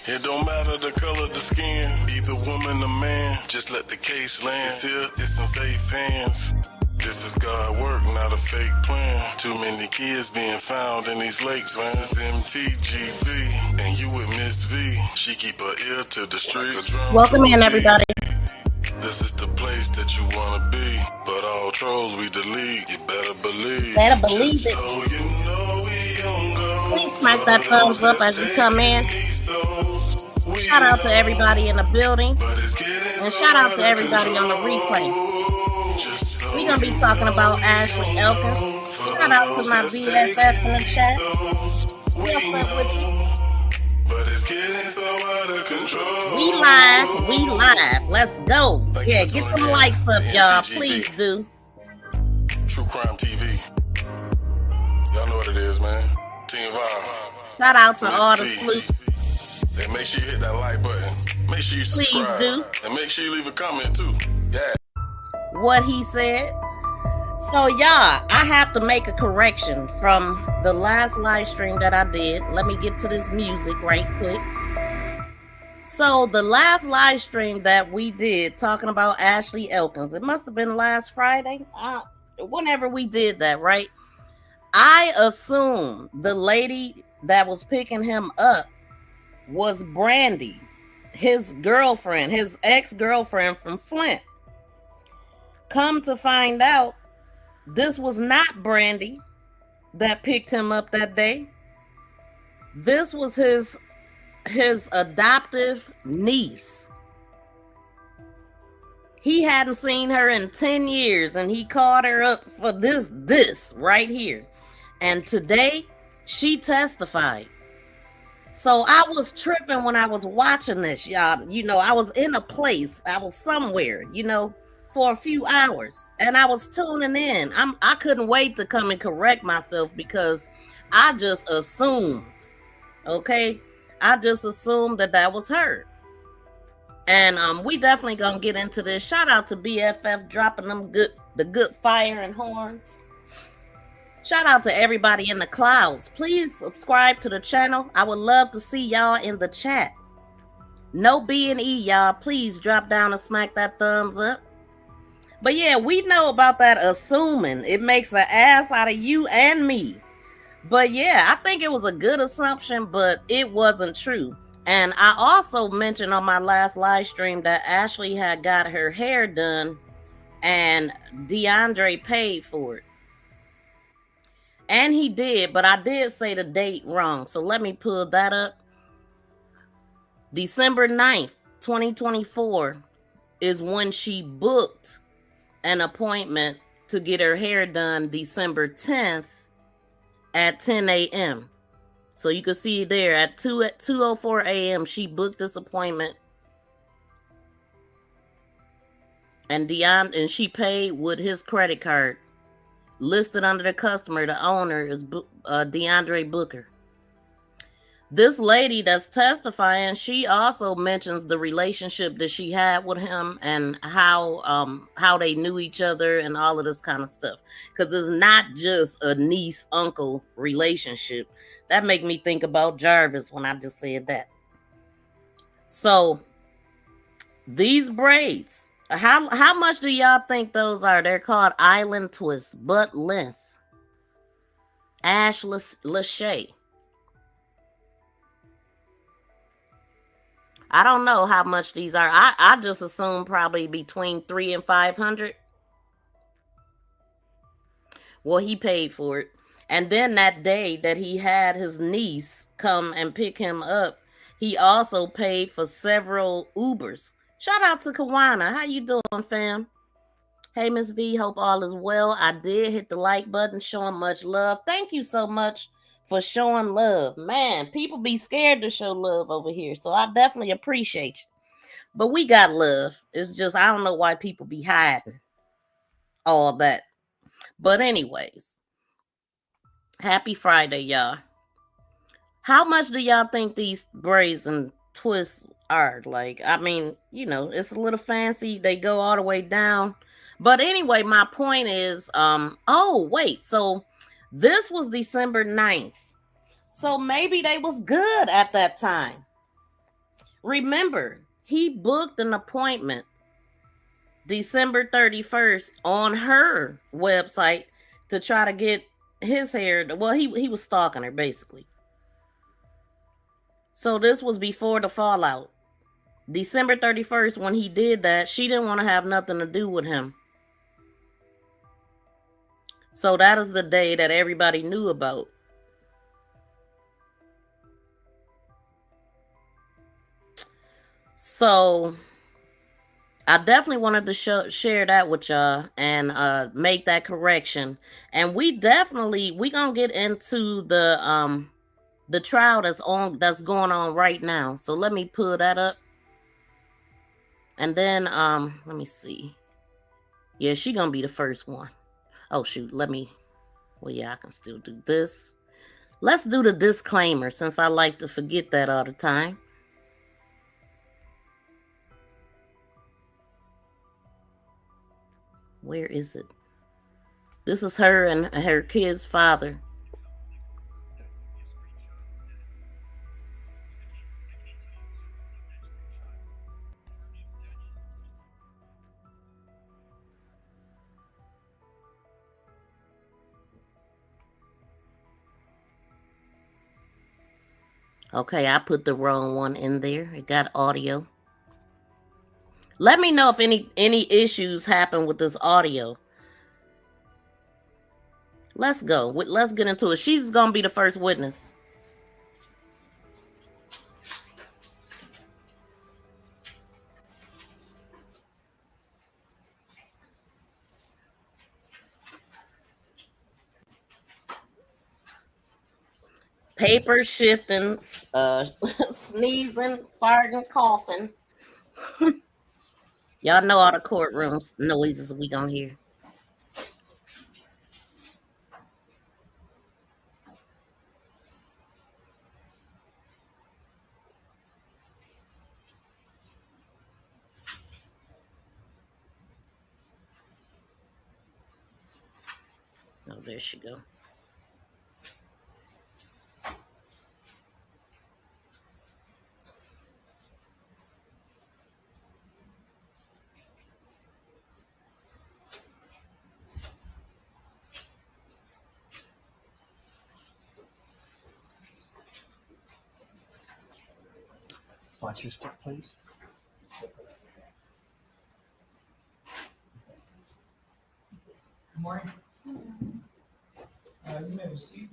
It don't matter the color of the skin, either woman or man. Just let the case land. It's here, it's in safe hands. This is God work, not a fake plan. Too many kids being found in these lakes, man. This is MTGV, and you with Miss V. She keep her ear to the street. Welcome in, everybody. This is the place that you wanna be, but all trolls we delete. You better believe. Better believe Just it. so you know we don't go. Please smack that thumbs up as you come in. Shout out to everybody in the building, and shout out to everybody on the replay. We're gonna be talking about Ashley Elkins. Shout out to my BFF in the chat. What's up with you? But it's getting so out of control. We live. Let's go. Yeah, get some likes up, y'all. Please do. True Crime TV. Y'all know what it is, man. Team Vibe. Shout out to all the sleuths. And make sure you hit that like button. Make sure you subscribe. Please do. And make sure you leave a comment too. Yeah. What he said. So y'all, I have to make a correction from the last live stream that I did. Let me get to this music right quick. So the last live stream that we did talking about Ashley Elkins, it must have been last Friday. Whenever we did that, right? I assumed the lady that was picking him up was Brandy, his girlfriend, his ex-girlfriend from Flint. Come to find out, this was not Brandy that picked him up that day. This was his adoptive niece. He hadn't seen her in 10 years, and he called her up for this right here. And today, she testified. So I was tripping when I was watching this, y'all. You know, I was in a place, I was somewhere, you know, for a few hours, and I was tuning in. I couldn't wait to come and correct myself because I just assumed, okay? I just assumed that was her. And we definitely gonna get into this. Shout out to BFF dropping them the good fire and horns. Shout out to everybody in the clouds. Please subscribe to the channel. I would love to see y'all in the chat. No B&E, y'all. Please drop down and smack that thumbs up. But yeah, we know about that assuming. It makes an ass out of you and me. But yeah, I think it was a good assumption, but it wasn't true. And I also mentioned on my last live stream that Ashley had got her hair done and Deandre paid for it. And he did, but I did say the date wrong. So let me pull that up. December 9th, 2024 is when she booked an appointment to get her hair done December 10th at 10 a.m. So you can see there at 2:04 a.m. she booked this appointment. And she paid with his credit card. Listed under the customer, the owner is Deandre Booker. This lady that's testifying, she also mentions the relationship that she had with him and how they knew each other and all of this kind of stuff. Because it's not just a niece-uncle relationship. That make me think about Jarvis when I just said that. So these braids, how much do y'all think those are? They're called island twists, butt length. Ash Lachey. I don't know how much these are. I just assume probably between $300 and $500. Well, he paid for it. And then that day that he had his niece come and pick him up, he also paid for several Ubers. Shout out to Kawana. How you doing, fam? Hey, Miss V. Hope all is well. I did hit the like button, showing much love. Thank you so much for showing love. Man, people be scared to show love over here. So I definitely appreciate you. But we got love. It's just, I don't know why people be hiding all that. But anyways, happy Friday, y'all. How much do y'all think these braids and twists are? Like, I mean, you know, it's a little fancy. They go all the way down. But anyway, my point is, oh, wait. So this was December 9th. So maybe they was good at that time. Remember, he booked an appointment December 31st on her website to try to get his hair. Well, he was stalking her basically. So this was before the fallout. December 31st, when he did that, she didn't want to have nothing to do with him. So that is the day that everybody knew about. So I definitely wanted to share that with y'all and make that correction. And we gonna get into the trial that's going on right now. So let me pull that up. And then let me see. Yeah, she gonna be the first one. Oh shoot, well yeah, I can still do this. Let's do the disclaimer since I like to forget that all the time. Where is it? This is her and her kid's father. Okay, I put the wrong one in there. It got audio. Let me know if any issues happen with this audio. Let's go. Let's get into it. She's gonna be the first witness. Paper shifting, sneezing, farting, coughing. Y'all know all the courtrooms noises we gonna hear. Oh, there she go. Watch your step, please. Good morning. You may have a seat.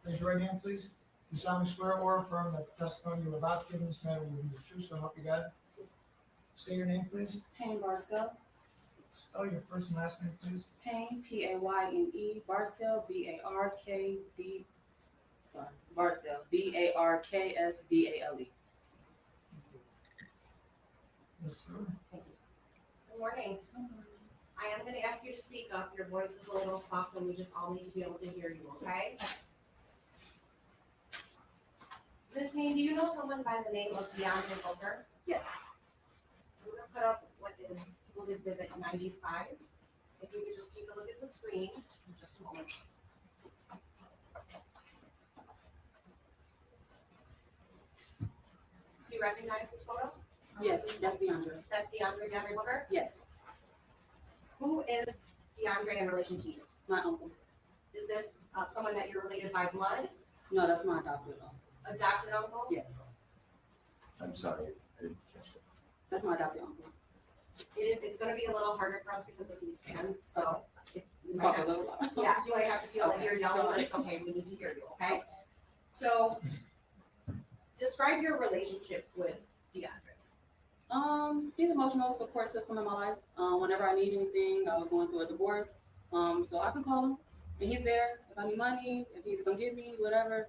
Raise your right hand, please. You solemnly swear or affirm that the testimony you're about to give in this matter will be the truth, so help you God. Say your name, please. Payne Barstow. Spell your first and last name, please. Payne, Payne, Barstow, Barkd. Sorry, Barstow, Barksdale. Yes, sir. Good morning. I am going to ask you to speak up. Your voice is a little soft and we just all need to be able to hear you, okay? Ms. Mean, do you know someone by the name of Deandre Stalker? Yes. I'm going to put up what was Exhibit 95. If you could just take a look at the screen in just a moment. Do you recognize this photo? Yes, that's Deandre. That's Deandre Booker? Yes, Who is Deandre in relation to you? my uncle. Is this someone that you're related by blood? No, that's my adopted uncle. Adopted uncle? Yes, I'm sorry, I didn't catch that. that's my adopted uncle. It's going to be a little harder for us because of these fans, so. You might Talk a have- little loud. Yeah, you might have to feel like Okay, you're yelling, but sorry. it's okay, we need to hear you, okay? So, describe your relationship with Deandre. He's the emotional support system in my life. Whenever I need anything, I was going through a divorce. So I can call him and he's there. If I need money, if he's gonna give me whatever.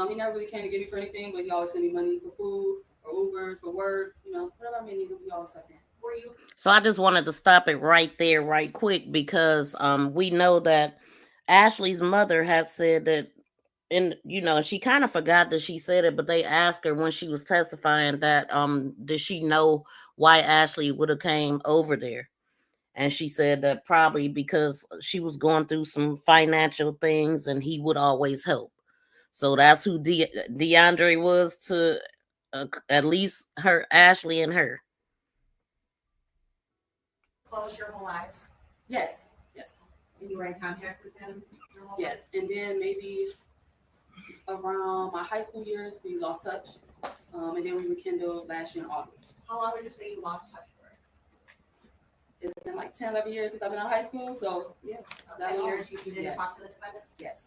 He never really came to give me for anything, but he always sent me money for food or Ubers for work, whatever I may need, he always like that. Were you, So I just wanted to stop it right there, right quick, because we know that Ashley's mother had said that, and she kind of forgot that she said it, but they asked her when she was testifying that did she know why Ashley would have came over there, and she said that probably because she was going through some financial things and he would always help. So that's who Deandre was to at least her, Ashley, and her. Close your whole lives, Yes, yes, and you were in contact with him your whole yes. life? And then maybe around my high school years, we lost touch. And then we rekindled last year in August. How long would you say you lost touch for? It's been like 10, 11 years since I've been in high school. So, yeah. About That 10 long. years you didn't Yes. talk to the defendant? Yes.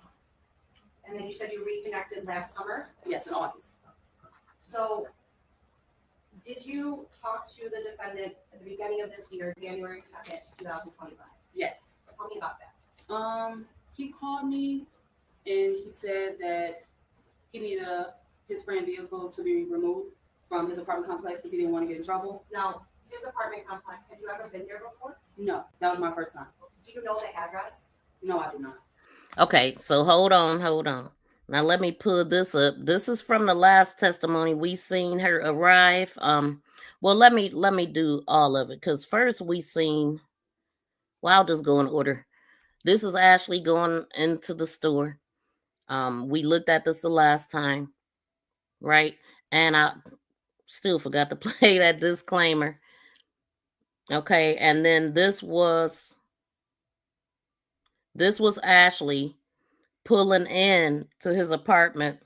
And then you said you reconnected last summer? Yes, in August. So, did you talk to the defendant at the beginning of this year, January 2nd, 2025? Yes. Tell me about that. He called me and he said that he needed his friend vehicle to be removed from his apartment complex because he didn't want to get in trouble. Now, his apartment complex, had you ever been there before? No, that was my first time. Do you know the address? No, I do not. Okay, so hold on. Now let me pull this up. This is from the last testimony. We seen her arrive. Well, let me do all of it, because first we seen. Well, I'll just go in order. This is Ashley going into the store. We looked at this the last time, right? And I still forgot to play that disclaimer. Okay, and then this was Ashley pulling in to his apartment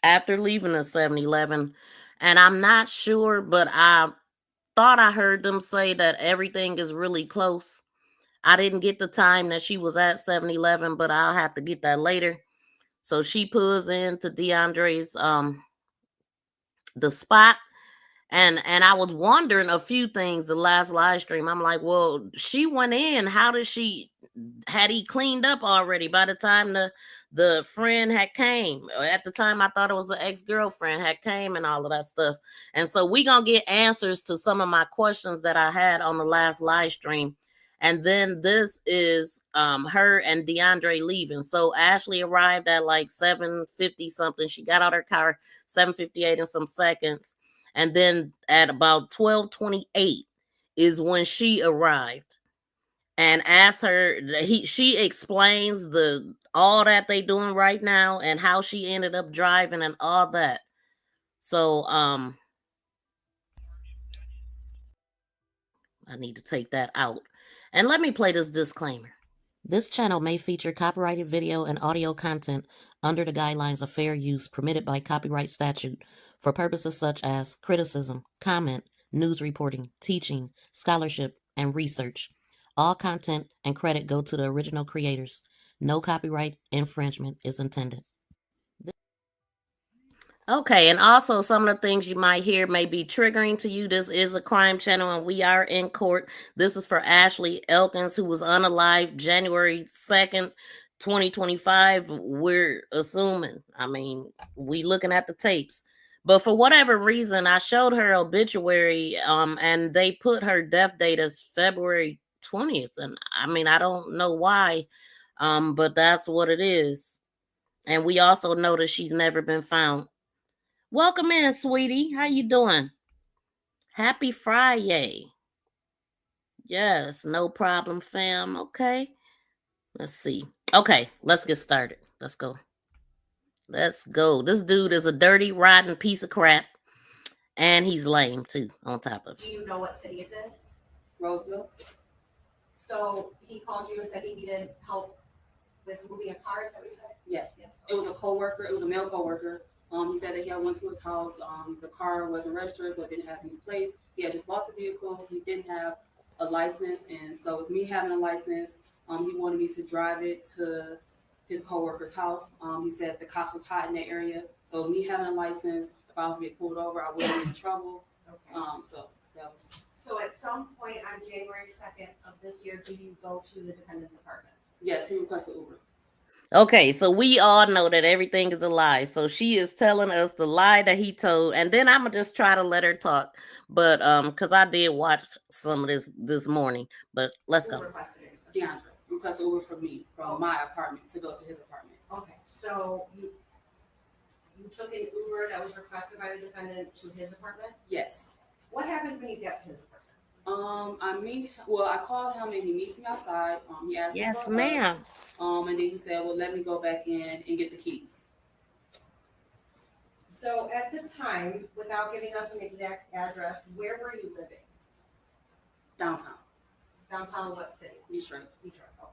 after leaving the 7-Eleven. And I'm not sure, but I thought I heard them say that everything is really close. I didn't get the time that she was at 7-Eleven, but I'll have to get that later. So she pulls into Deandre's the spot. And I was wondering a few things the last live stream. I'm like, well, she went in. How did she, had he cleaned up already by the time the friend had came? At the time, I thought it was the ex-girlfriend had came and all of that stuff. And so we gonna get answers to some of my questions that I had on the last live stream. And then this is her and Deandre leaving. So Ashley arrived at like 7:50 something. She got out her car 7:58 in some seconds. And then at about 12:28 is when she arrived and asked her. She explains all that they doing right now and how she ended up driving and all that. So I need to take that out. And let me play this disclaimer. This channel may feature copyrighted video and audio content under the guidelines of fair use permitted by copyright statute for purposes such as criticism, comment, news reporting, teaching, scholarship, and research. All content and credit go to the original creators. No copyright infringement is intended. Okay, and also some of the things you might hear may be triggering to you. This is a crime channel and we are in court. This is for Ashley Elkins, who was unalived January 2nd, 2025. We're assuming. I mean, we looking at the tapes. But for whatever reason, I showed her obituary and they put her death date as February 20th. And I mean, I don't know why, but that's what it is. And we also know that she's never been found. Welcome in, sweetie. How you doing? Happy Friday. Yes, no problem, fam. Okay. Let's see. Okay, let's get started. Let's go. Let's go. This dude is a dirty, rotten piece of crap. And he's lame, too, on top of it. Do you know what city it's in? Roseville. So he called you and said he needed help with moving a car, is that what you said? Yes. Yes. It was a coworker. It was a male coworker. He said that he had went to his house. The car wasn't registered, so it didn't have any plates. He had just bought the vehicle. He didn't have a license, and so with me having a license, he wanted me to drive it to his coworker's house. He said the cops was hot in that area, so me having a license, if I was to get pulled over, I wouldn't be in trouble. Okay. So that was. So at some point on January 2nd of this year, did you go to the defendant's apartment? Yes, he requested Uber. Okay, so we all know that everything is a lie. So she is telling us the lie that he told, and then I'm gonna just try to let her talk. But because I did watch some of this morning. But let's Who go. requested it? Deandre requested Uber from me from my apartment to go to his apartment. Okay, so you took an Uber that was requested by the defendant to his apartment? Yes. What happens when you get to his apartment? I called him and he meets me outside. He asked me Yes, for a hug. ma'am. And then he said, well, let me go back in and get the keys. So at the time, without giving us an exact address, where were you living? Downtown, Downtown what city? Detroit. Detroit. Oh.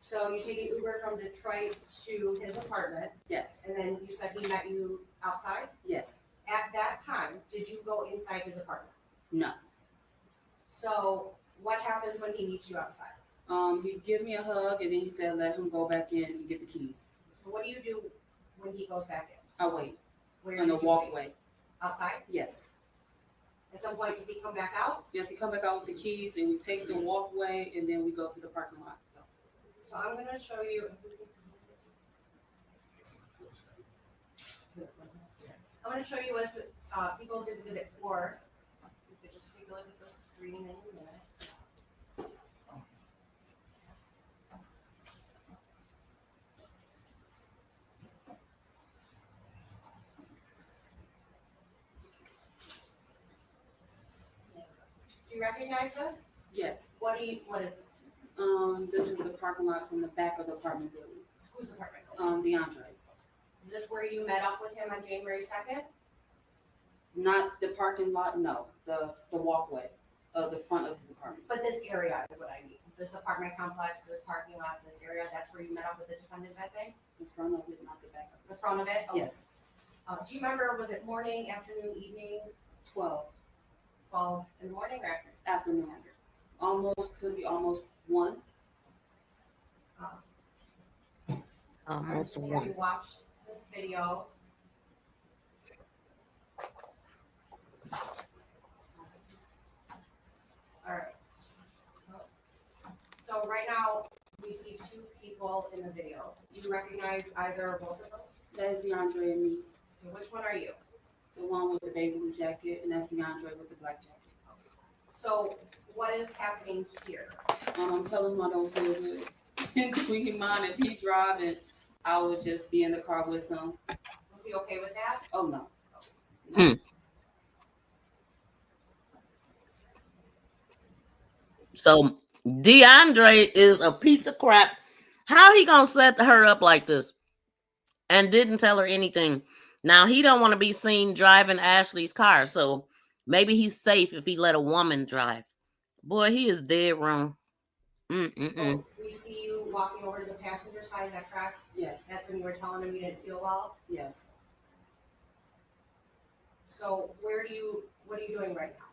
So you take an Uber from Detroit to his apartment, Yes, and then you said he met you outside? yes, At that time, did you go inside his apartment? no. So what happens when he meets you outside? He give me a hug and then he said let him go back in and get the keys. So what do you do when he goes back in? I wait Where in the did you wait? walkway. Outside? Yes, At some point, does he come back out? yes. He come back out with the keys and we take the walkway and then we go to the parking lot. So I'm gonna show you. I'm gonna show you what People's Exhibit 4. You could just take a look at the screen in a minute. Do you recognize this? Yes. What is this? This is the parking lot from the back of the apartment building. Whose apartment? Deandre's. Is this where you met up with him on January 2nd? Not the parking lot, no. The walkway of the front of his apartment. But this area is what I mean. This apartment complex, this parking lot, this area, that's where you met up with the defendant that day? The front of it, not the back of The front of it? it. Yes. Do you remember, was it morning, afternoon, evening, 12. 12 in the morning or afternoon? Afternoon. Could be almost 1. Almost If one. you watch this video. All right. So right now, we see 2 people in the video. Do you recognize either or both of those? That is Deandre and me. So which one are you? The one with the baby blue jacket, and that's Deandre with the black jacket. So what is happening here? I'm telling him I don't feel good. Do you mind if he drive and I would just be in the car with him? Was he okay with that? Oh no. So Deandre is a piece of crap. How he gonna set her up like this and didn't tell her anything? Now he don't want to be seen driving Ashley's car, so maybe he's safe if he let a woman drive. Boy, he is dead wrong. Oh, we see you walking over to the passenger side, is that correct? Yes. That's when you were telling him you didn't feel well? Yes. So what are you doing right now?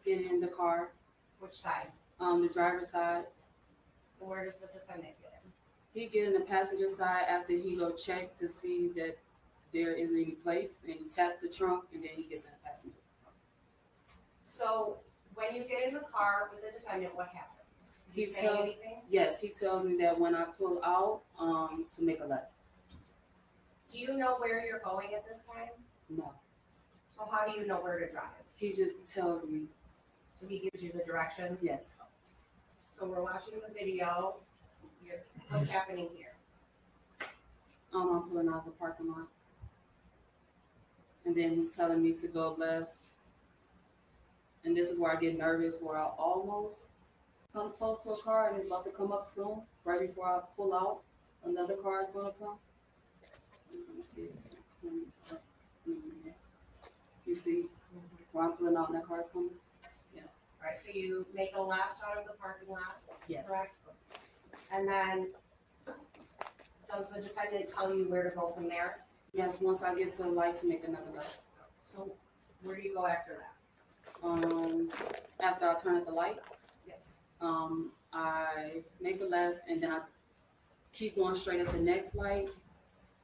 Getting in the car. Which side? The driver's side. And where does the defendant get in? He get in the passenger side after he go check to see that there isn't any place, and he taps the trunk, and then he gets in the passenger. So when you get in the car with the defendant, what happens? Does he say anything? Yes, he tells me that when I pull out, to make a left. Do you know where you're going at this time? No. So how do you know where to drive? He just tells me. So he gives you the directions? Yes. So we're watching the video. What's happening here? I'm pulling out of the parking lot. And then he's telling me to go left. And this is where I get nervous, where I almost come close to a car and it's about to come up soon. Right before I pull out, another car is going to come. Let me see. You see where I'm pulling out and that car is coming? All right, so you make a left out of the parking lot, Yes. correct? And then does the defendant tell you where to go from there? Yes, once I get to the light to make another left. So where do you go after that? After I turn at the light, Yes. I make a left and then I keep going straight at the next light.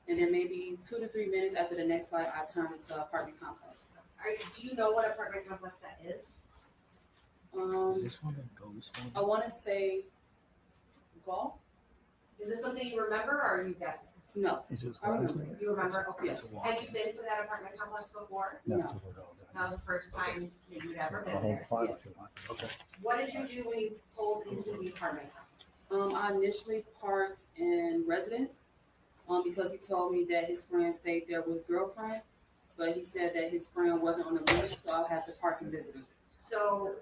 And then maybe 2 to 3 minutes after the next light, I turn into an apartment complex. Do you know what apartment complex that is? Is this one that goes on? I want to say golf. Is this something you remember or are you guessing? No, Is it- I remember. You remember? Okay. Yes. Have you been to that apartment complex before? No. No. Not the first time that you've ever The been whole there. file Yes. if you want. Okay. What did you do when you pulled into the apartment complex? I initially parked in residence because he told me that his friend stayed there with his girlfriend, but he said that his friend wasn't on the list, so I had to park in residence. So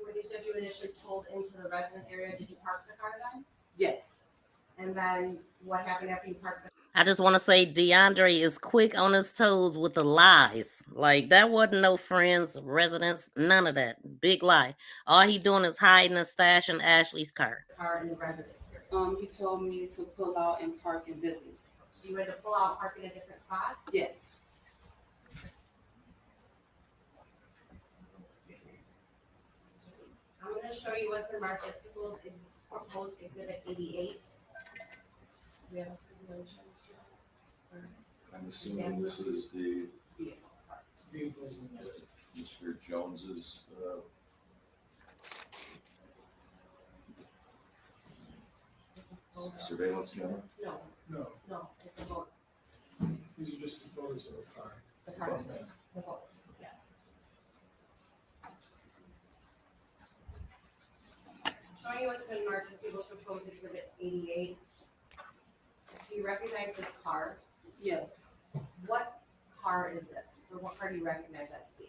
when you said you initially pulled into the residence area, did you park the car then? Yes. And then what happened after you parked the I just want to say Deandre is quick on his toes with the lies. Like that wasn't no friends, residents, none of that. Big lie. All he doing is hiding a stash in Ashley's car. Car in the residence area. He told me to pull out and park in business. So you had to pull out, park in a different spot? Yes. I'm gonna show you what's been marked as people's proposed exhibit 88. We have a stipulation. I'm assuming this is the Vehicles in there. Mr. Jones's, surveillance camera. No, No, it's a vote. these are just the photos of the car. The car, the votes, yes. Showing you what's been marked as people's proposed exhibit 88. Do you recognize this car? Yes. What car is this? Or what car do you recognize that to be?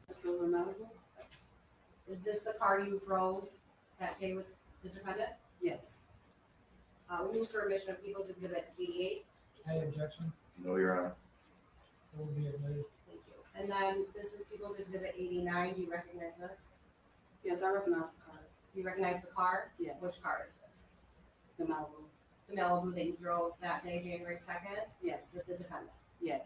A silver Malibu. Is this the car you drove that day with the defendant? Yes. We move for admission of people's exhibit 88. Any objection? No, Your Honor. It will be admitted. Thank you. And then this is people's exhibit 89. Do you recognize this? Yes, I recognize the car. You recognize the car? Yes. Which car is this? The Malibu. The Malibu that you drove that day, January 2nd, Yes. with the defendant. Yes.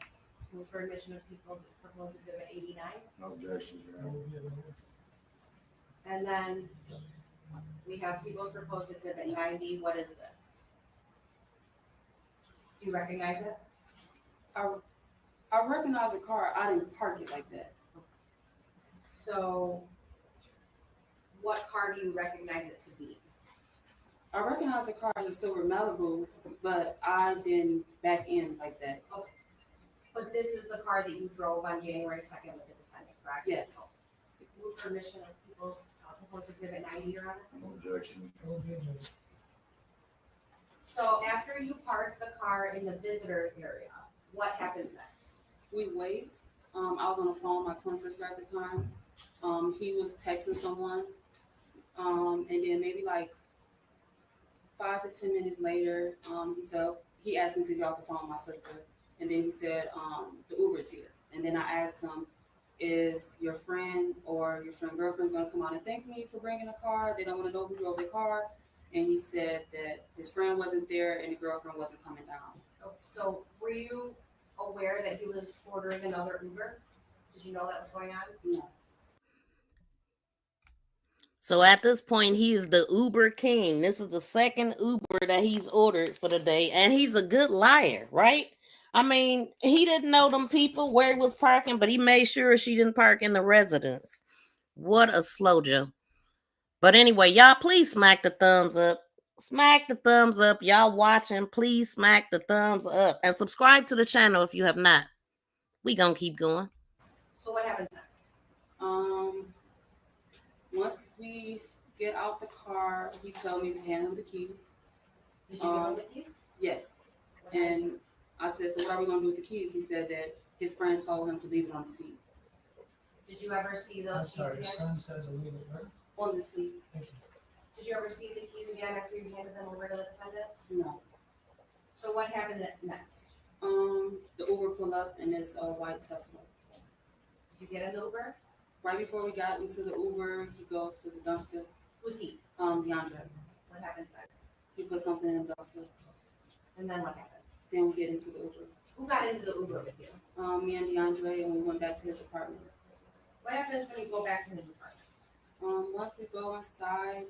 Move for admission of people's proposed exhibit 89. No objections, Your It Honor. will be admitted. And then we have people's proposed exhibit 90. What is this? Do you recognize it? I recognize the car. I didn't park it like that. So what car do you recognize it to be? I recognize the car as a silver Malibu, but I didn't back in like that. But this is the car that you drove on January 2nd with the defendant, correct? Yes. Move for admission of people's proposed exhibit 90, Your Honor. No objection. It will be admitted. So after you park the car in the visitors area, what happens next? We wait. I was on the phone with my twin sister at the time. He was texting someone. And then maybe like 5 to 10 minutes later, he asked me to get off the phone with my sister. And then he said, the Uber's here. And then I asked him, is your friend or your friend girlfriend going to come out and thank me for bringing a car? They don't want to know who drove their car. And he said that his friend wasn't there and the girlfriend wasn't coming down. So were you aware that he was ordering another Uber? Did you know that was going on? No. So at this point, he is the Uber king. This is the second Uber that he's ordered for the day. And he's a good liar, right? I mean, he didn't know them people where he was parking, but he made sure she didn't park in the residence. What a slow Joe. But anyway, y'all, please smack the thumbs up. Smack the thumbs up. Y'all watching, please smack the thumbs up. And subscribe to the channel if you have not. We gonna keep going. So what happens next? Once we get out the car, he told me to hand him the keys. Did you give him the keys? Yes. What happens And next? I said, so what are we going to do with the keys? He said that his friend told him to leave it on the seat. Did you ever see I'm those keys sorry, his again? friend said to leave it, right? On the seat? Thank you. Did you ever see the keys again after you handed them over to the defendant? No. So what happened next? The Uber pulled up and it's a white Tesla. Did you get in the Uber? Right before we got into the Uber, he goes to the dumpster. Who's he? Deandre. What happens next? He put something in the dumpster. And then what happened? Then we get into the Uber. Who got into the Uber with you? Me and Deandre, and we went back to his apartment. What happens when you go back to his apartment? Once we go inside,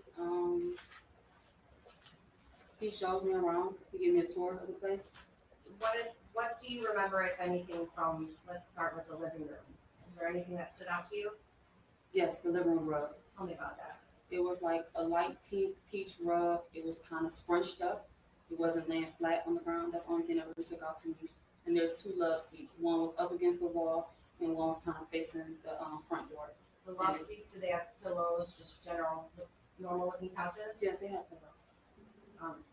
he shows me around. He gave me a tour of the place. What do you remember, if anything, from, let's start with the living room. Is there anything that stood out to you? Yes, the living room rug. Tell me about that. It was like a light pink peach rug. It was kind of scrunched up. It wasn't laying flat on the ground. That's the only thing that really stuck out to me. And there's 2 love seats. One was up against the wall, and one was kind of facing the front door. The love seats, do they have pillows, just general, normal looking couches? Yes, they have pillows.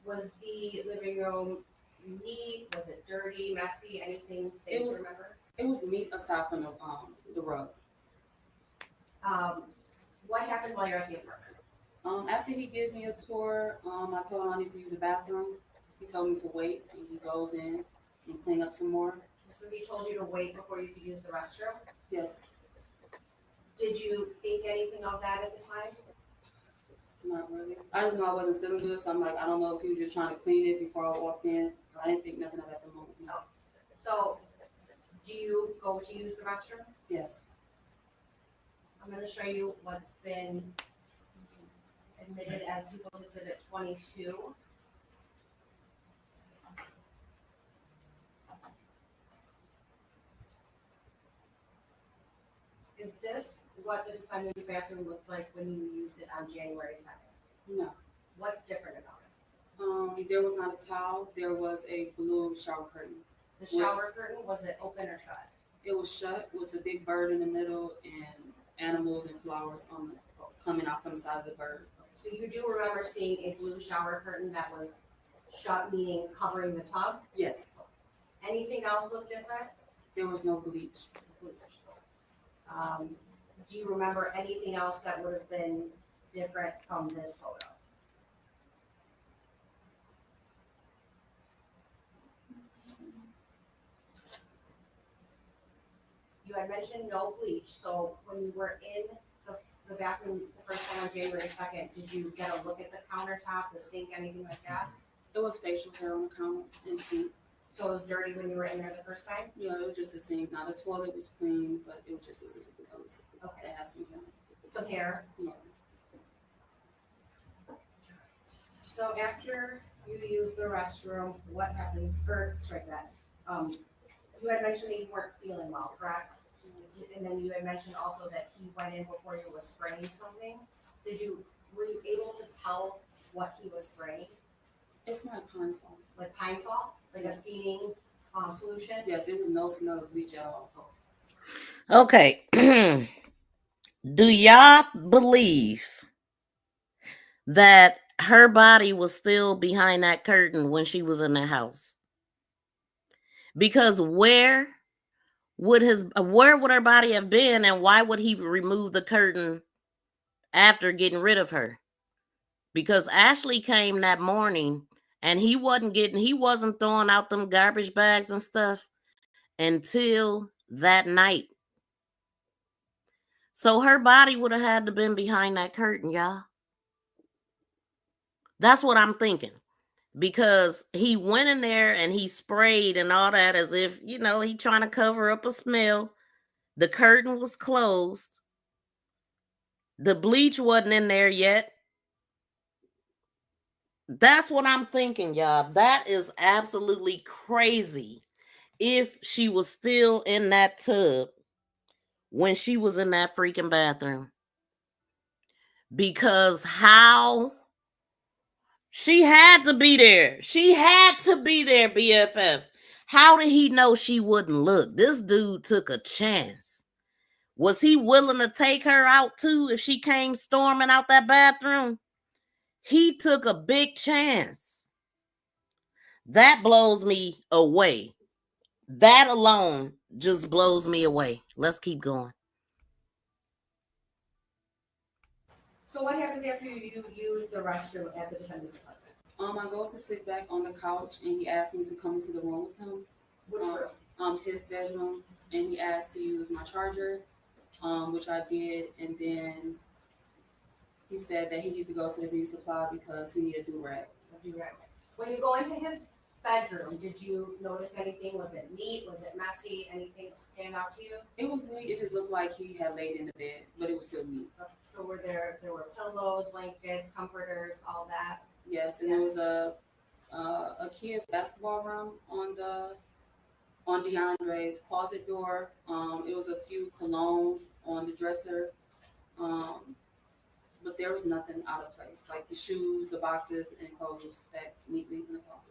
Was the living room neat? Was it dirty, messy, anything that It you was- remember? It was neat aside from the rug. What happened while you're at the apartment? After he gave me a tour, I told him I need to use the bathroom. He told me to wait, and he goes in and clean up some more. So he told you to wait before you could use the restroom? Yes, Did you think anything of that at the time? not really. I just know I wasn't feeling good, so I'm like, I don't know if he was just trying to clean it before I walked in. I didn't think nothing of it at the moment. No. So, do you go to use the restroom? Yes. I'm gonna show you what's been admitted as People's Exhibit 22. Is this what the defendant's bathroom looked like when you used it on January 2nd? No. What's different about it? There was not a towel. There was a blue shower curtain. The shower curtain, was it open or shut? It was shut with a big bird in the middle and animals and flowers on the coming out from the side of the bird. So you do remember seeing a blue shower curtain that was shut, meaning covering the tub? Yes. Anything else look different? There was no bleach. Do you remember anything else that would have been different from this photo? You had mentioned no bleach, so when you were in the bathroom the first time on January 2nd, did you get a look at the countertop, the sink, anything like that? It was facial hair on the counter and sink. So it was dirty when you were in there the first time? Yeah, it was just a sink. Now the toilet was clean, but it was just a sink. Okay. It had some hair. Some hair. Yeah. So after you use the restroom, what happens? Or strike that. You had mentioned that you weren't feeling well, correct? And then you had mentioned also that he went in before you was spraying something. Were you able to tell what he was spraying? It's not pine salt. Like pine salt, like a cleaning solution? Yes, it was no smell of bleach at all. Okay. Do y'all believe that her body was still behind that curtain when she was in the house? Because where would her body have been, and why would he remove the curtain after getting rid of her? Because Ashley came that morning and he wasn't throwing out them garbage bags and stuff until that night. So her body would have had to been behind that curtain, y'all. That's what I'm thinking. Because he went in there and he sprayed and all that as if, he trying to cover up a smell. The curtain was closed. The bleach wasn't in there yet. That's what I'm thinking, y'all. That is absolutely crazy if she was still in that tub when she was in that freaking bathroom. Because how? She had to be there. She had to be there, BFF. How did he know she wouldn't look? This dude took a chance. Was he willing to take her out too if she came storming out that bathroom? He took a big chance. That blows me away. That alone just blows me away. Let's keep going. So what happens after you use the restroom at the defendant's apartment? I go to sit back on the couch, and he asked me to come into the room with him. Which room? His bedroom, and he asked to use my charger, which I did, and then he said that he needs to go to the beauty supply because he needed a do-rag. When you go into his bedroom, did you notice anything? Was it neat? Was it messy? Anything stand out to you? It was neat. It just looked like he had laid in the bed, but it was still neat. So there were pillows, blankets, comforters, all that? Yes, and there was a kid's basketball room on Deandre's closet door. It was a few colognes on the dresser, but there was nothing out of place. Like the shoes, the boxes, and clothes were stacked neatly in the closet.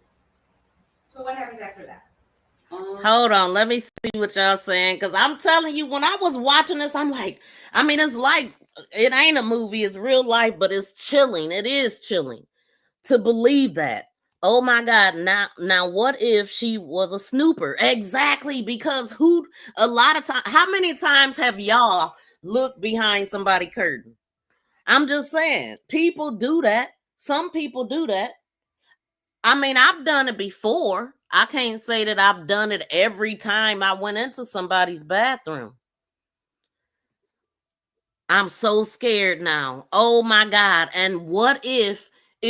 So what happens after that? Hold on, let me see what y'all saying, because I'm telling you, when I was watching this, I'm like, it's like, it ain't a movie, it's real life, but it's chilling. It is chilling to believe that. Oh my God, now what if she was a snooper? Exactly, because a lot of times, how many times have y'all looked behind somebody's curtain? I'm just saying, people do that. Some people do that. I mean, I've done it before. I can't say that I've done it every time I went into somebody's bathroom. I'm so scared now. Oh my God. And what if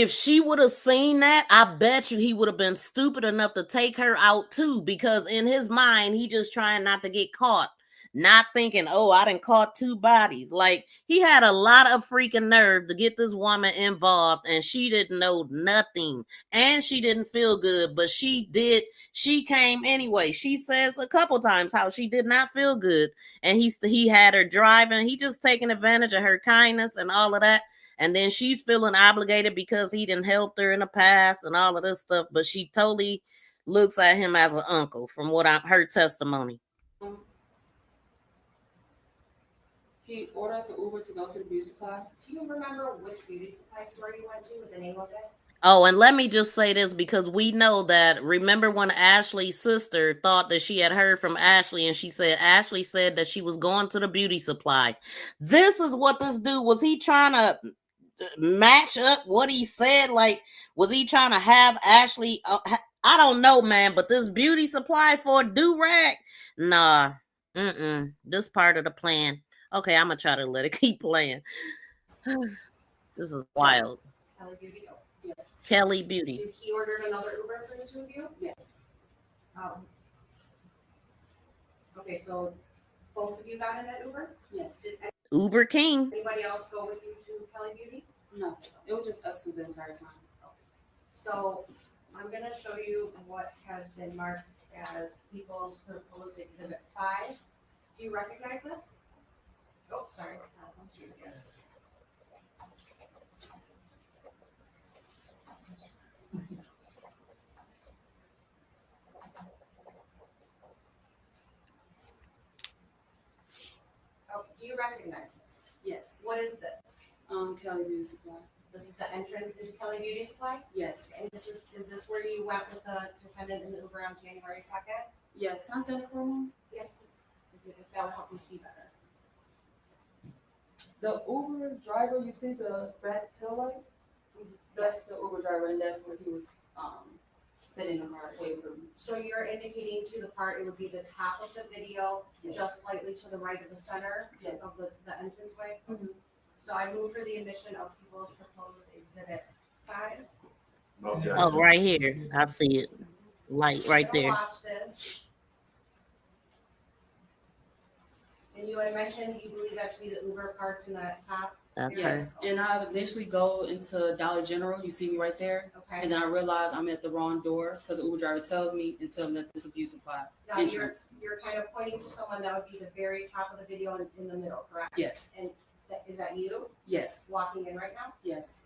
she would have seen that, I bet you he would have been stupid enough to take her out too, because in his mind, he just trying not to get caught. Not thinking, oh, I done caught two bodies. Like, he had a lot of freaking nerve to get this woman involved, and she didn't know nothing. And she didn't feel good, but she did. She came anyway. She says a couple times how she did not feel good, and he had her driving. He just taking advantage of her kindness and all of that. And then she's feeling obligated because he didn't help her in the past and all of this stuff. But she totally looks at him as an uncle, from what I heard testimony. He ordered us an Uber to go to the beauty supply. Do you remember which beauty supply store you went to with the name of it? Oh, and let me just say this, because we know that, remember when Ashley's sister thought that she had heard from Ashley, and Ashley said that she was going to the beauty supply. This is what this dude, was he trying to match up what he said? Like, was he trying to have Ashley? I don't know, man, but this beauty supply for a do-rag? Nah. This part of the plan. Okay, I'm gonna try to let it keep playing. This is wild. Kelly Beauty? Oh, Yes. Kelly Beauty. so he ordered another Uber for the two of you? Yes. Okay, so both of you got in that Uber? Yes. Did Uber King. anybody else go with you to Kelly Beauty? No. It was just us two the entire time. So I'm gonna show you what has been marked as People's Proposed Exhibit 5. Do you recognize this? Oh, sorry, it's not on screen again. Oh, do you recognize this? Yes. What is this? Kelly Beauty Supply. This is the entrance into Kelly Beauty Supply? Yes. And is this where you went with the defendant in the Uber on January 2nd? Yes. Can I stand it for a moment? Yes, please. If that would help me see better. The Uber driver, you see the red tail light? That's the Uber driver, and that's where he was sitting in the car waiting for me. So you're indicating to the part, it would be the top of the video, Yes. just slightly to the right of the center Yes. of the entranceway? Mhm. So I move for the admission of People's Proposed Exhibit 5. Okay. Oh, right here. I see it. Light right Gonna there. Watch this. And you had mentioned you believe that to be the Uber parked in the top? That's her. Yes. And I initially go into Dollar General. You see me right there. Okay. And then I realize I'm at the wrong door because the Uber driver tells me and tell me that this is a beauty supply Now entrance. you're kind of pointing to someone that would be the very top of the video in the middle, correct? Yes. And is that you Yes. walking in right now? Yes.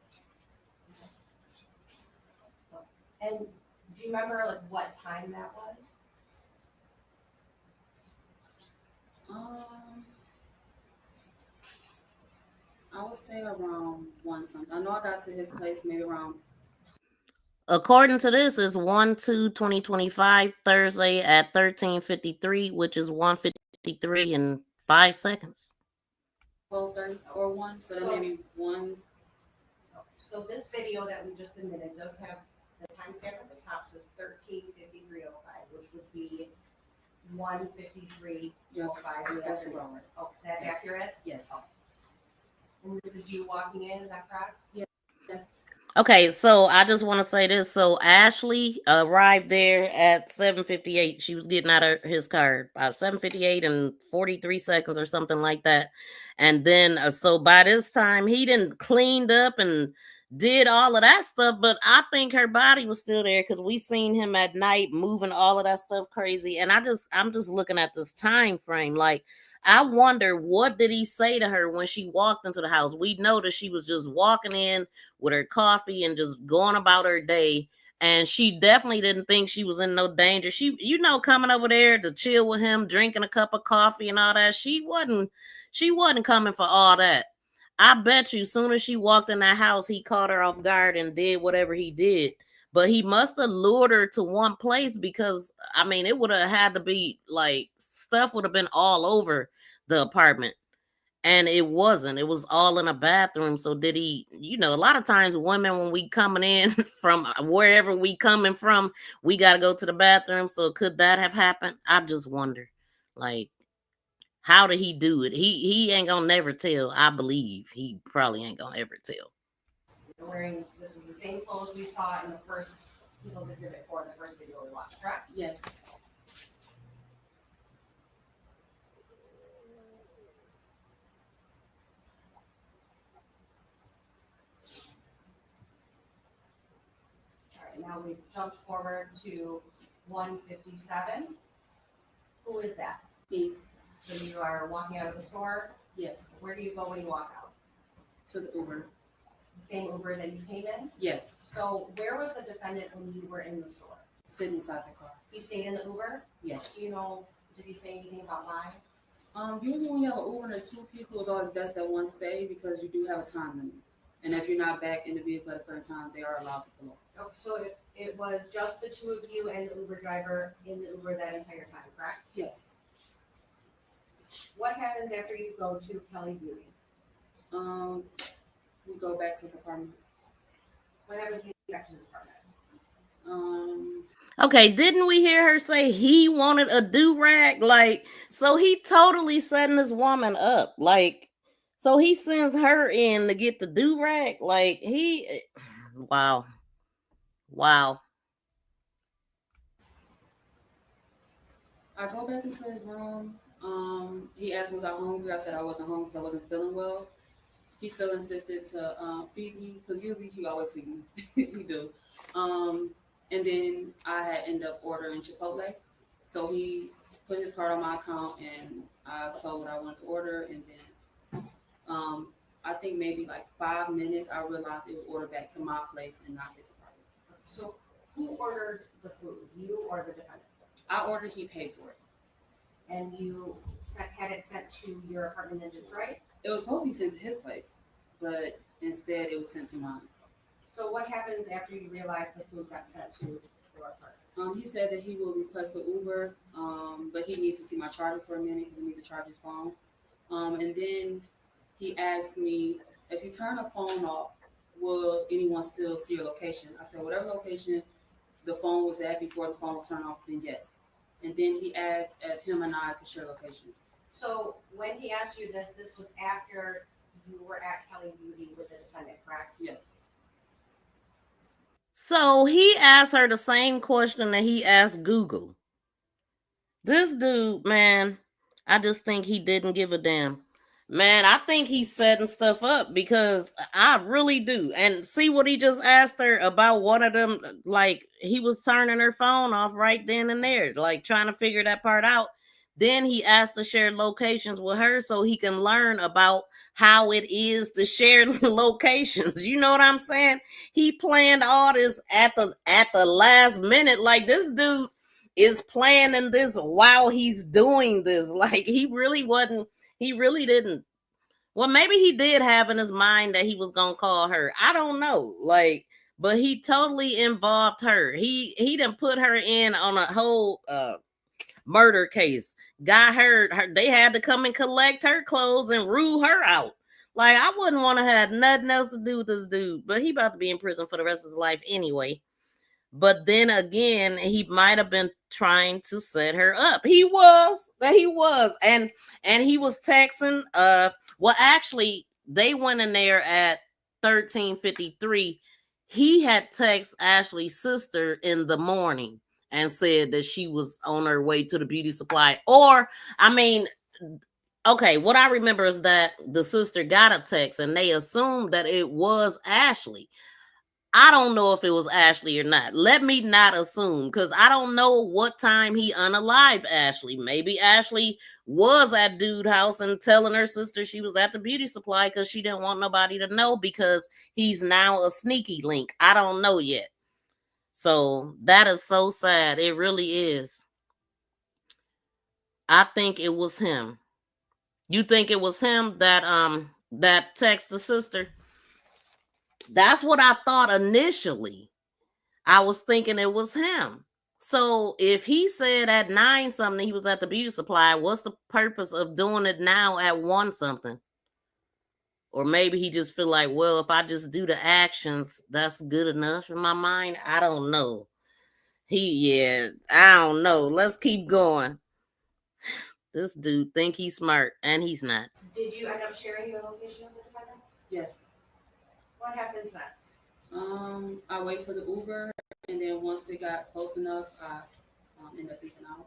And do you remember like what time that was? I would say around 1 something. I know I got to his place maybe around. According to this, it's 1/2/2025, Thursday at 13:53, which is 1:53 in 5 seconds. 12:30 or 1, so then maybe 1. So this video that we just submitted does have the timestamp at the top says 13:53:05, which would be 1:53:05. That's about right. Oh, that's Yes. accurate? Yes. And this is you walking in, is that correct? Yes. Okay, so I just want to say this. So Ashley arrived there at 7:58. She was getting out of his car about 7:58 and 43 seconds or something like that. And then, so by this time, he didn't cleaned up and did all of that stuff. But I think her body was still there because we seen him at night moving all of that stuff crazy. And I'm just looking at this time frame. Like, I wonder, what did he say to her when she walked into the house? We know that she was just walking in with her coffee and just going about her day. And she definitely didn't think she was in no danger. She, coming over there to chill with him, drinking a cup of coffee and all that. She wasn't coming for all that. I bet you, soon as she walked in that house, he caught her off guard and did whatever he did. But he must have lured her to one place because, I mean, it would have had to be like stuff would have been all over the apartment. and it wasn't. It was all in a bathroom. So did he, a lot of times women, when we coming in from wherever we coming from, we got to go to the bathroom. So could that have happened? I just wonder, like, how did he do it? He ain't gonna never tell. I believe he probably ain't gonna ever tell. Wearing, this is the same clothes we saw in the first People's Exhibit 4, the first video we watched, correct? Yes. All right, now we've jumped forward to 157. Who is that? Me. So you are walking out of the store. Yes. Where do you go when you walk out? To the Uber. The same Uber that you came in? Yes. So where was the defendant when you were in the store? Sitting inside the car. He stayed in the Uber? Yes. Do you know, did he say anything about lying? Usually when you have an Uber and there's two people, it's always best that one stay because you do have a time limit. And if you're not back in the vehicle at a certain time, they are allowed to pull off. Okay, so it was just the two of you and the Uber driver in the Uber that entire time, correct? Yes. What happens after you go to Kelly Beauty? We go back to his apartment. What happened when you get back to his apartment? Okay, didn't we hear her say he wanted a do-rag? Like, so he totally setting this woman up. Like, so he sends her in to get the do-rag. Like, wow. I go back into his room. He asked me was I hungry. I said I wasn't hungry because I wasn't feeling well. He still insisted to feed me because usually he always feed me. He do. And then I had ended up ordering Chipotle. So he put his card on my account and I told what I wanted to order. And then I think maybe like 5 minutes, I realized it was ordered back to my place and not his apartment. So who ordered the food, you or the defendant? I ordered, he paid for it. And you had it sent to your apartment in Detroit? It was supposed to be sent to his place, but instead it was sent to mine. So what happens after you realize the food got sent to your apartment? He said that he will request the Uber, but he needs to see my charger for a minute because he needs to charge his phone. And then he asked me, if you turn the phone off, will anyone still see your location? I said, whatever location the phone was at before the phone was turned off, then yes. And then he asked if him and I could share locations. So when he asked you this was after you were at Kelly Beauty with the defendant, correct? Yes. So he asked her the same question that he asked Google. This dude, man, I just think he didn't give a damn. Man, I think he's setting stuff up because I really do. And see what he just asked her about one of them, like he was turning her phone off right then and there, like trying to figure that part out. Then he asked to share locations with her so he can learn about how it is to share locations. You know what I'm saying? He planned all this at the last minute. Like this dude is planning this while he's doing this. Like he really didn't. Well, maybe he did have in his mind that he was gonna call her. I don't know. Like, but he totally involved her. He didn't put her in on a whole murder case. Got her. They had to come and collect her clothes and rule her out. Like, I wouldn't want to have nothing else to do with this dude. But he about to be in prison for the rest of his life anyway. But then again, he might have been trying to set her up. He was. And he was texting. Well, actually, they went in there at 13:53. He had texted Ashley's sister in the morning and said that she was on her way to the beauty supply. Or, I mean, okay, what I remember is that the sister got a text and they assumed that it was Ashley. I don't know if it was Ashley or not. Let me not assume because I don't know what time he unalived Ashley. Maybe Ashley was at dude house and telling her sister she was at the beauty supply because she didn't want nobody to know because he's now a sneaky link. I don't know yet. So that is so sad. It really is. I think it was him. You think it was him that texted the sister? That's what I thought initially. I was thinking it was him. So if he said at 9 something he was at the beauty supply, what's the purpose of doing it now at 1 something? Or maybe he just feel like, well, if I just do the actions, that's good enough in my mind. I don't know. I don't know. Let's keep going. This dude think he's smart and he's not. Did you end up sharing the location of the defendant? Yes. What happens next? I wait for the Uber, and then once it got close enough, I ended up leaving out.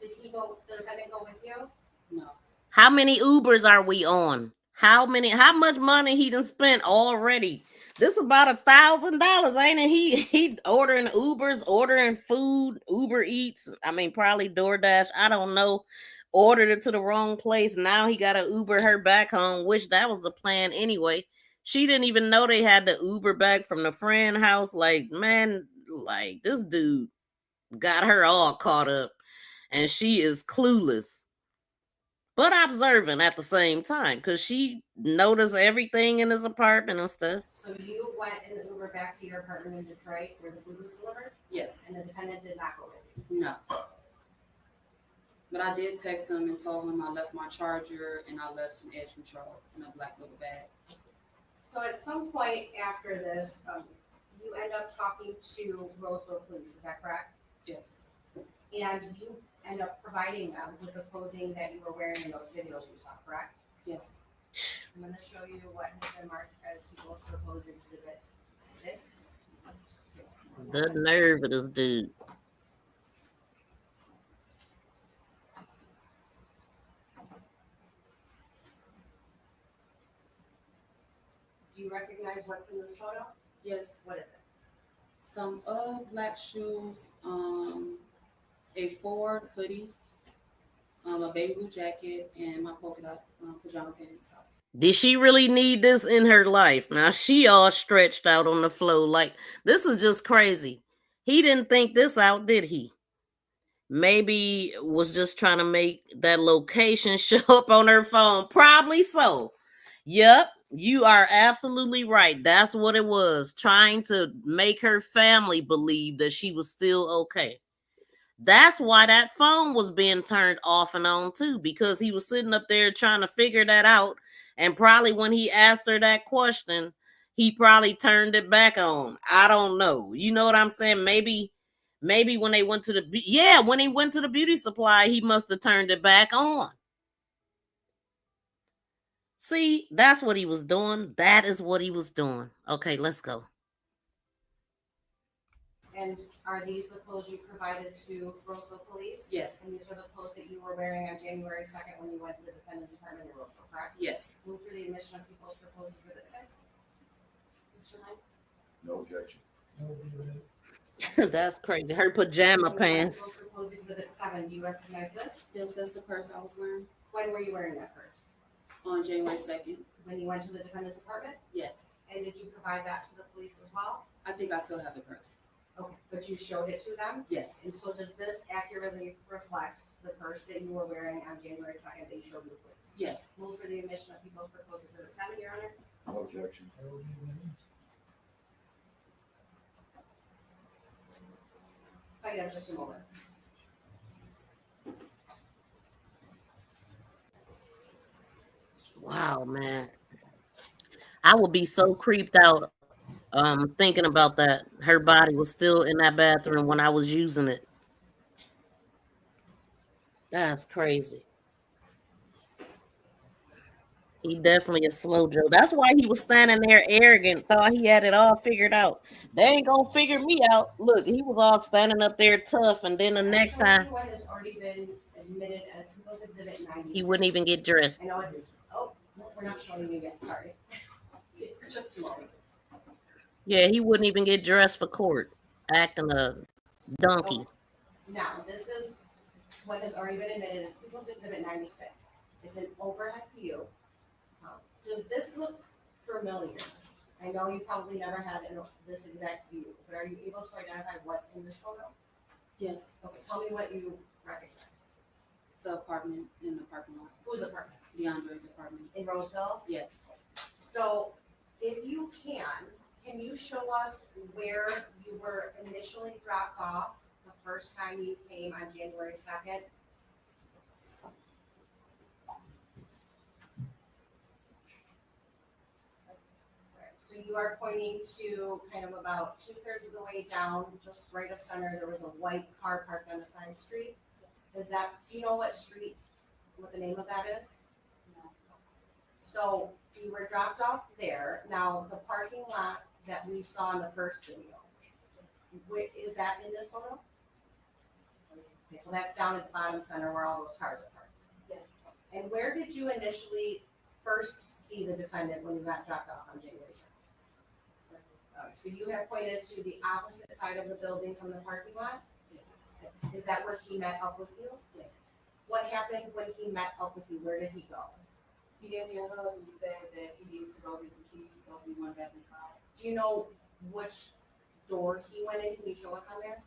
Did the defendant go with you? No. How many Ubers are we on? How much money he done spent already? This about $1,000, ain't it? He ordering Ubers, ordering food, Uber Eats. I mean, probably DoorDash. I don't know. Ordered it to the wrong place. Now he got to Uber her back home, which that was the plan anyway. She didn't even know they had the Uber back from the friend house. Like, man, like this dude got her all caught up, and she is clueless but observant at the same time because she noticed everything in his apartment and stuff. So you went in the Uber back to your apartment in Detroit where the food was delivered, Yes. and the defendant did not go with you? No. But I did text him and told him I left my charger and I left some edge control in a black little bag. So at some point after this, you end up talking to Roseville Police, is that correct? Yes. And you end up providing them with the clothing that you were wearing in those videos you saw, correct? Yes. I'm going to show you what has been marked as People's Proposed Exhibit 6. The nerve of this dude. Do you recognize what's in this photo? Yes. What is it? Some black shoes, a Ford hoodie, a baby blue jacket, and my polka dot pajama pants. Did she really need this in her life? Now she all stretched out on the floor like this is just crazy. He didn't think this out, did he? Maybe was just trying to make that location show up on her phone. Probably so. Yep, you are absolutely right. That's what it was. Trying to make her family believe that she was still okay. That's why that phone was being turned off and on too, because he was sitting up there trying to figure that out. And probably when he asked her that question, he probably turned it back on. I don't know. You know what I'm saying? Maybe when they went to when he went to the beauty supply, he must have turned it back on. See, that's what he was doing. That is what he was doing. Okay, let's go. And are these the clothes you provided to Roseville Police? Yes. And these are the clothes that you were wearing on January 2nd when you went to the defendant's apartment in Roseville, correct? Yes. Move for the admission of People's Proposed Exhibit 6. Mr. Knight? No objection. That's crazy. Her pajama pants. People's Proposed Exhibit 7. Do you recognize this? Yes, that's the purse I was wearing When were you wearing that purse? on January 2nd. When you went to the defendant's apartment? Yes. And did you provide that to the police as well? I think I still have the purse. Okay, but you showed it to them? Yes. And so does this accurately reflect the purse that you were wearing on January 2nd that you showed to the police? Yes. Move for the admission of People's Proposed Exhibit 7, Your Honor. No objection. If I could have just a moment. Wow, man. I would be so creeped out thinking about that. Her body was still in that bathroom when I was using it. That's crazy. He definitely a slow Joe. That's why he was standing there arrogant, thought he had it all figured out. They ain't gonna figure me out. Look, he was all standing up there tough, and then the next time One has already been admitted as People's Exhibit 96. he wouldn't even get dressed. I know it is. Oh, no, we're not showing you yet. Sorry. It's just a moment. Yeah, he wouldn't even get dressed for court, acting a donkey. Oh, now, this is what has already been admitted as People's Exhibit 96. It's an overhead view. Does this look familiar? I know you probably never had this exact view, but are you able to identify what's in this photo? Yes. Okay, tell me what you recognize. The apartment in the parking lot. Whose apartment? Deandre's apartment. In Roseville? Yes. So if you can you show us where you were initially dropped off the first time you came on January 2nd? So you are pointing to kind of about 2/3 of the way down, just right of center, there was a white car parked on a side street. Is that, do you know what street, what the name of that is? No. So you were dropped off there. Now, the parking lot that we saw in the first video, is that in this photo? Okay, so that's down at the bottom center where all those cars are parked. Yes. And where did you initially first see the defendant when you got dropped off on January 2nd? So you have pointed to the opposite side of the building from the parking lot? Yes. Is that where he met up with you? Yes. What happened when he met up with you? Where did he go? He gave me a hug. He said that he needed to go get the keys, so we went back inside. Do you know which door he went in? Can you show us on there?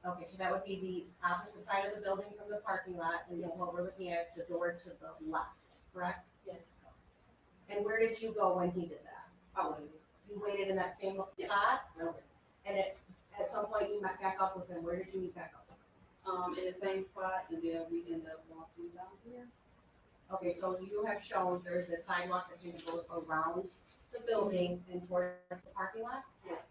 Okay, so that would be the opposite side of the building from the parking lot, and Yes. what we're looking at is the door to the left, correct? Yes. And where did you go when he did that? I waited. You waited in that same Yes. spot, Okay. and at some point you met back up with him. Where did you meet back up? In the same spot, and then we ended up walking down here. Okay, so you have shown there's a sidewalk that kind of goes around the building and towards the parking lot, Yes.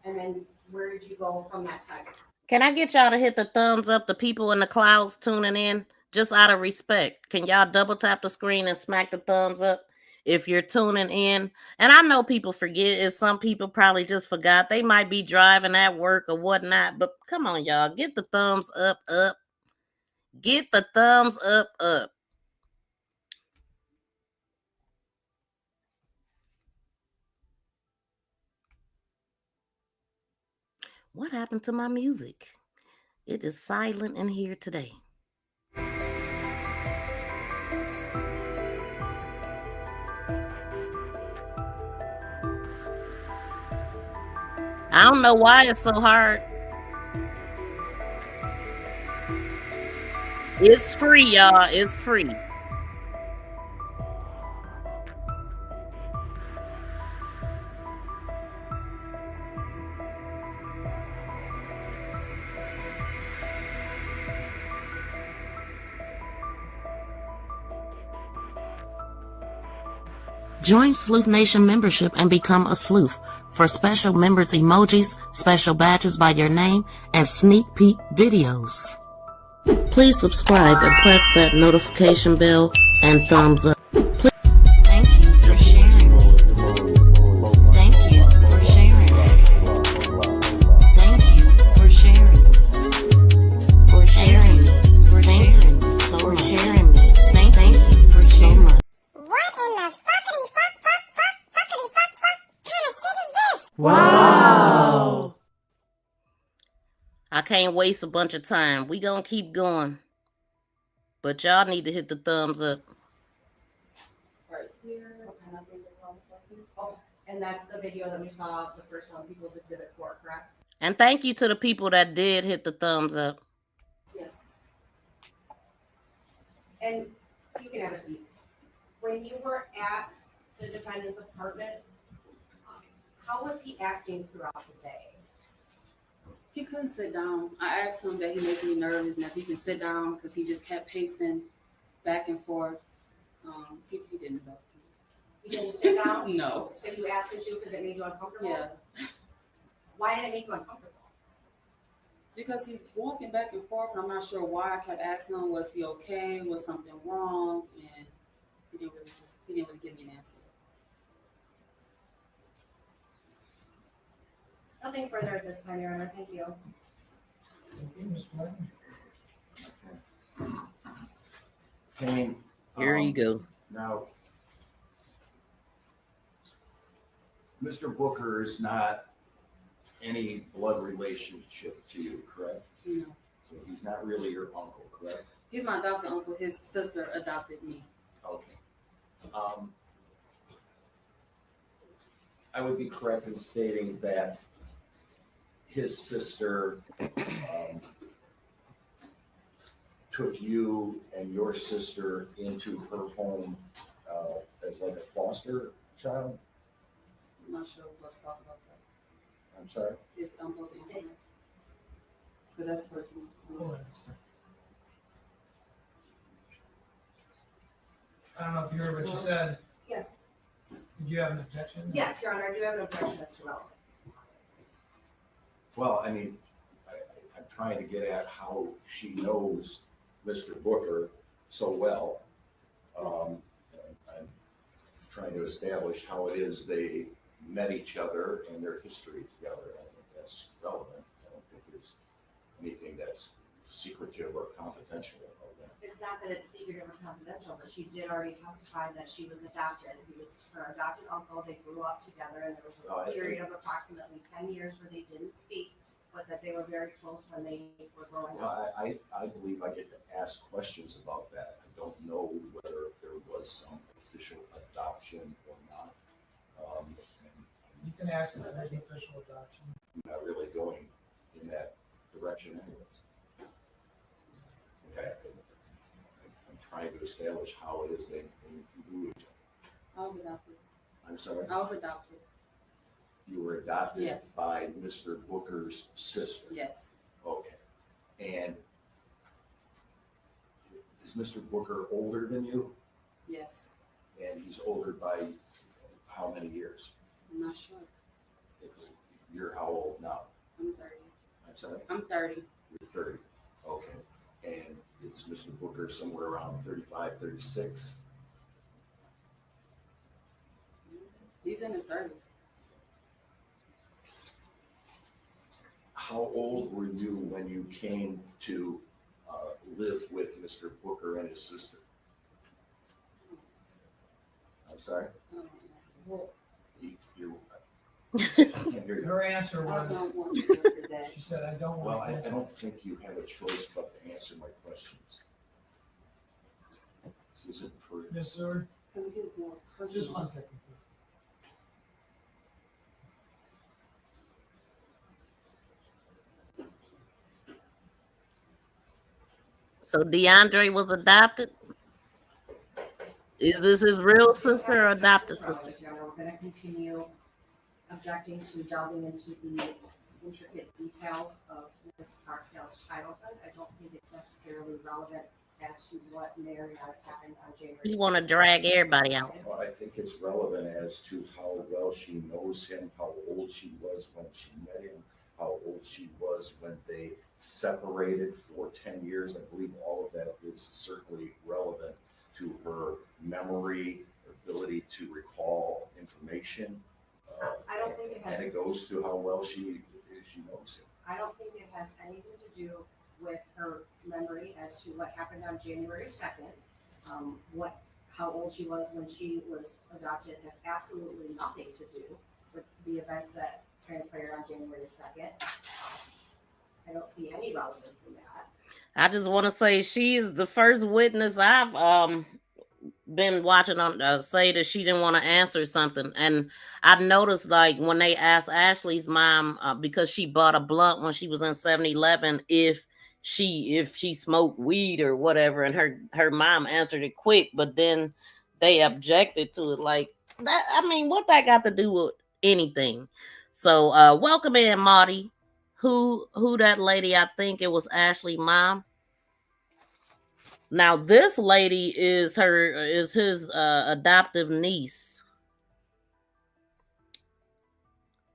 and then where did you go from that sidewalk? Can I get y'all to hit the thumbs up, the people in the clouds tuning in, just out of respect? Can y'all double tap the screen and smack the thumbs up if you're tuning in? And I know people forget, is some people probably just forgot. They might be driving at work or whatnot, but come on, y'all, get the thumbs up. Get the thumbs up. What happened to my music? It is silent in here today. I don't know why it's so hard. It's free, y'all. It's free. Join Sleuth Nation membership and become a sleuth for special members emojis, special badges by your name, and sneak peek videos. Please subscribe and press that notification bell and thumbs up. Thank you for sharing. Thank you for sharing. Thank you for sharing. For sharing. For sharing. For sharing. Thank you for so much. What in the fuckity fuck kind of shit is this? Wow. I can't waste a bunch of time. We gonna keep going. But y'all need to hit the thumbs up. Right here, and I think they call something. Oh, and that's the video that we saw, the first one, People's Exhibit 4, correct? And thank you to the people that did hit the thumbs up. Yes. And you can have a seat. When you were at the defendant's apartment, how was he acting throughout the day? He couldn't sit down. I asked him that he made me nervous and if he could sit down because he just kept pacing back and forth. He didn't go. You didn't sit down? No. So you asked him to because it made you uncomfortable? Yeah. Why did it make you uncomfortable? Because he's walking back and forth and I'm not sure why. I kept asking him, was he okay? Was something wrong? And he didn't really give me an answer. Nothing further at this time, Your Honor. Thank you. Thank you, Ms. Martin. Kane, Here you go. now, Mr. Booker is not any blood relationship to you, correct? No. So he's not really your uncle, correct? He's my adopted uncle. His sister adopted me. Okay. I would be correct in stating that his sister took you and your sister into her home as like a foster child? I'm not sure let's talk about that. I'm sorry? I'm supposed to answer that. Because that's personal. Hold on a second. I don't know if you heard what she said. Yes. Did you have an objection? Yes, Your Honor, I do have an objection as to relevance. Well, I mean, I'm trying to get at how she knows Mr. Booker so well. I'm trying to establish how it is they met each other and their history together. I think that's relevant. I don't think there's anything that's secretive or confidential about that. It's not that it's secretive or confidential, but she did already testify that she was adopted. He was her adopted uncle. They grew up together, and there was a period of approximately 10 years where they didn't speak, but that they were very close when they were growing up. Well, I believe I get to ask questions about that. I don't know whether there was some official adoption or not. You can ask about any official adoption. I'm not really going in that direction anyways. Okay. I'm trying to establish how it is they do each other. I was adopted. I'm sorry? I was adopted. You were adopted Yes. by Mr. Booker's sister? Yes. Okay. And is Mr. Booker older than you? Yes. And he's older by how many years? I'm not sure. You're how old now? I'm 30. I'm sorry? I'm 30. You're 30. Okay. And is Mr. Booker somewhere around 35, 36? He's in his 30s. How old were you when you came to live with Mr. Booker and his sister? I'm sorry? I can't hear you. Her answer I was, don't want to answer that. she said, I don't Well, want I to. don't think you have a choice but to answer my questions. This isn't for, Ms. Seward, Because it gets more just personal. 1 second, please. So Deandre was adopted? Is this his real sister or adopted sister? We're going to continue objecting to delving into the intricate details of Ms. Barksdale's childhood. I don't think it's necessarily relevant as to what may or may not have happened on January. You want to drag everybody out. well, I think it's relevant as to how well she knows him, how old she was when she met him, how old she was when they separated for 10 years. I believe all of that is certainly relevant to her memory, her ability to recall information. I don't think it has. And it goes to how well she knows him. I don't think it has anything to do with her memory as to what happened on January 2nd. How old she was when she was adopted has absolutely nothing to do with the events that transpired on January 2nd. I don't see any relevance in that. I just want to say she is the first witness I've been watching on say that she didn't want to answer something, and I noticed like when they asked Ashley's mom because she bought a blunt when she was in 7-Eleven if she smoked weed or whatever, and her mom answered it quick, but then they objected to it like that. I mean, what that got to do with anything? So welcome in, Marty. Who that lady? I think it was Ashley's mom. Now this lady is his adoptive niece.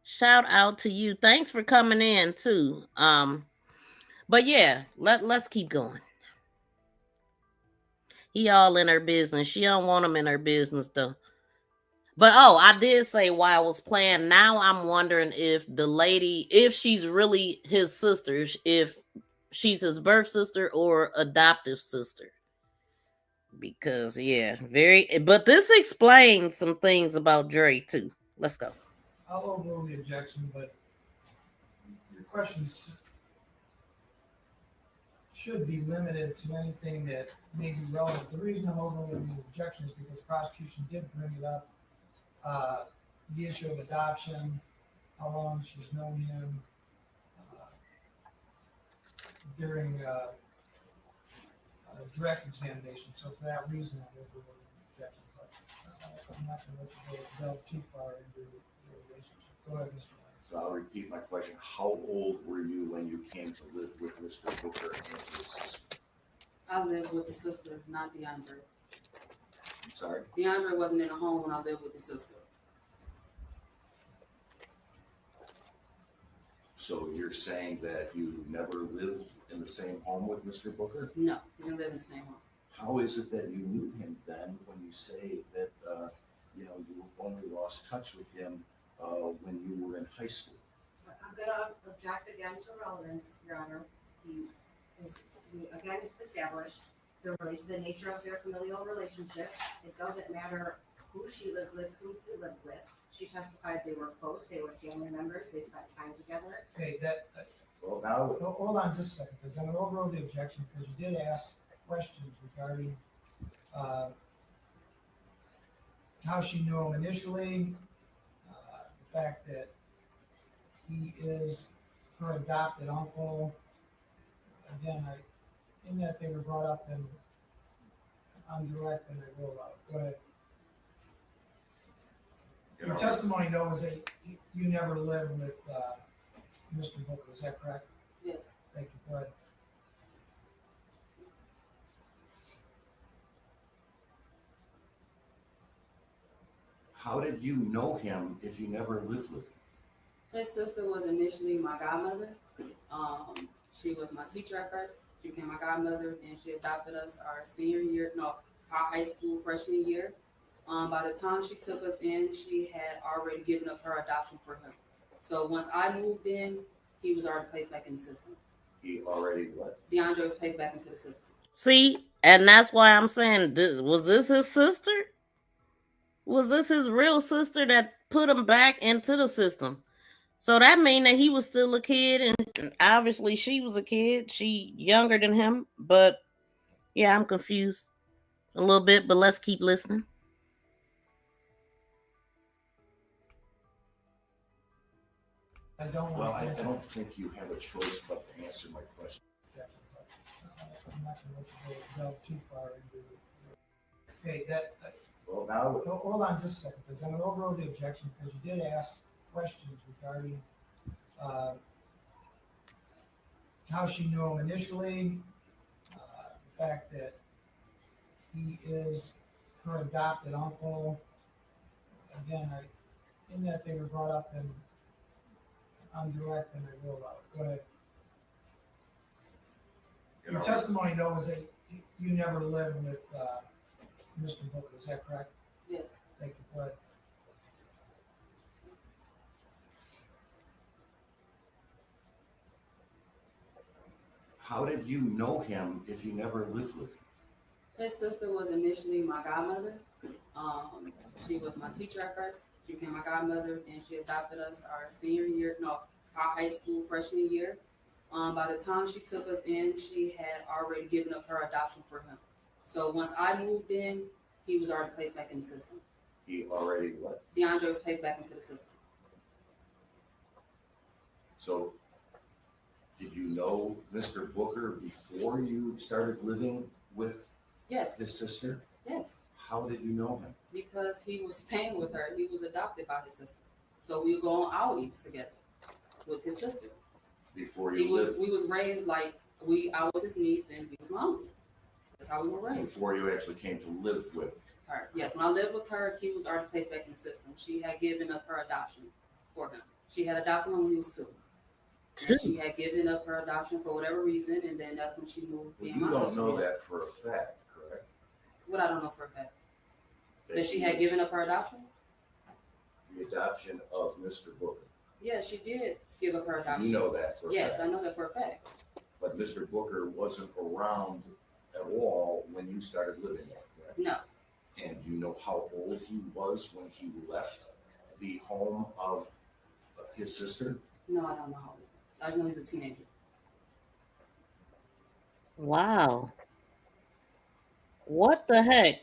Shout out to you. Thanks for coming in too. But yeah, let's keep going. He all in her business. She don't want him in her business though. But I did say while I was playing. Now I'm wondering if the lady, if she's really his sister, if she's his birth sister or adoptive sister. Because but this explains some things about Dre too. Let's go. I'll overrule the objection, but your questions should be limited to anything that may be relevant. The reason I'm overruling the objection is because the prosecution did bring it up. The issue of adoption, how long she's known him during direct examination. So for that reason, I'm overruling the objection. But I'm not going to delve too far into the relationship. Go ahead, Mr. Lyons. So I'll repeat my question. How old were you when you came to live with Mr. Booker and his sister? I lived with the sister, not Deandre. I'm sorry? Deandre wasn't in a home when I lived with the sister. So you're saying that you never lived in the same home with Mr. Booker? No, we didn't live in the same home. How is it that you knew him then when you say that, you only lost touch with him when you were in high school? I'm gonna object again to relevance, Your Honor. We again established the nature of their familial relationship. It doesn't matter who she lived with, who he lived with. She testified they were close, they were family members, they spent time together. Okay, Well, now, hold on just a second, because I'm going to overrule the objection, because you did ask questions regarding how she knew him initially, the fact that he is her adopted uncle. Again, in that they were brought up in on direct, and I will go ahead. Your testimony, though, was that you never lived with Mr. Booker. Is that correct? Yes. Thank you. Go ahead. how did you know him if you never lived with him? His sister was initially my godmother. She was my teacher at first. She became my godmother, and she adopted us our high school freshman year. By the time she took us in, she had already given up her adoption for him. So once I moved in, he was already placed back in the system. He already what? Deandre was placed back into the system. See, and that's why I'm saying, was this his sister? Was this his real sister that put him back into the system? So that means that he was still a kid, and obviously she was a kid. She younger than him, but yeah, I'm confused a little bit, but let's keep listening. I don't Well, want I to don't think you have a choice but to answer my question. I'm not going to delve too far into it. Okay, Well, now, hold on just a second, because I'm going to overrule the objection, because you did ask questions regarding how she knew him initially, the fact that he is her adopted uncle. Again, in that they were brought up in on direct, and I will go ahead. Your testimony, though, was that you never lived with Mr. Booker. Is that correct? Yes. Thank you. Go ahead. how did you know him if you never lived with him? His sister was initially my godmother. She was my teacher at first. She became my godmother, and she adopted us our high school freshman year. By the time she took us in, she had already given up her adoption for him. So once I moved in, he was already placed back in the system. He already what? Deandre was placed back into the system. So, did you know Mr. Booker before you started living with Yes. his sister? Yes. How did you know him? Because he was staying with her. He was adopted by his sister. So we would go on outings together with his sister. Before you lived? We was raised like I was his niece and he was my uncle. That's how we were raised. Before you actually came to live with Her. Yes, when I lived with her, he was already placed back in the system. She had given up her adoption for him. She had adopted him when he was 2. And she had given up her adoption for whatever reason, and then that's when she moved. Well, you don't know that for a fact, correct? What I don't know for a fact. That she had given up her adoption? The adoption of Mr. Booker. Yeah, she did give up her adoption. You know that for a fact. Yes, I know that for a fact. But Mr. Booker wasn't around at all when you started living there, correct? No. And you know how old he was when he left the home of his sister? No, I don't know how old he was. I just know he's a teenager. Wow. What the heck?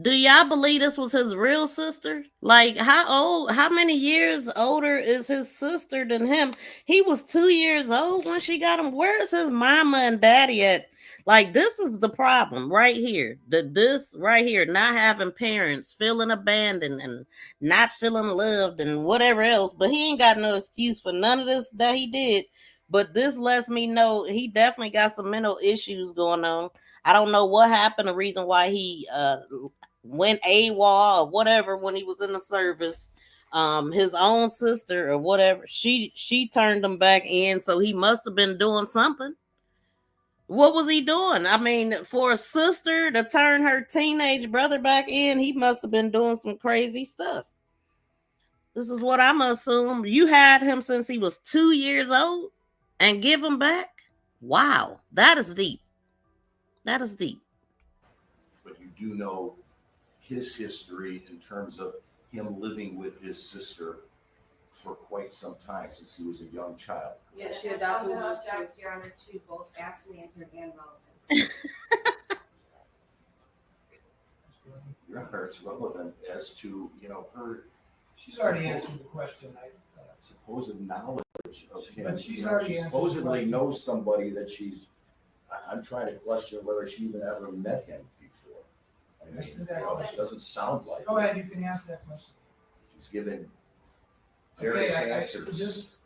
Do y'all believe this was his real sister? Like, how many years older is his sister than him? He was 2 years old when she got him. Where's his mama and daddy at? Like, this is the problem right here. This right here, not having parents, feeling abandoned and not feeling loved and whatever else. But he ain't got no excuse for none of this that he did. But this lets me know he definitely got some mental issues going on. I don't know what happened, the reason why he went AWOL or whatever when he was in the service. his own sister or whatever, she turned him back in, so he must have been doing something. What was he doing? I mean, for a sister to turn her teenage brother back in, he must have been doing some crazy stuff. This is what I'm assuming. You had him since he was 2 years old and give him back? Wow, that is deep. That is deep. But you do know his history in terms of him living with his sister for quite some time, since he was a young child. Yeah, she I adopted found us out, too. Your Honor, to both asked and answered and relevance. Your Honor, it's relevant as to, you know, her She's already answered the question. supposed knowledge of him. But she's You know, already she answered the supposedly question. knows somebody that I'm trying to question whether she even ever met him before. I mean, Listen to that well, question. it doesn't sound like Go it. ahead, you can ask that question. She's given various answers.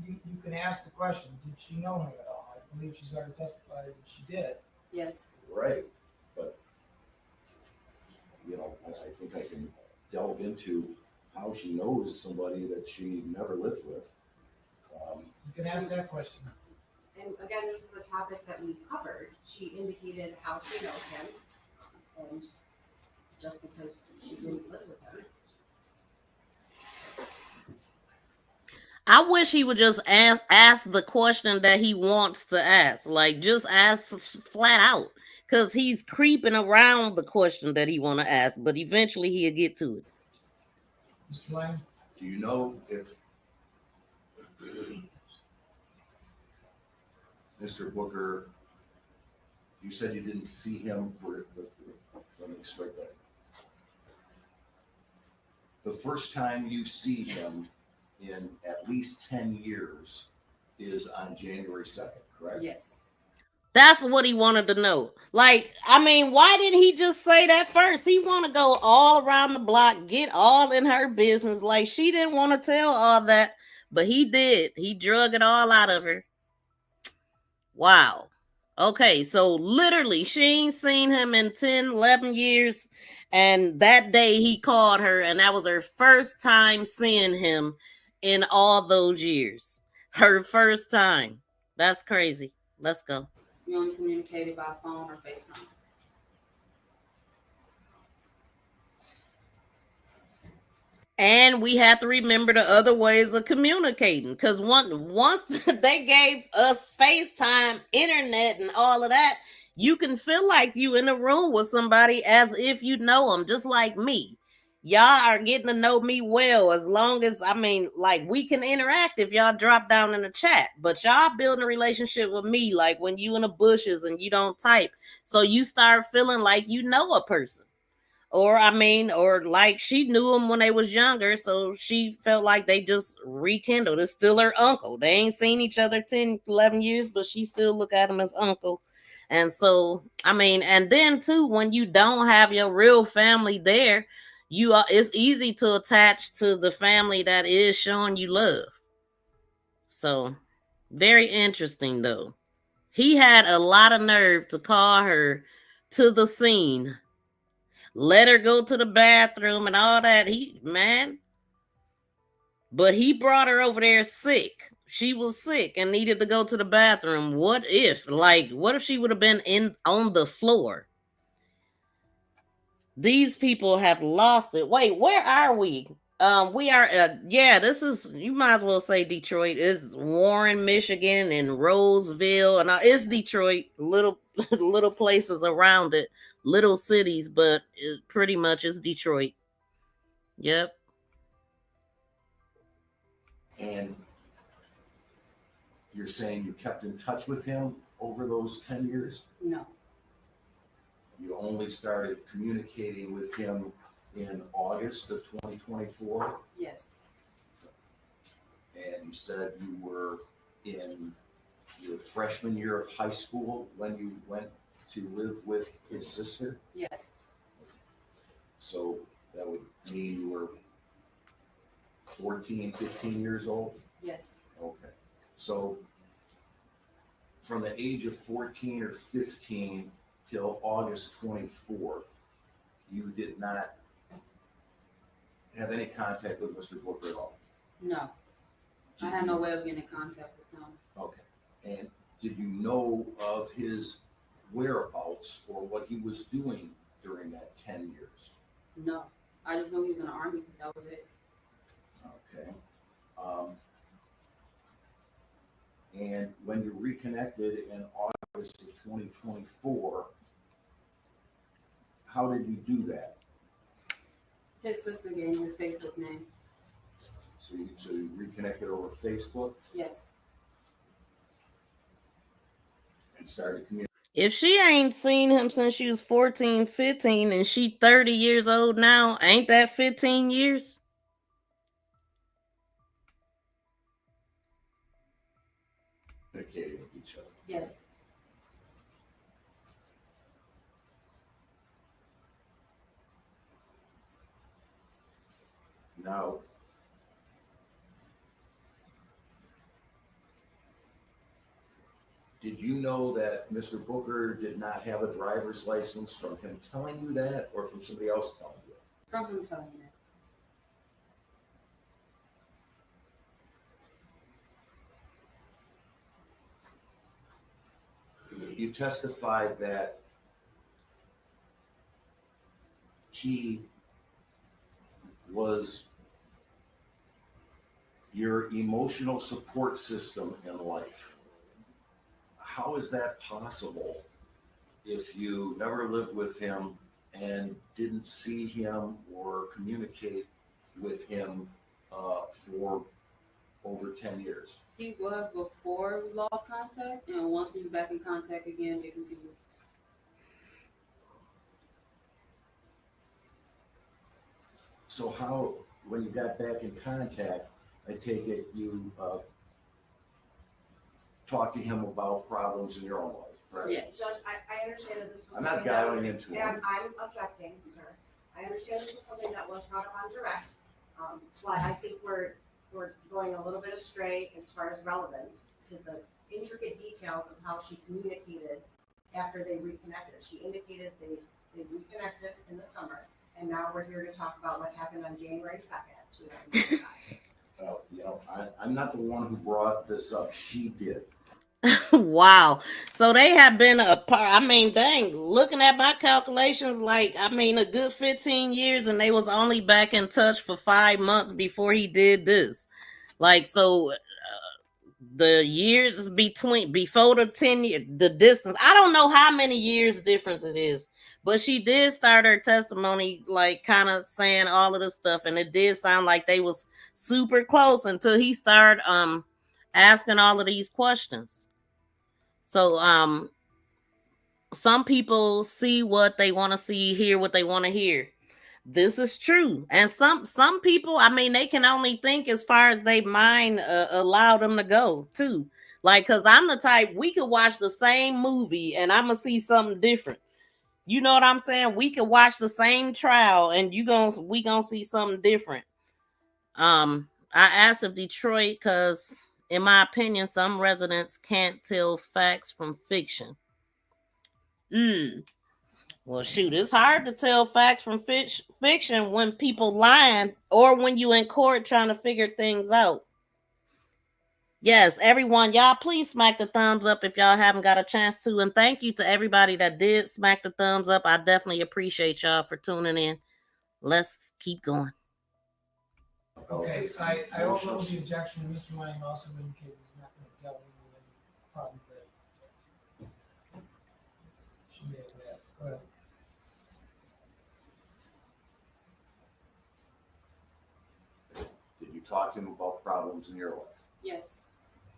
You can ask the question, did she know him at all? I believe she's already testified that she did. Yes. Right, but, you know, I think I can delve into how she knows somebody that she never lived with. You can ask that question. And again, this is a topic that we've covered. She indicated how she knows him, and just because she didn't live with him. I wish he would just ask the question that he wants to ask. Like, just ask flat out. Because he's creeping around the question that he want to ask. But eventually he'll get to it. Mr. Lang? Do you know if Mr. Booker, you said you didn't see him for, let me strike that. The first time you see him in at least 10 years is on January 2nd, correct? Yes. That's what he wanted to know. Like, I mean, why didn't he just say that first? He want to go all around the block, get all in her business. Like, she didn't want to tell all that, but he did. He drug it all out of her. Wow. Okay, so literally, she ain't seen him in 10, 11 years. And that day he called her, and that was her first time seeing him in all those years. Her first time. That's crazy. Let's go. We only communicated by phone or FaceTime. And we have to remember the other ways of communicating. Because once they gave us FaceTime, internet, and all of that, you can feel like you in a room with somebody as if you know them, just like me. Y'all are getting to know me well, as long as, I mean, like, we can interact if y'all drop down in the chat. But y'all building a relationship with me, like when you in the bushes and you don't type. So you start feeling like you know a person. Or, I mean, or like she knew him when they was younger, so she felt like they just rekindled. It's still her uncle. They ain't seen each other 10, 11 years, but she still look at him as uncle. And so, I mean, and then too, when you don't have your real family there, it's easy to attach to the family that is showing you love. So, very interesting though. He had a lot of nerve to call her to the scene, let her go to the bathroom and all that. But he brought her over there sick. She was sick and needed to go to the bathroom. What if she would have been on the floor? These people have lost it. Wait, where are we? We are this is, you might as well say Detroit. It's Warren, Michigan, and Roseville, and it's Detroit. Little little places around it, little cities, but it pretty much is Detroit. Yep. And you're saying you kept in touch with him over those 10 years? No. You only started communicating with him in August of 2024, Yes. and you said you were in your freshman year of high school when you went to live with his sister. Yes. So that would mean you were 14, 15 years old? Yes. Okay. So from the age of 14 or 15 till August 24th, you did not have any contact with Mr. Booker at all? No, I had no way of getting in contact with him. Okay. And did you know of his whereabouts or what he was doing during that 10 years? No, I just knew he was in the army. That was it. Okay. And when you reconnected in August of 2024, how did you do that? His sister gave me his Facebook name. So you reconnected over Facebook Yes. and started communicating. If she ain't seen him since she was 14, 15, and she 30 years old now, ain't that 15 years? With each other. Yes. Now, did you know that Mr. Booker did not have a driver's license from him telling you that or from somebody else telling you? From him telling me that. You testified that he was your emotional support system in life. How is that possible if you never lived with him and didn't see him or communicate with him for over 10 years? He was before we lost contact, and once we was back in contact again, it continued. So how, when you got back in contact, I take it you talked to him about problems in your own life, right? Yes. Judge, I understand that this was I'm not something that was, dialing into and him. I'm objecting, sir. I understand this was something that was brought up on direct, but I think we're going a little bit astray as far as relevance to the intricate details of how she communicated after they reconnected. She indicated they reconnected in the summer, and now we're here to talk about what happened on January 2nd, 2005. I'm not the one who brought this up. She did. Wow. So they have been apart. I mean, dang, looking at my calculations, a good 15 years, and they was only back in touch for 5 months before he did this. The years before the 10 year, the distance, I don't know how many years difference it is, but she did start her testimony kind of saying all of this stuff, and it did sound like they was super close until he started asking all of these questions. So some people see what they want to see, hear what they want to hear. This is true. And some people, they can only think as far as they mind allow them to go too. Cuz I'm the type, we could watch the same movie and I'm going to see something different. You know what I'm saying? We could watch the same trial and we going to see something different. I asked of Detroit cuz in my opinion, some residents can't tell facts from fiction. Well, shoot, it's hard to tell facts from fiction when people lying or when you in court trying to figure things out. Yes, everyone, y'all please smack the thumbs up if y'all haven't got a chance to. And thank you to everybody that did smack the thumbs up. I definitely appreciate y'all for tuning in. Let's keep going. Okay, I overruled the objection. Mr. Lang also indicated he's not going to delve into any problems that she may have had. Go ahead. Did you talk to him about problems in your life Yes.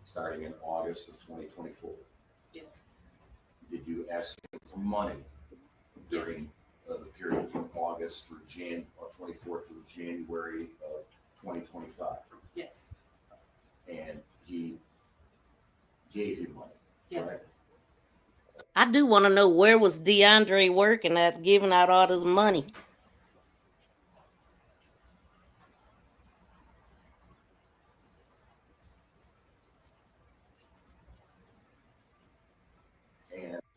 starting in August of 2024? Yes. Did you ask him for money during the period from August through 24 through January of 2025? Yes. And he gave you money? Yes. Right? I do want to know, where was Deandre working at giving out all this money?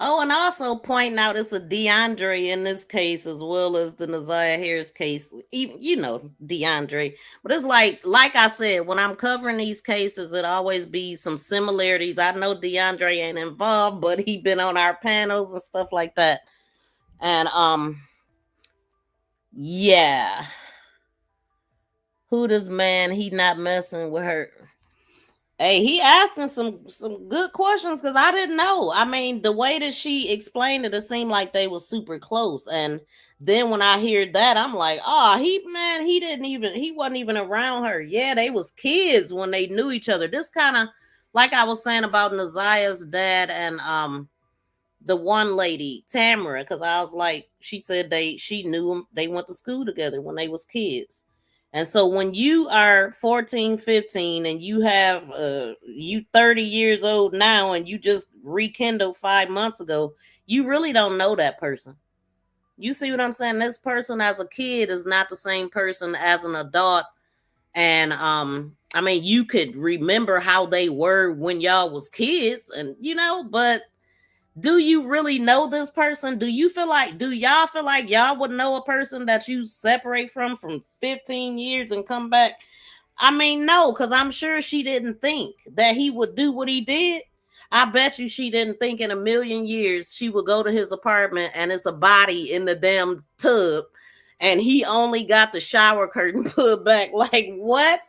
Oh, and also pointing out it's a Deandre in this case as well as the Naziah Harris case. Even Deandre, but it's like I said, when I'm covering these cases, it always be some similarities. I know Deandre ain't involved, but he been on our panels and stuff like that. And yeah, who this man? He not messing with her. Hey, he asking some good questions because I didn't know. I mean, the way that she explained it, it seemed like they were super close. And then when I hear that, I'm like, oh, he wasn't even around her. Yeah, they was kids when they knew each other. This kind of like I was saying about Naziah's dad and the one lady, Tamara, because I was like, she said she knew them, they went to school together when they was kids. And so when you are 14, 15 and you have you 30 years old now and you just rekindled 5 months ago, you really don't know that person. You see what I'm saying? This person as a kid is not the same person as an adult. And I mean, you could remember how they were when y'all was kids and but do you really know this person? Do y'all feel like y'all would know a person that you separate from 15 years and come back? I mean, no, because I'm sure she didn't think that he would do what he did. I bet you she didn't think in a million years she would go to his apartment and it's a body in the damn tub and he only got the shower curtain put back. Like, what?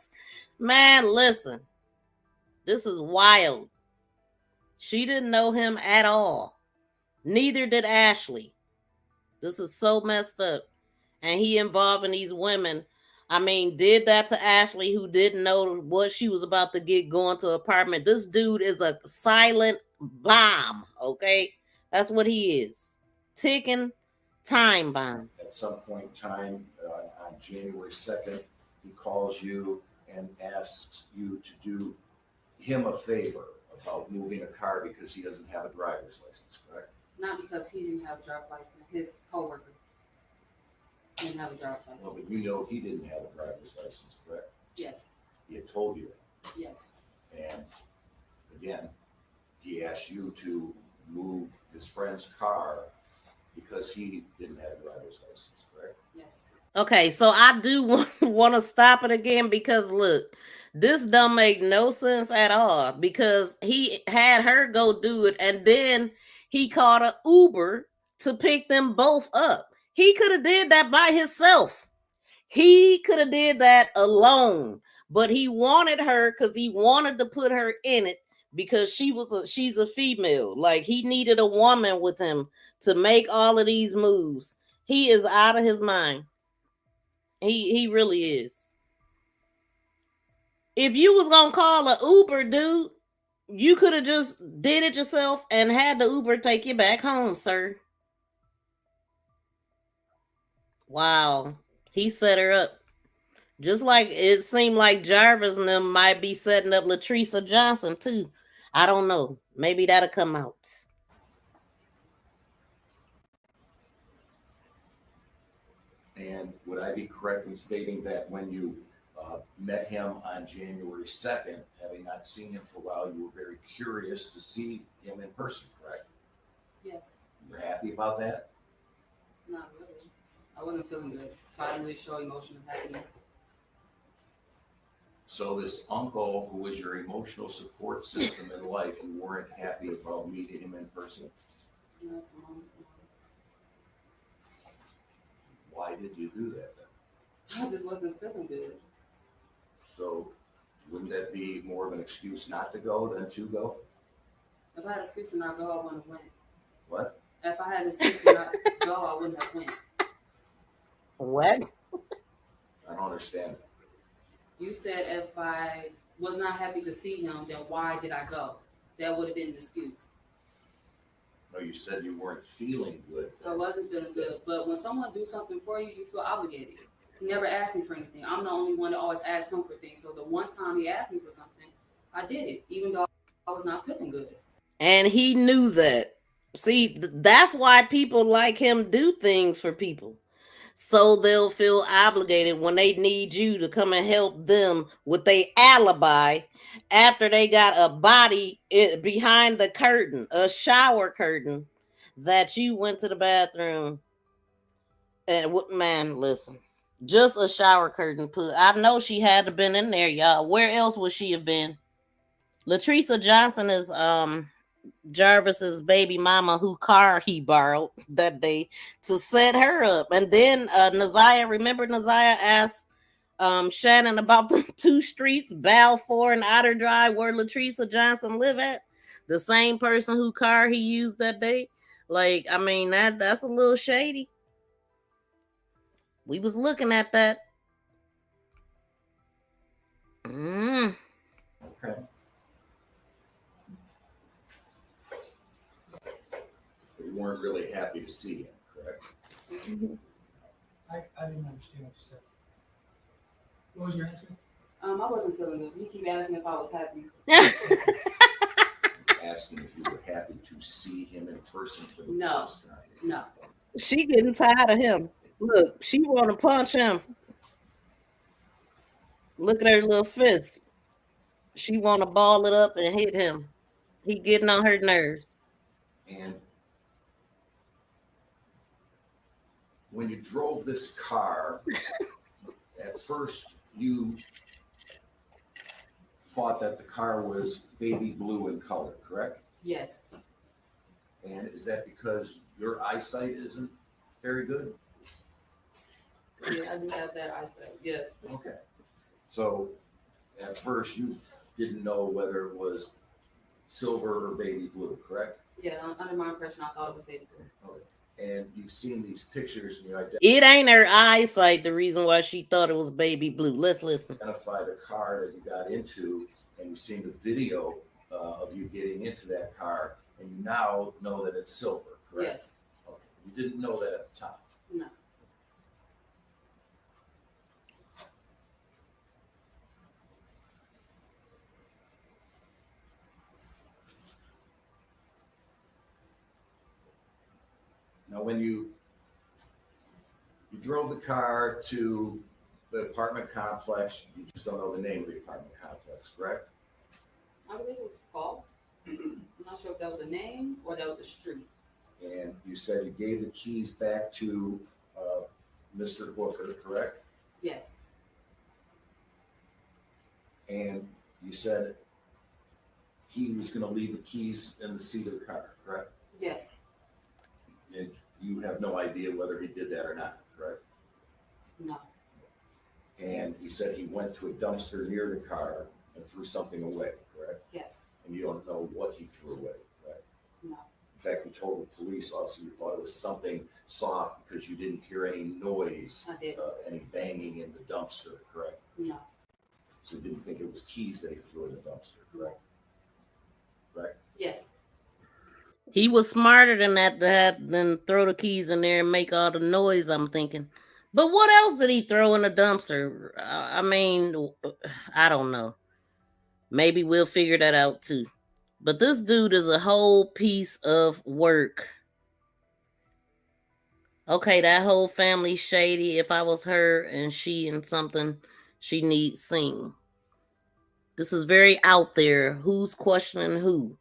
Man, listen, this is wild. She didn't know him at all. Neither did Ashley. This is so messed up. And he involving these women. I mean, did that to Ashley, who didn't know what she was about to get going to apartment. This dude is a silent bomb, okay? That's what he is. Ticking time bomb. At some point in time, on January 2nd, he calls you and asks you to do him a favor about moving a car because he doesn't have a driver's license, correct? Not because he didn't have a driver's license. His coworker didn't have a driver's license. Well, but you know he didn't have a driver's license, correct? Yes. He had told you that. Yes. And again, he asked you to move his friend's car because he didn't have a driver's license, correct? Yes. Okay, so I do want to stop it again because look, this don't make no sense at all because he had her go do it and then he called an Uber to pick them both up. He could have did that by himself. He could have did that alone, but he wanted her because he wanted to put her in it because she's a female. Like he needed a woman with him to make all of these moves. He is out of his mind. He really is. If you was gonna call an Uber, dude, you could have just did it yourself and had the Uber take you back home, sir. Wow. He set her up. Just like it seemed like Jarvis and them might be setting up Latresa Johnson too. I don't know. Maybe that'll come out. And would I be correct in stating that when you met him on January 2nd, having not seen him for a while, you were very curious to see him in person, correct? Yes. You're happy about that? Not really. I wasn't feeling good, so I didn't really show emotional happiness. So this uncle, who was your emotional support system in life, you weren't happy about meeting him in person. No. Why did you do that then? I just wasn't feeling good. So wouldn't that be more of an excuse not to go than to go? If I had an excuse to not go, I wouldn't have went. What? If I had an excuse to not go, I wouldn't have went. What? I don't understand it. You said if I was not happy to see him, then why did I go? That would have been an excuse. No, you said you weren't feeling good. I wasn't feeling good. But when someone do something for you, you feel obligated. He never asked me for anything. I'm the only one that always asks him for things. So the one time he asked me for something, I did it, even though I was not feeling good. And he knew that. See, that's why people like him do things for people. So they'll feel obligated when they need you to come and help them with their alibi after they got a body behind the curtain, a shower curtain, that you went to the bathroom and man, listen, just a shower curtain put. I know she had to been in there, y'all. Where else would she have been? Latricia Johnson is Jarvis's baby mama, who car he borrowed that day to set her up. And then Naziah, remember Naziah asked Shannon about the two streets, Balfour and Otter Drive, where Latricia Johnson live at. The same person who car he used that day. Like, I mean, that's a little shady. We was looking at that. Okay. But you weren't really happy to see him, correct? I didn't understand what you said. What was your answer? I wasn't feeling it. He keep asking if I was happy. Asking if you were happy to see him in person for the No. first time. No. She getting tired of him. Look, she want to punch him. Look at her little fist. She want to ball it up and hit him. He getting on her nerves. And when you drove this car, at first you thought that the car was baby blue in color, correct? Yes. And is that because your eyesight isn't very good? Yeah, I do have that eyesight. Yes. Okay. So at first you didn't know whether it was silver or baby blue, correct? Yeah, under my impression, I thought it was baby blue. Okay. And you've seen these pictures and you It ain't her eyesight the reason why she thought it was baby blue. Let's listen. identify the car that you got into, and you've seen the video of you getting into that car, and you now know that it's silver, correct? Yes. Okay. You didn't know that at the time. No. Now, when you drove the car to the apartment complex, you just don't know the name of the apartment complex, correct? I believe it was golf. I'm not sure if that was a name or that was a street. And you said you gave the keys back to Mr. Booker, correct? Yes. And you said he was going to leave the keys in the seat of the car, correct? Yes. And you have no idea whether he did that or not, correct? No. And you said he went to a dumpster near the car and threw something away, correct? Yes. And you don't know what he threw away, right? No. In fact, you told the police officer you thought it was something soft because you didn't hear any noise, I did. any banging in the dumpster, correct? No. So you didn't think it was keys that he threw in the dumpster, correct? Correct? Yes. He was smarter than that than throw the keys in there and make all the noise, I'm thinking. But what else did he throw in the dumpster? I mean, I don't know. Maybe we'll figure that out too. But this dude is a whole piece of work. Okay, that whole family shady. If I was her and she and something, she needs seen. This is very out there. Who's questioning who?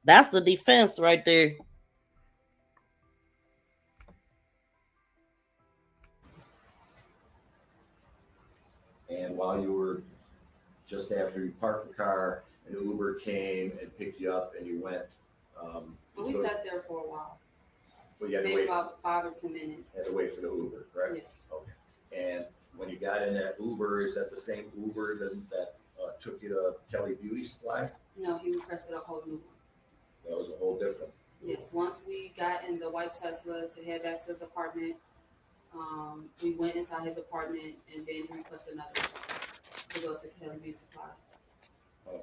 That's the defense right there. And while you were just after you parked the car, an Uber came and picked you up, and you went. But we sat there for a while. Well, you had to Maybe wait. about 5 or 10 minutes. Had to wait for the Uber, correct? Yes. Okay. And when you got in that Uber, is that the same Uber that took you to Kelly Beauty Supply? No, he requested a whole new one. That was a whole different. Yes. Once we got in the white Tesla to head back to his apartment, we went inside his apartment, and then he requested another one to go to Kelly Beauty Supply. Okay.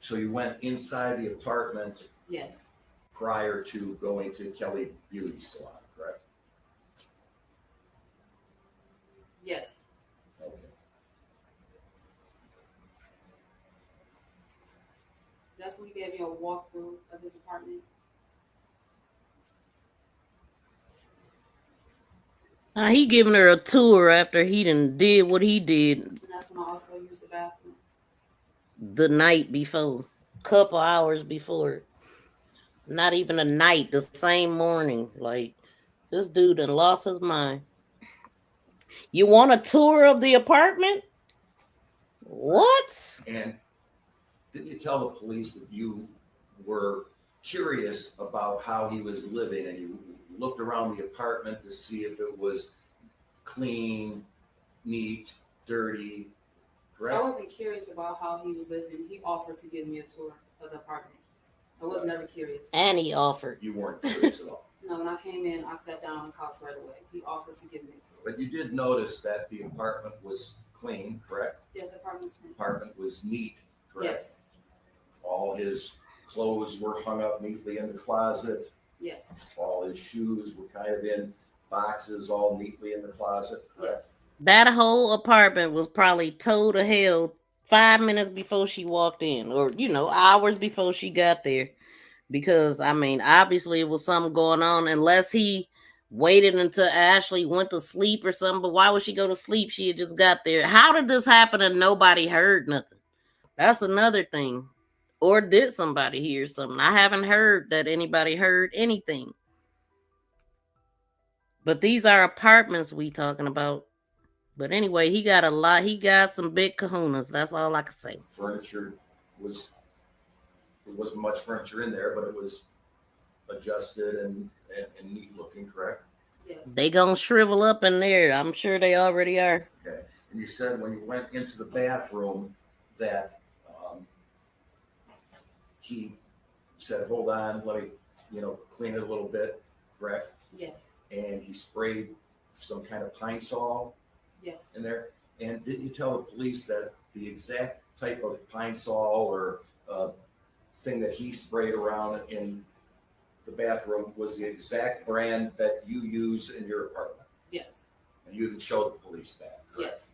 So you went inside the apartment Yes. prior to going to Kelly Beauty Salon, correct? Yes. Okay. That's when he gave me a walkthrough of his apartment. He giving her a tour after he done did what he did And that's when I also used the bathroom. the night before, couple hours before. Not even a night, the same morning. Like, this dude done lost his mind. You want a tour of the apartment? What? And didn't you tell the police that you were curious about how he was living and you looked around the apartment to see if it was clean, neat, dirty, correct? I wasn't curious about how he was living. He offered to give me a tour of the apartment. I was never curious. And he offered. You weren't curious at all. No, when I came in, I sat down on the couch right away. He offered to give me a tour. But you did notice that the apartment was clean, correct? Yes, the apartment's The clean. apartment was neat, correct? Yes, All his clothes were hung up neatly in the closet. yes, All his shoes were kind of in boxes, all neatly in the closet, correct? yes. That whole apartment was probably towed to hell 5 minutes before she walked in, or hours before she got there. Because I mean, obviously it was something going on, unless he waited until Ashley went to sleep or something. But why would she go to sleep? She had just got there. How did this happen and nobody heard nothing? That's another thing. Or did somebody hear something? I haven't heard that anybody heard anything. But these are apartments we talking about. But anyway, he got a lot. He got some big kahunas. That's all I can say. Furniture there wasn't much furniture in there, but it was adjusted and neat looking, correct? Yes. They gonna shrivel up in there. I'm sure they already are. Okay. And you said when you went into the bathroom that he said, hold on, let me, clean it a little bit, correct? Yes. And he sprayed some kind of Pine Sol Yes. in there. And didn't you tell the police that the exact type of Pine Sol or thing that he sprayed around in the bathroom was the exact brand that you use in your apartment? Yes. And you didn't show the police that, correct? Yes.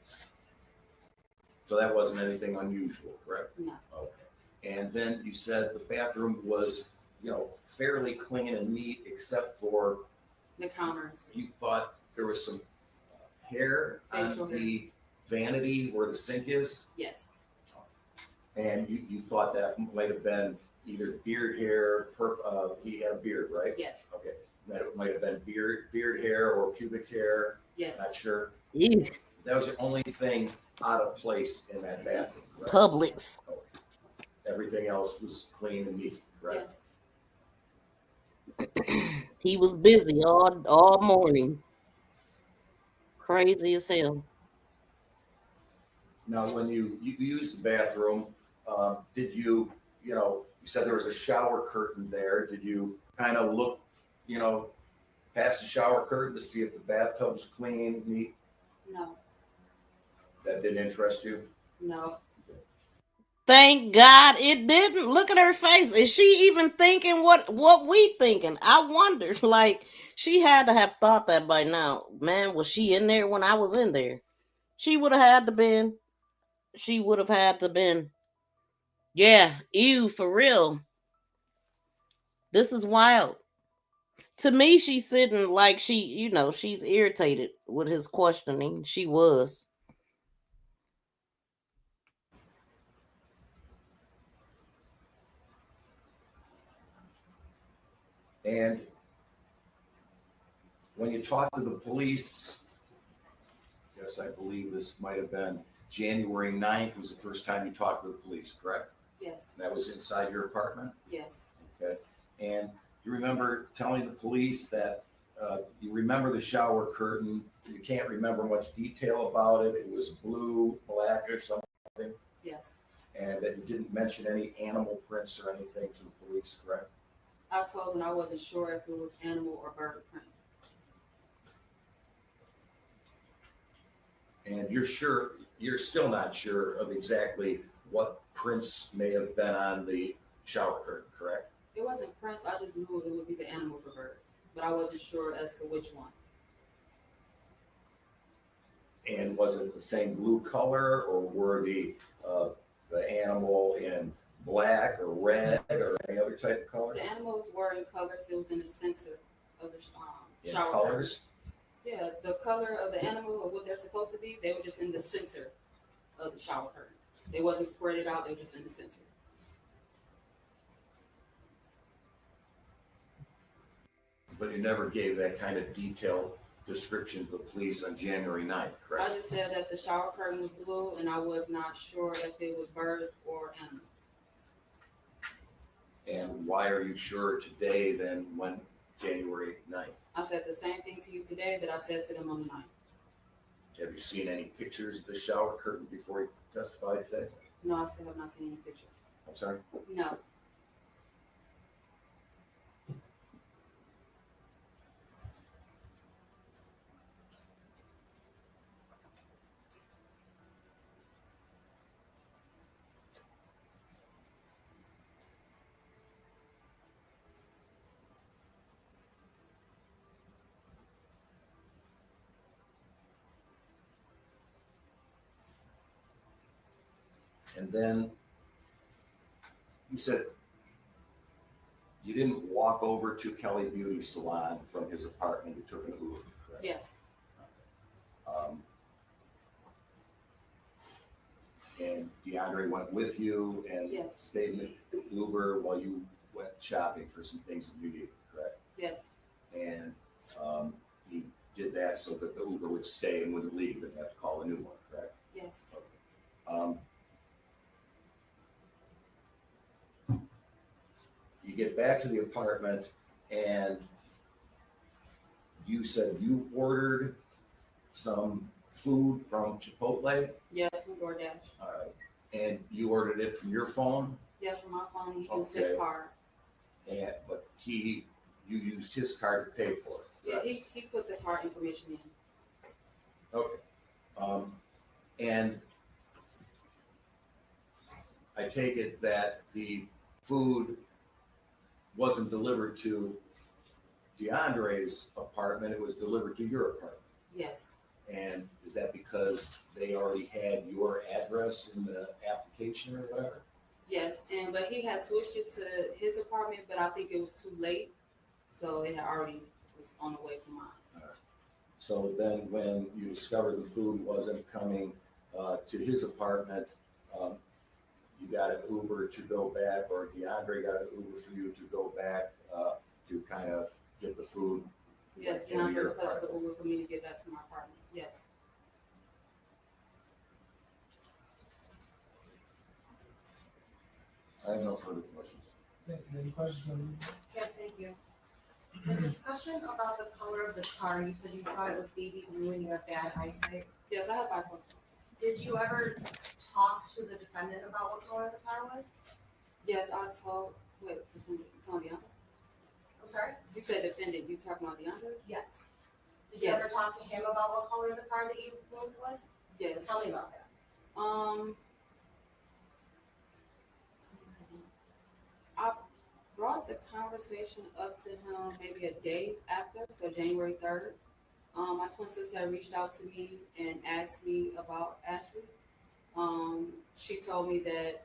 So that wasn't anything unusual, correct? No. Okay. And then you said the bathroom was, fairly clean and neat, except for The counters. you thought there was some hair Facial on hair. the vanity where the sink is, Yes. and you thought that might have been either beard hair. He had a beard, right? Yes. Okay. That it might have been beard hair or pubic hair. Yes. Not sure. Ew. That was the only thing out of place in that bathroom, correct? Publix. Okay. Everything else was clean and neat, correct? Yes. He was busy all morning. Crazy as hell. Now, when you used the bathroom, did you said there was a shower curtain there. Did you kind of look, past the shower curtain to see if the bathtub was clean, neat? No. That didn't interest you? No. Thank God it didn't. Look at her face. Is she even thinking what we thinking? I wonder. Like, she had to have thought that by now. Man, was she in there when I was in there? She would have had to been. She would have had to been. Yeah, ew, for real. This is wild. To me, she's sitting like she's irritated with his questioning. She was. And when you talked to the police, yes, I believe this might have been January 9th was the first time you talked to the police, correct? Yes. That was inside your apartment? Yes. Okay. And you remember telling the police that you remember the shower curtain. You can't remember much detail about it. It was blue, black, or something. Yes. And that you didn't mention any animal prints or anything to the police, correct? I told them I wasn't sure if it was animal or bird prints. And you're still not sure of exactly what prints may have been on the shower curtain, correct? It wasn't prints. I just knew it was either animals or birds, but I wasn't sure as to which one. And was it the same blue color, or were the animal in black or red or any other type of color? The animals were in colors. It was in the center of the In shower. colors? Yeah, the color of the animal or what they're supposed to be, they were just in the center of the shower curtain. They wasn't spread it out. They were just in the center. But you never gave that kind of detailed description to the police on January 9th, I correct? just said that the shower curtain was blue, and I was not sure if it was birds or animals. And why are you sure today than when January 9th? I said the same thing to you today that I said to them on the 9th. Have you seen any pictures of the shower curtain before you testified today? No, I still have not seen any pictures. I'm sorry? No. And then you said you didn't walk over to Kelly Beauty Salon from his apartment. You took an Uber, correct? Yes. And Deandre went with you and Yes. stayed in the Uber while you went shopping for some things that you needed, correct? Yes. And he did that so that the Uber would stay and wouldn't leave and have to call a new one, correct? Yes. You get back to the apartment and you said you ordered some food from Chipotle. Yes, from DoorDash. All right. And you ordered it from your phone, Yes, from my phone. He used his Okay. card. but you used his card to pay for it. Yeah, Correct? he put the card information in. Okay. And I take it that the food wasn't delivered to Deandre's apartment, it was delivered to your apartment. Yes. And is that because they already had your address in the application or whatever? Yes, but he had switched it to his apartment, but I think it was too late, so it had already was on the way to mine. So then when you discovered the food wasn't coming to his apartment, you got an Uber to go back, or Deandre got an Uber for you to go back to kind of get the food. Yes, into Deandre your requested the apartment. Uber for me to get back to my apartment. Yes. I have no further questions. Thank you. Any questions on Yes, thank you. The discussion about the color of the car, you said you thought it was baby blue and you have bad eyesight. Yes, I have bipolar. Did you ever talk to the defendant about what color the car was? Yes, I told. Wait, defendant. You told Deandre? I'm sorry? You said defendant. You talking about Deandre? Yes. Did you Yes. ever talk to him about what color the car that you moved was? Yes. Tell me about that. I brought the conversation up to him maybe a day after, so January 3rd. My twin sister had reached out to me and asked me about Ashley. She told me that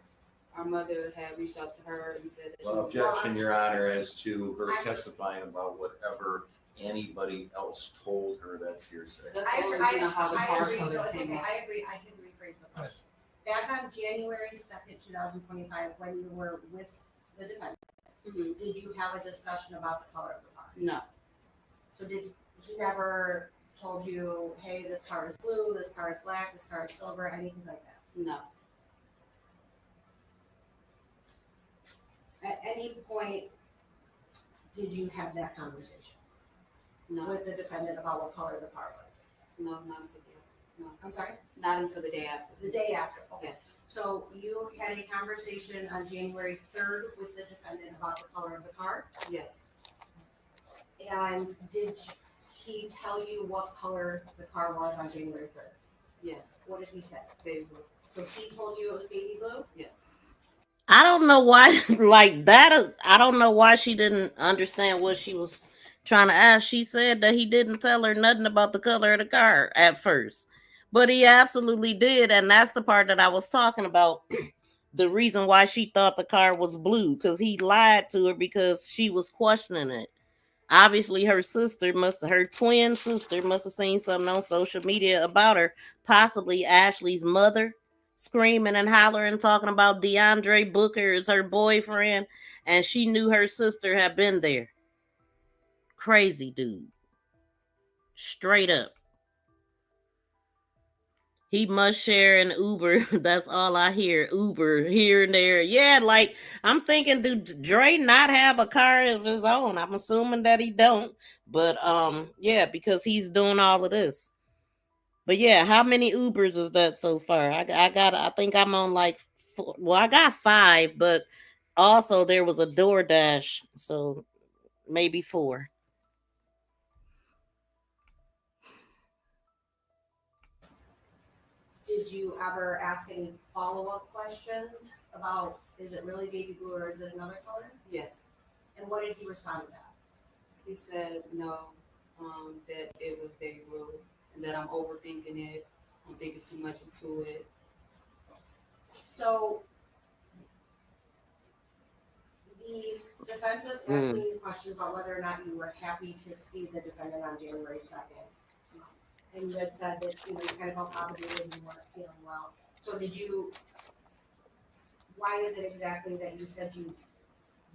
our mother had reached out to her and said that she Well, was objection, Your Honor, as to her I- testifying about whatever anybody else told her, that's hearsay. That's the only reason how the car agree, color so it's came okay, out. I agree, I can rephrase the question. Back on January 2nd, 2025, when you were with the defendant, Mhm. did you have a discussion about the color of the car? No, So did he never told you, hey, this car is blue, this car is black, this car is silver, anything like that? no, At any point, did you have that conversation no, with the defendant about what color the car was? no, not until the I'm sorry? not until the day after. The day after, okay. Yes, So you had a conversation on January 3rd with the defendant about the color of the car? yes, And did he tell you what color the car was on January 3rd? yes, What did he say? baby blue. So he told you it was baby blue? Yes. I don't know why, like that is, I don't know why she didn't understand what she was trying to ask. She said that he didn't tell her nothing about the color of the car at first, but he absolutely did. And that's the part that I was talking about. The reason why she thought the car was blue, because he lied to her because she was questioning it. Obviously, her twin sister must have seen something on social media about her, possibly Ashley's mother, screaming and hollering, talking about Deandre Booker is her boyfriend, and she knew her sister had been there Crazy dude. Straight up. He must share an Uber. That's all I hear. Uber here and there. Yeah, like I'm thinking, do Dre not have a car of his own? I'm assuming that he don't. But yeah, because he's doing all of this. But yeah, how many Ubers is that so far? I think I'm on like four. Well, I got 5, but also there was a DoorDash, so maybe 4. Did you ever ask any follow-up questions about, is it really baby blue or is it another color? Yes. And what did he respond to that? He said no, that it was baby blue and that I'm overthinking it. I'm thinking too much into it. So the defense was asking you questions about whether or not you were happy to see the defendant on January 2nd. And you had said that you kind of felt obligated and you weren't feeling well. So why is it exactly that you said you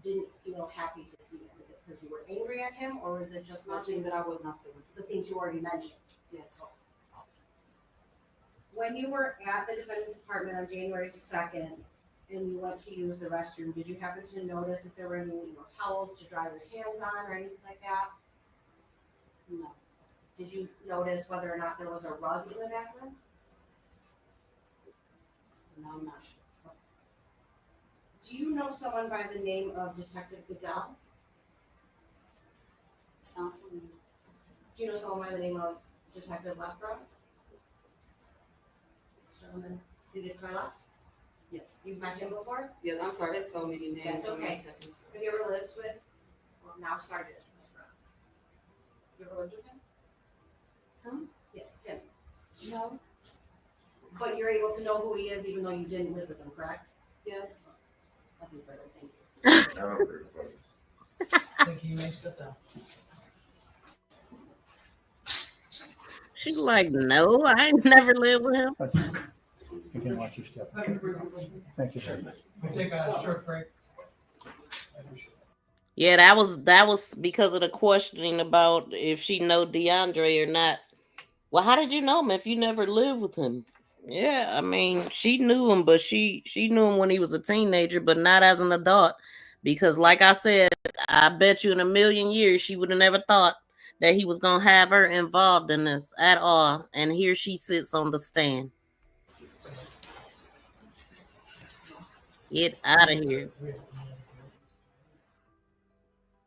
didn't feel happy to see him? Is it because you were angry at him, or is it just Nothing that I was not feeling. the things you already mentioned? Yes. When you were at the defendant's apartment on January 2nd and you went to use the restroom, did you happen to notice if there were any towels to dry your hands on or anything like that? No. Did you notice whether or not there was a rug in the bathroom? No, I'm not sure. Do you know someone by the name of Detective Goodell? Sounds familiar. Do you know someone by the name of Detective Lesbrunz? This gentleman seated to my left? Yes. You've met him before? Yes, I'm sorry. There's so many names. That's so many okay. techniques. Have you ever lived with, well, now Sergeant Lesbrunz? You ever lived with him? Yes, him. No. But you're able to know who he is even though you didn't live with him, correct? Yes. Nothing further, thank you. I don't agree with that. Thank you, you may step down. She's like, no, I ain't never lived with him. You can watch your step. Thank you very much. We'll take a short break. Yeah, that was because of the questioning about if she know Deandre or not. Well, how did you know him if you never lived with him? Yeah, I mean, she knew him, but she knew him when he was a teenager, but not as an adult. Because like I said, I bet you in a million years she would have never thought that he was gonna have her involved in this at all. And here she sits on the stand. Get out of here.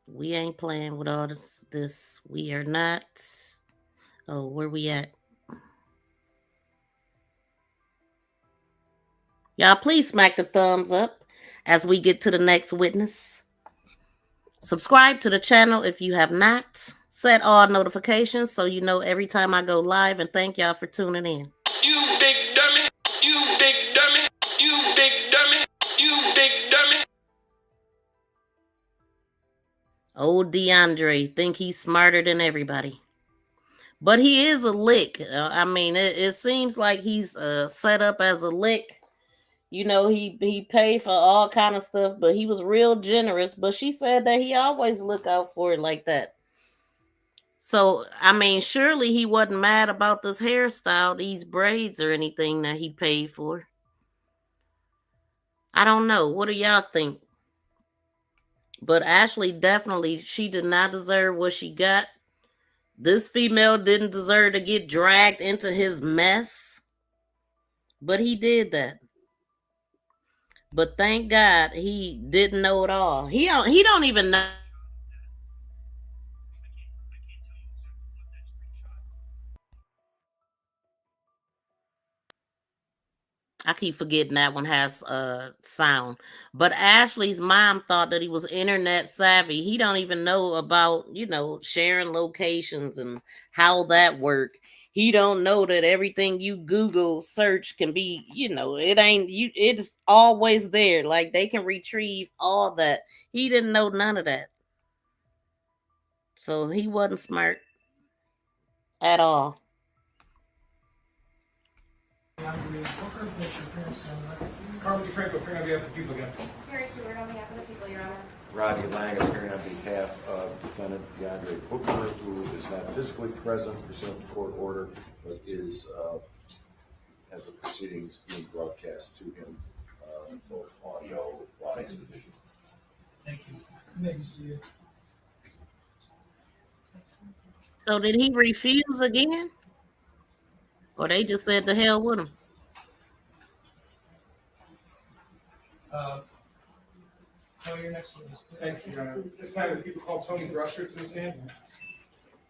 We ain't playing with all this. We are not. Oh, where we at? Y'all, please smack the thumbs up as we get to the next witness. Subscribe to the channel if you have not. Set all notifications so you know every time I go live. And thank y'all for tuning in. You big dummy, you big dummy, you big dummy, you big dummy. Old Deandre think he's smarter than everybody. But he is a lick. I mean, it seems like he's set up as a lick. You know, he paid for all kind of stuff, but he was real generous. But she said that he always look out for it like that. So, I mean, surely he wasn't mad about this hairstyle, these braids or anything that he paid for. I don't know. What do y'all think? But Ashley definitely, she did not deserve what she got. This female didn't deserve to get dragged into his mess. But he did that. But thank God he didn't know it all. He don't even know. I keep forgetting that one has sound. But Ashley's mom thought that he was internet savvy. He don't even know about, sharing locations and how that work. He don't know that everything you Google search can be, it's always there. Like they can retrieve all that. He didn't know none of that. So he wasn't smart at all. Carmen DeFranco, appearing on behalf of the people again. Harry Seward on behalf of the people, Your Honor. Rodney Lang, appearing on behalf of defendant Deandre Hooker, who is not physically present pursuant to court order, but is, has the proceedings being broadcast to him, both audio, wise, and visual. Thank you. Maybe see it. So did he refuse again? Or they just said the hell with him? Call your next witness, please. Thank you, Your Honor. This time, the people call Tony Grusser to the stand.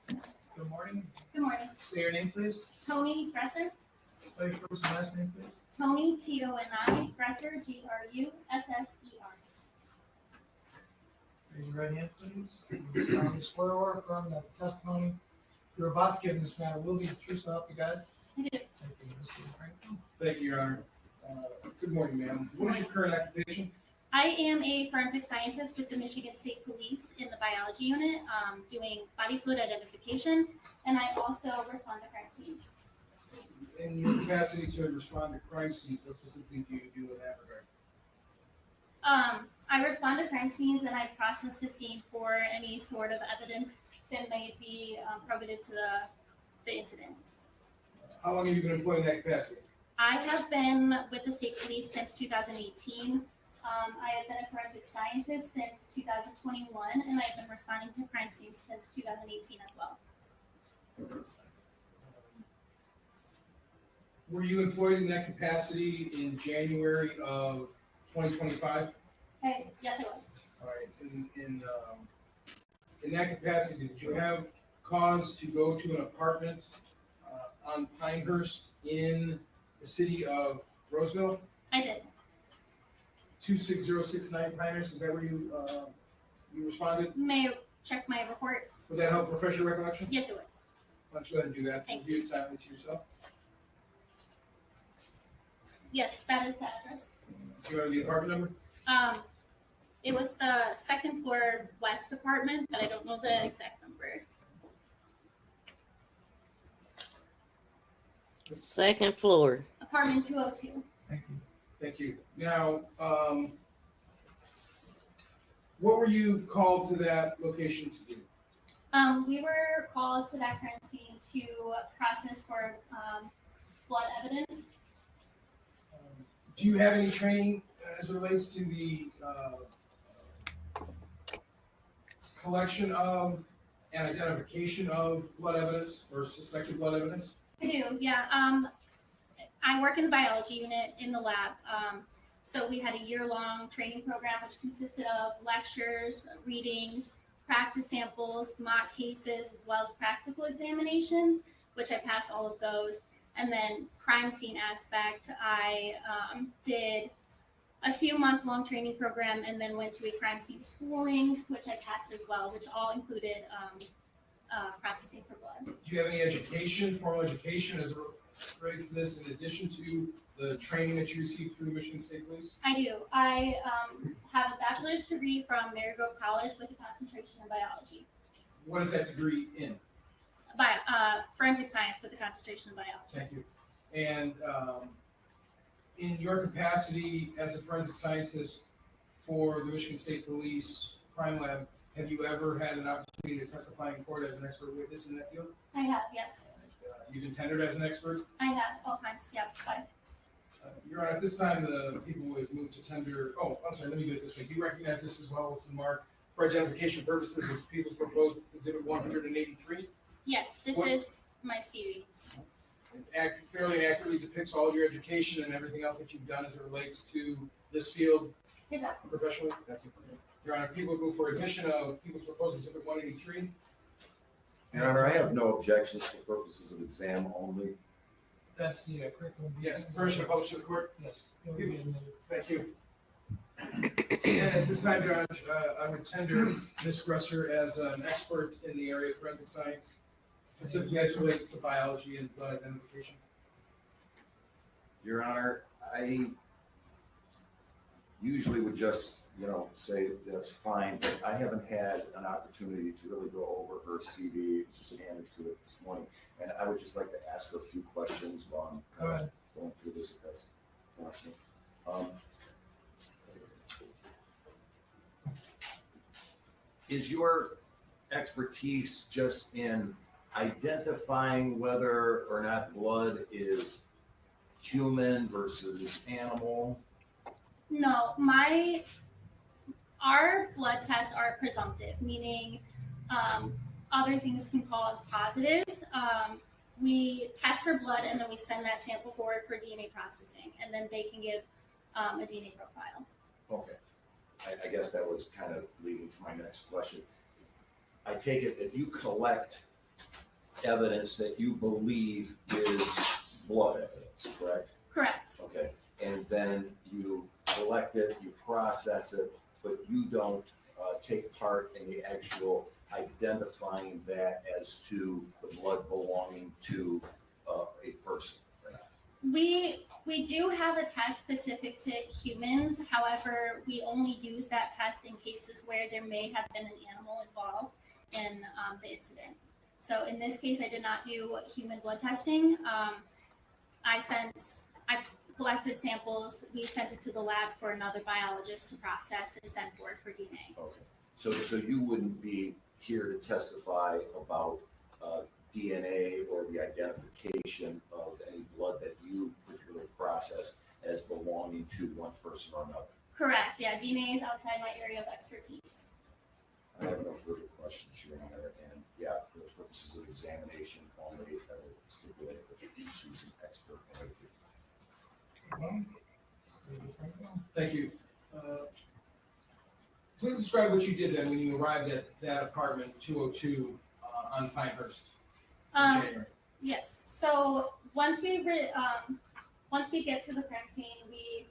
Good morning. Good morning. Say your name, please. Tony Gresser. Spell your first and last name, please. Tony, Toni, Gresser, Grusser. Raise your right hand, please. You swear or affirm that the testimony you're about to give in this matter will be the truth, so help you God. I do. Thank you, Mr. DeFranco. Thank you, Your Honor. Good morning, ma'am. What is your current occupation? I am a forensic scientist with the Michigan State Police in the biology unit, doing body fluid identification, and I also respond to crime scenes. In your capacity to respond to crime scenes, what specifically do you do in that regard? I respond to crime scenes and I process the scene for any sort of evidence that may be probative to the incident. How long have you been employed in that capacity? I have been with the state police since 2018. I have been a forensic scientist since 2021, and I've been responding to crime scenes since 2018 as well. Were you employed in that capacity in January of 2025? Yes, I was. All right. In that capacity, did you have cause to go to an apartment on Pinehurst in the city of Roseville? I did. 26069 Pinehurst, is that where you responded? May I check my report? Would that help refresh your recollection? Yes, it would. Why don't you go ahead and do that? Thank Review it silently to yourself. Yes, that is the address. Do you know the apartment number? It was the second floor west apartment, but I don't know the exact number. Second floor. Apartment 202. Thank you. Thank you. Now, what were you called to that location to do? We were called to that crime scene to process for blood evidence. Do you have any training as it relates to the collection of and identification of blood evidence or suspected blood evidence? I do, yeah. I work in the biology unit in the lab. So we had a year-long training program, which consisted of lectures, readings, practice samples, mock cases, as well as practical examinations, which I passed all of those. And then crime scene aspect, I did a few month-long training program and then went to a crime scene schooling, which I passed as well, which all included processing for blood. Do you have any education, formal education, as it relates to this, in addition to the training that you received through the Michigan State Police? I do. I have a bachelor's degree from Marigrove College with a concentration in biology. What is that degree in? Forensic science with a concentration in biology. Thank you. And in your capacity as a forensic scientist for the Michigan State Police Crime Lab, have you ever had an opportunity to testify in court as an expert witness in that field? I have, yes. You've been tendered as an expert? I have, all times, yeah, 5. Your Honor, at this time, the people would move to tender. Oh, I'm sorry, let me do it this way. Do you recognize this as well with the mark for identification purposes as People's Proposed Exhibit 183? Yes, this is my CV. It fairly and accurately depicts all of your education and everything else that you've done as it relates to this field It does. professionally. Thank you. Your Honor, people would move for addition of People's Proposed Exhibit 183. Your Honor, I have no objections for purposes of exam only. That's the curriculum. Yes, permission to publish to the court. Yes. It will be admitted. Thank you. And at this time, Judge, I would tender Ms. Grusser as an expert in the area of forensic science, specifically as it relates to biology and blood identification. Your Honor, I usually would just, say that's fine, but I haven't had an opportunity to really go over her CV, just handed to it this morning. And I would just like to ask her a few questions while I'm going through this, if that's possible. Is your expertise just in identifying whether or not blood is human versus animal? No, our blood tests are presumptive, meaning other things can cause positives. We test for blood and then we send that sample forward for DNA processing, and then they can give a DNA profile. Okay. I guess that was kind of leading to my next question. I take it if you collect evidence that you believe is blood evidence, correct? Correct. Okay. And then you collect it, you process it, but you don't take part in the actual identifying that as to the blood belonging to a person or not. We do have a test specific to humans. However, we only use that test in cases where there may have been an animal involved in the incident. So in this case, I did not do human blood testing. I collected samples. We sent it to the lab for another biologist to process and send forward for DNA. Okay. So you wouldn't be here to testify about DNA or the identification of any blood that you particularly processed as belonging to one person or another? Correct. Yeah, DNA is outside my area of expertise. I have no further questions, Your Honor, and yeah, for the purposes of examination only, I will stipulate that you choose an expert interview. Thank you. Please describe what you did then when you arrived at that apartment 202 on Pinehurst in January. Yes. So once we get to the crime scene, we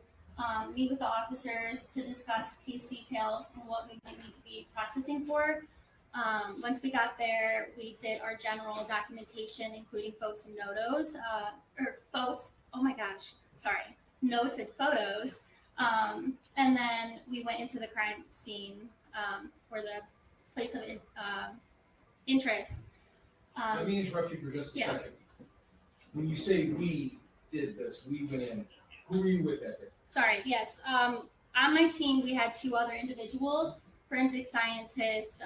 meet with the officers to discuss case details and what we might need to be processing for. Once we got there, we did our general documentation, including notes and notes and photos. And then we went into the crime scene or the place of interest. Let me interrupt you for just a second. When you say we did this, we went in, who were you with that day? Sorry, yes. On my team, we had two other individuals, forensic scientist,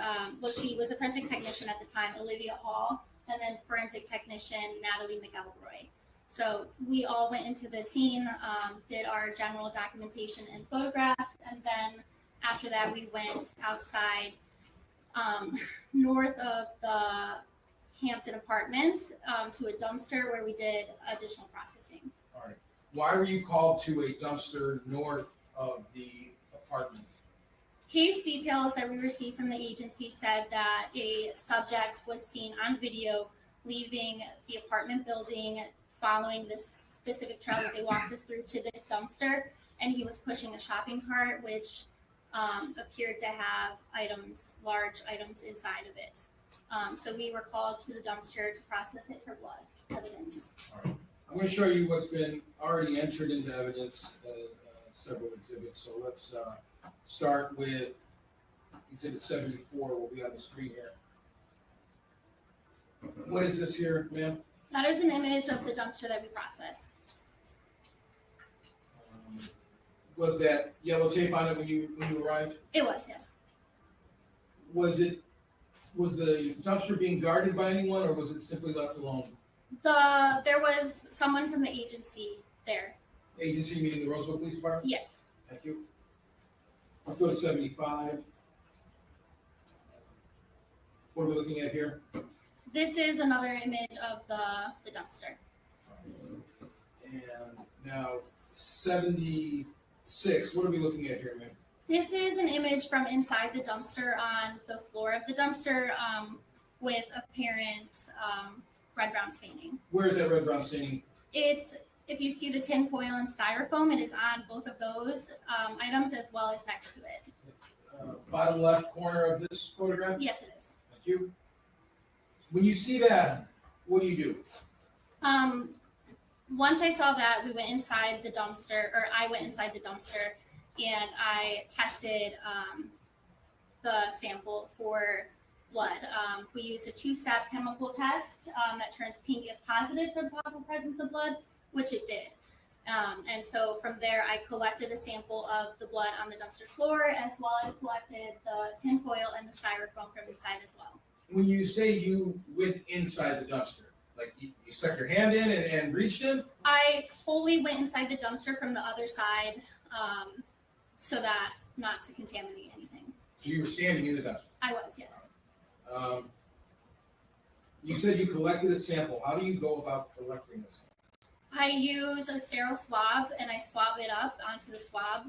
she was a forensic technician at the time, Olivia Hall, and then forensic technician, Natalie McElroy. So we all went into the scene, did our general documentation and photographs, and then after that, we went outside north of the Hampton Apartments to a dumpster where we did additional processing. All right. Why were you called to a dumpster north of the apartment? Case details that we received from the agency said that a subject was seen on video leaving the apartment building following this specific trail that they walked us through to this dumpster, and he was pushing a shopping cart which appeared to have large items inside of it. So we were called to the dumpster to process it for blood evidence. All right. I'm going to show you what's been already entered into evidence, several exhibits. So let's start with exhibit 74. Will be on the screen here. What is this here, ma'am? That is an image of the dumpster that we processed. Was that yellow tape on it when you arrived? It was, yes. Was the dumpster being guarded by anyone, or was it simply left alone? There was someone from the agency there. Agency meaning the Roseville Police Department? Yes. Thank you. Let's go to 75. What are we looking at here? This is another image of the dumpster. And now 76. What are we looking at here, ma'am? This is an image from inside the dumpster on the floor of the dumpster with apparent red-brown staining. Where is that red-brown staining? If you see the tin foil and styrofoam, it is on both of those items as well as next to it. Bottom left corner of this photograph? Yes, it is. Thank you. When you see that, what do you do? Once I saw that, we went inside the dumpster, or I went inside the dumpster, and I tested the sample for blood. We used a two-step chemical test that turns pink if positive for the possible presence of blood, which it did. And so from there, I collected a sample of the blood on the dumpster floor, as well as collected the tinfoil and the styrofoam from inside as well. When you say you went inside the dumpster, like you stuck your hand in and reached in? I fully went inside the dumpster from the other side, so that not to contaminate anything. So you were standing in the dumpster? I was, yes. You said you collected a sample. How do you go about collecting this? I use a sterile swab and I swab it up onto the swab,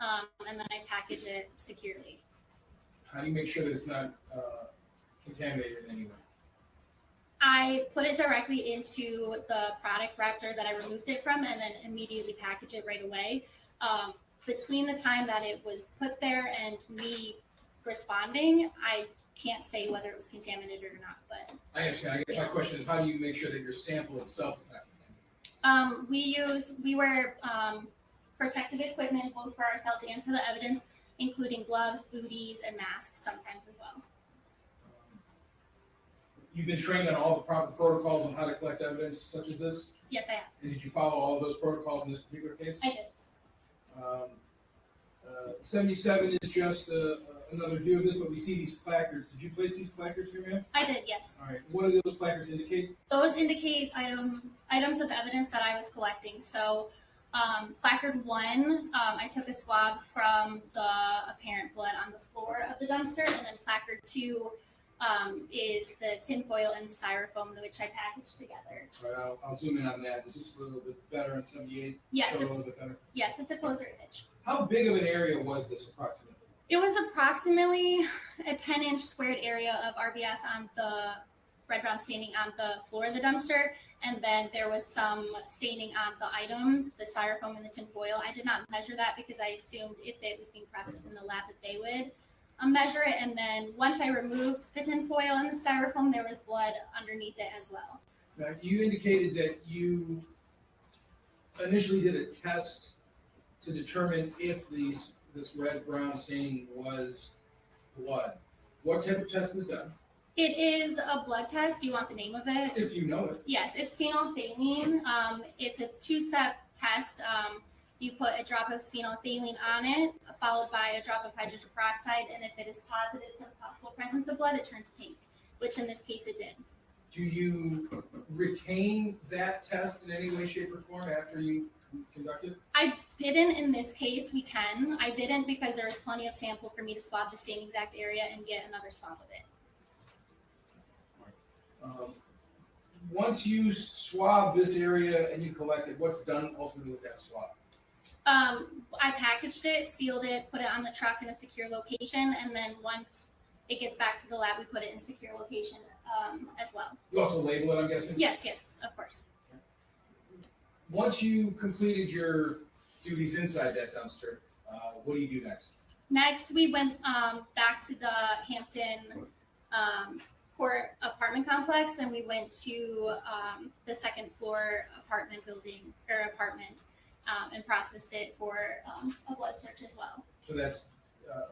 and then I package it securely. How do you make sure that it's not contaminated in any way? I put it directly into the product wrapper that I removed it from, and then immediately package it right away. Between the time that it was put there and me responding, I can't say whether it was contaminated or not. But I understand. I guess my question is, how do you make sure that your sample itself is not contaminated? We wear protective equipment both for ourselves and for the evidence, including gloves, booties, and masks sometimes as well. You've been trained on all the proper protocols on how to collect evidence such as this? Yes, I have. And did you follow all of those protocols in this particular case? I did. 77 is just another view of this, but we see these placards. Did you place these placards here, ma'am? I did, yes. All right. What do those placards indicate? Those indicate items of evidence that I was collecting. So, placard 1, I took a swab from the apparent blood on the floor of the dumpster, and then placard 2 is the tinfoil and styrofoam, which I packaged together. All right, I'll zoom in on that. Is this a little bit better on 78? Yes, Show a little bit better. it's a closer image. How big of an area was this approximately? It was approximately a 10-inch squared area of RBS on the red brown staining on the floor of the dumpster, and then there was some staining on the items, the styrofoam and the tinfoil. I did not measure that because I assumed if it was being processed in the lab that they would measure it, and then once I removed the tinfoil and the styrofoam, there was blood underneath it as well. Now, you indicated that you initially did a test to determine if this red-brown staining was blood. What type of test is done? It is a blood test. Do you want the name of it? If you know it. Yes, it's phenolphthalein. It's a 2-step test. You put a drop of phenolphthalein on it, followed by a drop of hydrogen peroxide, and if it is positive for the possible presence of blood, it turns pink, which in this case it did. Do you retain that test in any way, shape, or form after you conduct it? I didn't in this case. We can. I didn't because there was plenty of sample for me to swab the same exact area and get another swab of it. Once you swab this area and you collect it, what's done ultimately with that swab? I packaged it, sealed it, put it on the truck in a secure location, and then once it gets back to the lab, we put it in a secure location as well. You also label it, I'm guessing? Yes, of course. Once you completed your duties inside that dumpster, what do you do next? Next, we went back to the Hampton Court apartment complex, and we went to the second floor apartment and processed it for a blood search as well. So that's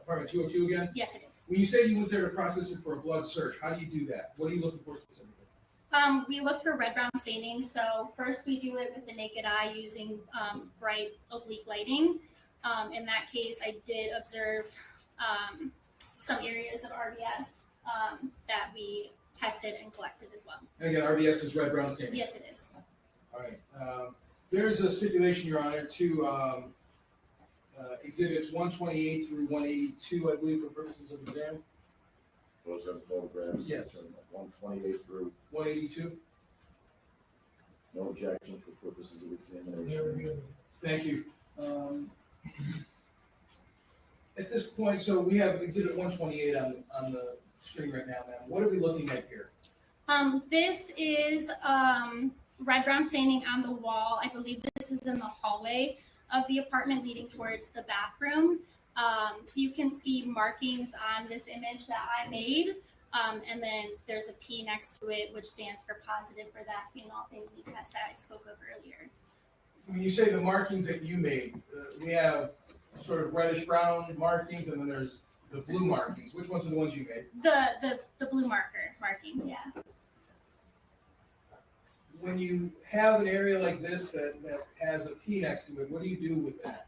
apartment 202 again? Yes, it is. When you say you went there to process it for a blood search, how do you do that? What are you looking for specifically? We look for red-brown staining. So first we do it with the naked eye using bright oblique lighting. In that case, I did observe some areas of RBS that we tested and collected as well. And again, RBS is red-brown staining? Yes, it is. All right. There's a stipulation, Your Honor, to exhibits 128 through 182, I believe, for purposes of exam. Those are photographs. Yes. 128 through, 182. no objection for purposes of examination. Thank you. At this point, so we have exhibit 128 on the screen right now, ma'am. What are we looking at here? This is red-brown staining on the wall. I believe this is in the hallway of the apartment leading towards the bathroom. You can see markings on this image that I made, and then there's a P next to it, which stands for positive for that phenolphthalein test that I spoke of earlier. When you say the markings that you made, we have sort of reddish-brown markings, and then there's the blue markings. Which ones are the ones you made? The blue markings, yeah. when you have an area like this that has a P next to it, what do you do with that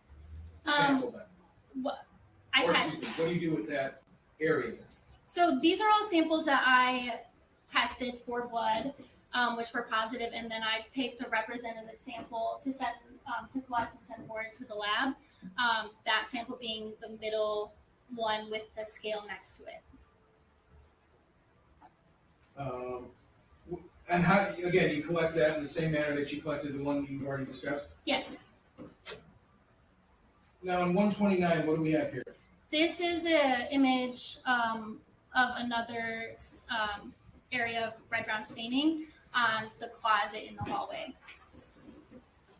sample then? What I Or test. what do you do with that area then? So these are all samples that I tested for blood, which were positive, and then I picked a representative sample to send to collect and send forward to the lab. That sample being the middle one with the scale next to it. And how, again, you collect that in the same manner that you collected the one you already discussed? Yes. Now, in 129, what do we have here? This is an image of another area of red-brown staining on the closet in the hallway.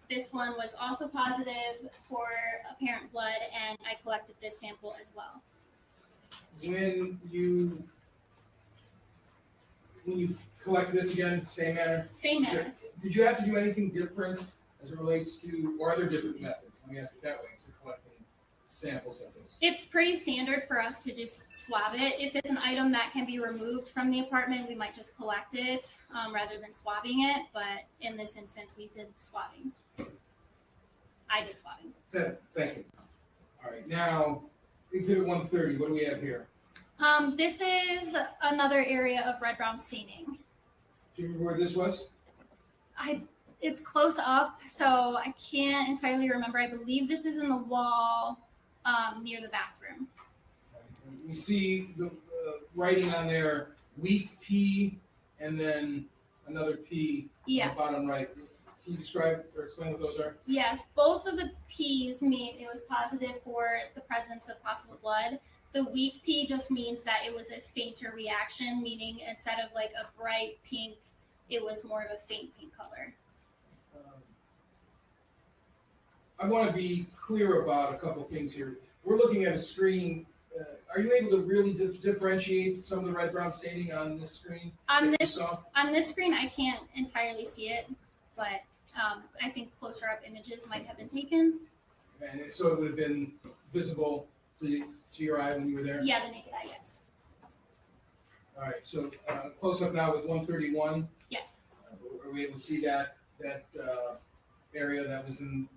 This one was also positive for apparent blood, and I collected this sample as well. When you collect this again, same manner? Same manner. Did you have to do anything different as it relates to, or are there different methods? Let me ask it that way, to collecting samples like this. It's pretty standard for us to just swab it. If it's an item that can be removed from the apartment, we might just collect it rather than swabbing it. But in this instance, we did swabbing. I did swabbing. Thank you. All right, now, Exhibit 130, what do we have here? This is another area of red-brown staining. Do you remember where this was? It's close up, so I can't entirely remember. I believe this is in the wall near the bathroom. We see the writing on there, weak P, and then another P on Yeah. the bottom right. Can you describe or explain what those are? Yes, both of the P's mean it was positive for the presence of possible blood. The weak P just means that it was a fainter reaction, meaning instead of like a bright pink, it was more of a faint pink color. I want to be clear about a couple things here. We're looking at a screen. Are you able to really differentiate some of the red-brown staining on this screen? On that you this saw? screen, I can't entirely see it, but I think closer up images might have been taken. And so it would have been visible to your eye when you were there? Yeah, the naked eye, yes. All right, so close up now with 131. Yes. Are we able to see that area that was in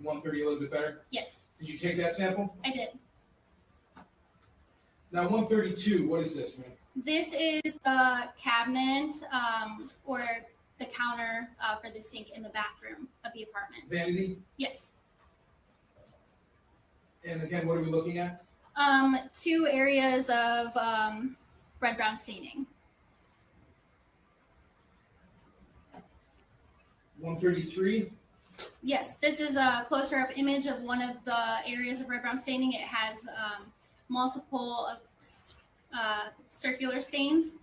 130 a little bit better? Yes, Did you take that sample? I did. Now 132, what is this, man? This is the cabinet or the counter for the sink in the bathroom of the apartment. Vanity? Yes. And again, what are we looking at? 2 areas of red-brown staining. 133? Yes, this is a closer up image of one of the areas of red-brown staining. It has multiple circular stains,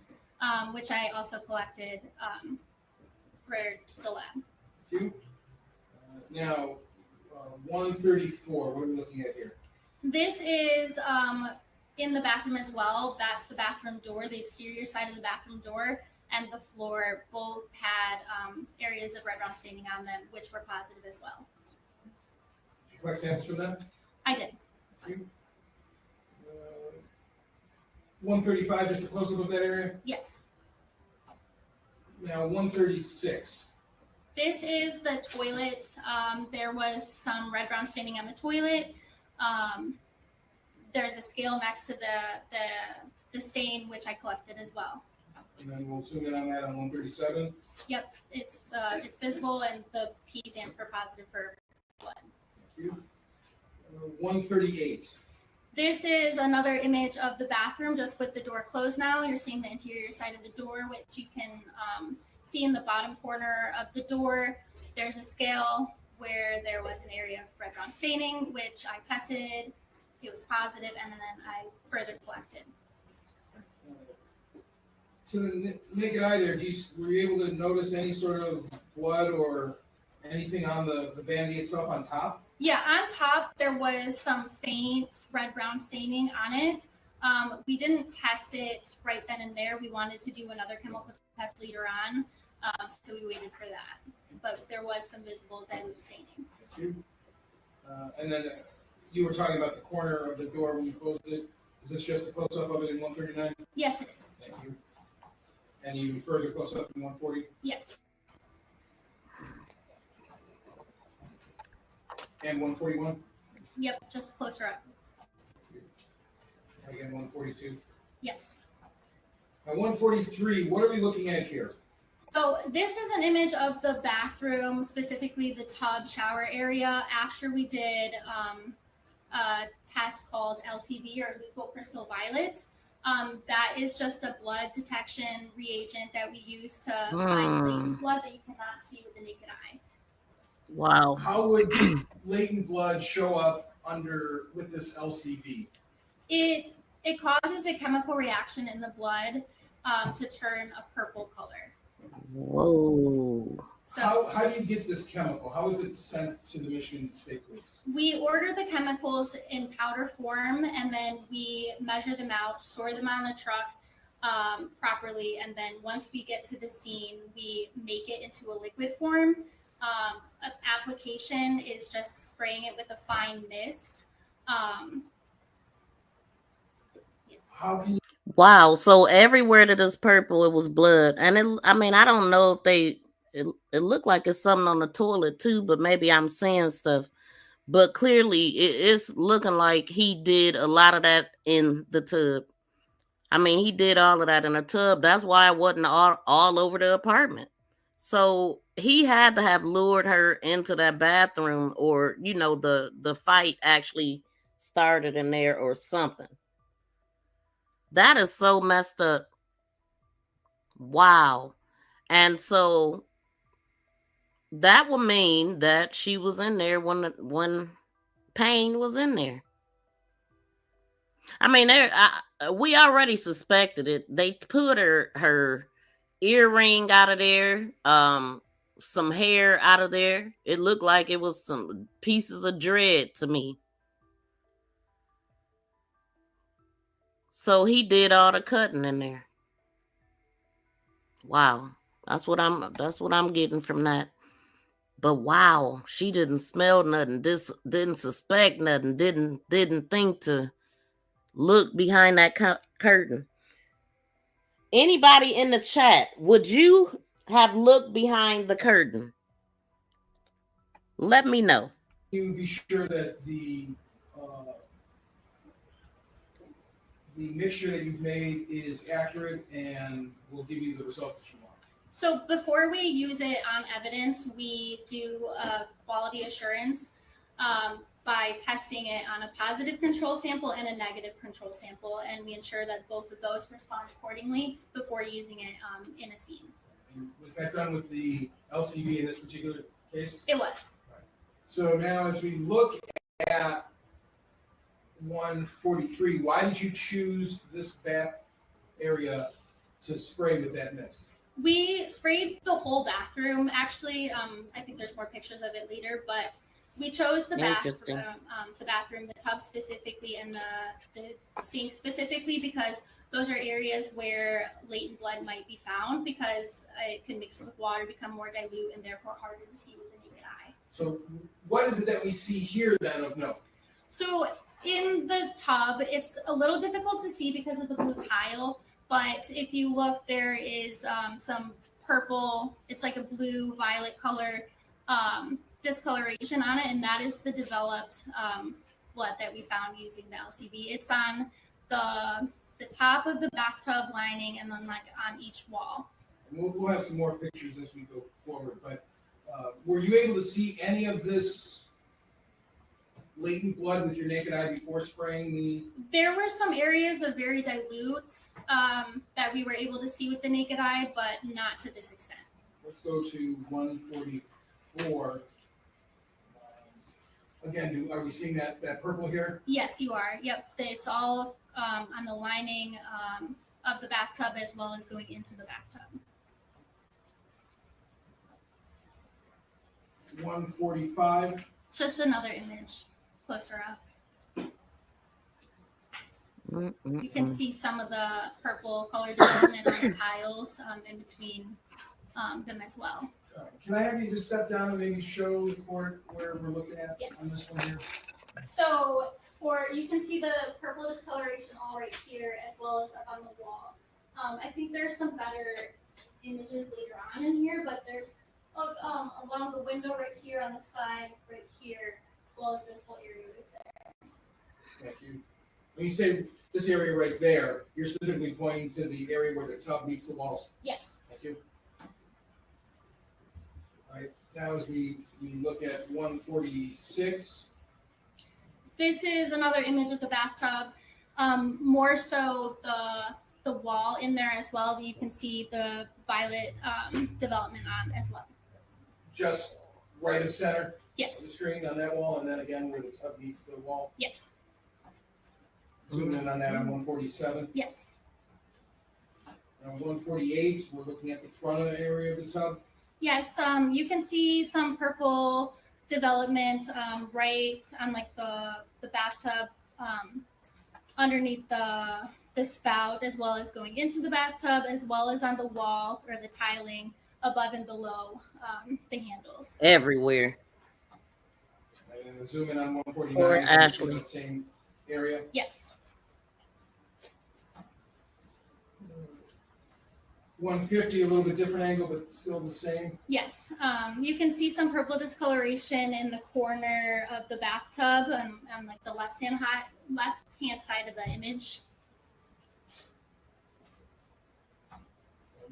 which I also collected for the lab. Thank you. Now, 134, what are we looking at here? This is in the bathroom as well. That's the bathroom door, the exterior side of the bathroom door, and the floor both had areas of red-brown staining on them, which were positive as well. Did you collect samples from that? I did. 135, just a close-up of that area? Yes. Now, 136. This is the toilet. There was some red-brown staining on the toilet. There's a scale next to the stain, which I collected as well. And then we'll zoom in on that on 137. Yep, it's visible, and the P stands for positive for blood. Thank you. 138. This is another image of the bathroom, just with the door closed now. You're seeing the interior side of the door, which you can see in the bottom corner of the door. There's a scale where there was an area of red-brown staining, which I tested. It was positive, and then I further collected. So the naked eye there, were you able to notice any sort of blood or anything on the vanity itself on top? Yeah, on top, there was some faint red-brown staining on it. We didn't test it right then and there. We wanted to do another chemical test later on, so we waited for that. But there was some visible dilute staining. Thank you. And then you were talking about the corner of the door when you closed it. Is this just a close-up of it in 139? Yes, it is. Thank you. And even further close-up in 140? Yes. And 141? Yep, just closer up. Again, 142. Yes. Now 143, what are we looking at here? So this is an image of the bathroom, specifically the tub shower area, after we did a test called LCV or leucocrystal violet. That is just a blood detection reagent that we use to find latent blood that you cannot see with the naked eye. Wow. How would latent blood show up with this LCV? It causes a chemical reaction in the blood to turn a purple color. Whoa. So How do you get this chemical? How is it sent to the Michigan State Police? we order the chemicals in powder form, and then we measure them out, store them on a truck properly, and then once we get to the scene, we make it into a liquid form. Application is just spraying it with a fine mist. How can you Wow. So everywhere that is purple, it was blood. And I mean, I don't know if it looked like it's something on the toilet too, but maybe I'm seeing stuff. But clearly it's looking like he did a lot of that in the tub. I mean, he did all of that in a tub. That's why it wasn't all over the apartment. So he had to have lured her into that bathroom, or the fight actually started in there or something. That is so messed up. Wow. And so that would mean that she was in there when Payne was in there. I mean, we already suspected it. They put her earring out of there, some hair out of there. It looked like it was some pieces of dread to me. So he did all the cutting in there. Wow. That's what I'm getting from that. But wow, she didn't smell nothing. Didn't suspect nothing. Didn't think to look behind that curtain. Anybody in the chat, would you have looked behind the curtain? Let me know. be sure that the mixture that you've made is accurate and will give you the results that you want? So before we use it on evidence, we do a quality assurance by testing it on a positive control sample and a negative control sample, and we ensure that both of those respond accordingly before using it in a scene. And was that done with the LCV in this particular case? It was. Right. So now as we look at 143, why did you choose this bath area to spray with that mist? We sprayed the whole bathroom. Actually, I think there's more pictures of it later, but we chose the bathroom, the tub specifically, and the sink specifically because those are areas where latent blood might be found because it can mix with water, become more dilute, and therefore harder to see with the naked eye. So what is it that we see here then of note? So in the tub, it's a little difficult to see because of the blue tile, but if you look, there is some purple, it's like a blue violet color discoloration on it, and that is the developed blood that we found using the LCV. It's on the top of the bathtub lining and then like on each wall. And we'll have some more pictures as we go forward, but were you able to see any of this latent blood with your naked eye before spraying the... There were some areas of very dilute that we were able to see with the naked eye, but not to this extent. Let's go to 144. Again, are we seeing that purple here? Yes, you are. Yep. It's all on the lining of the bathtub as well as going into the bathtub. 145. Just another image closer up. You can see some of the purple color development on the tiles in between them as well. Can I have you just step down and maybe show the court where we're looking at Yes. on this one here? So you can see the purple discoloration all right here as well as up on the wall. I think there's some better images later on in here, but there's along the window right here on the side, right here, as well as this whole area right there. Thank you. When you say this area right there, you're specifically pointing to the area where the tub meets the walls. Yes. Thank you. All right, now as we look at 146. This is another image of the bathtub. More so the wall in there as well. You can see the violet development on as well. Just right of center of the Yes. screen on that wall, and then again where the tub meets the wall. Yes. Zoom in on that on 147. Yes. On 148, we're looking at the front of the area of the tub. Yes. You can see some purple development right on like the bathtub underneath the spout, as well as going into the bathtub, as well as on the wall or the tiling above and below the handles. Everywhere. And then zoom in on 149. Or and Ashley. the same area. Yes. 150, a little bit different angle, but still the same. Yes. You can see some purple discoloration in the corner of the bathtub on like the left hand side of the image.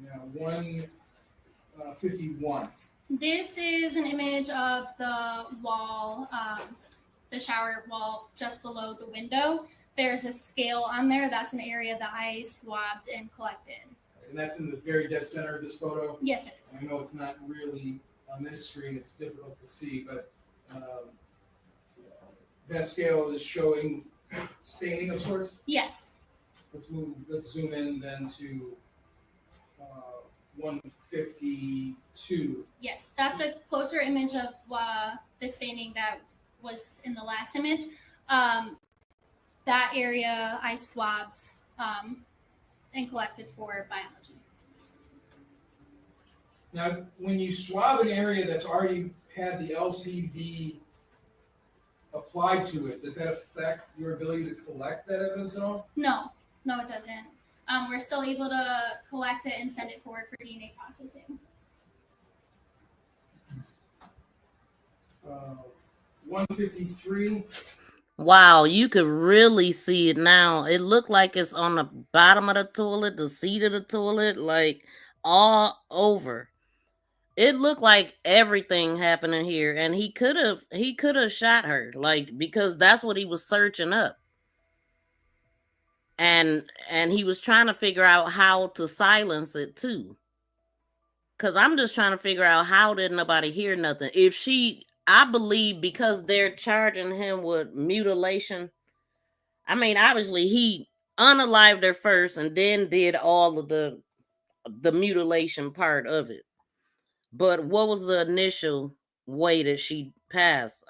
Now 151. This is an image of the wall, the shower wall just below the window. There's a scale on there. That's an area that I swabbed and collected. And that's in the very dead center of this photo. Yes, it is. I know it's not really on this screen, it's difficult to see, but that scale is showing staining of sorts. Yes. Let's zoom in then to 152. Yes, that's a closer image of the staining that was in the last image. That area I swabbed and collected for biology. Now, when you swab an area that's already had the LCV applied to it, does that affect your ability to collect that evidence at all? No, it doesn't. We're still able to collect it and send it forward for DNA processing. 153. Wow, you could really see it now. It looked like it's on the bottom of the toilet, the seat of the toilet, like all over. It looked like everything happened in here, and he could have shot her, like, because that's what he was searching up. And he was trying to figure out how to silence it too. Cause I'm just trying to figure out how did nobody hear nothing. I believe because they're charging him with mutilation. I mean, obviously he unalived her first and then did all of the mutilation part of it. But what was the initial way that she passed?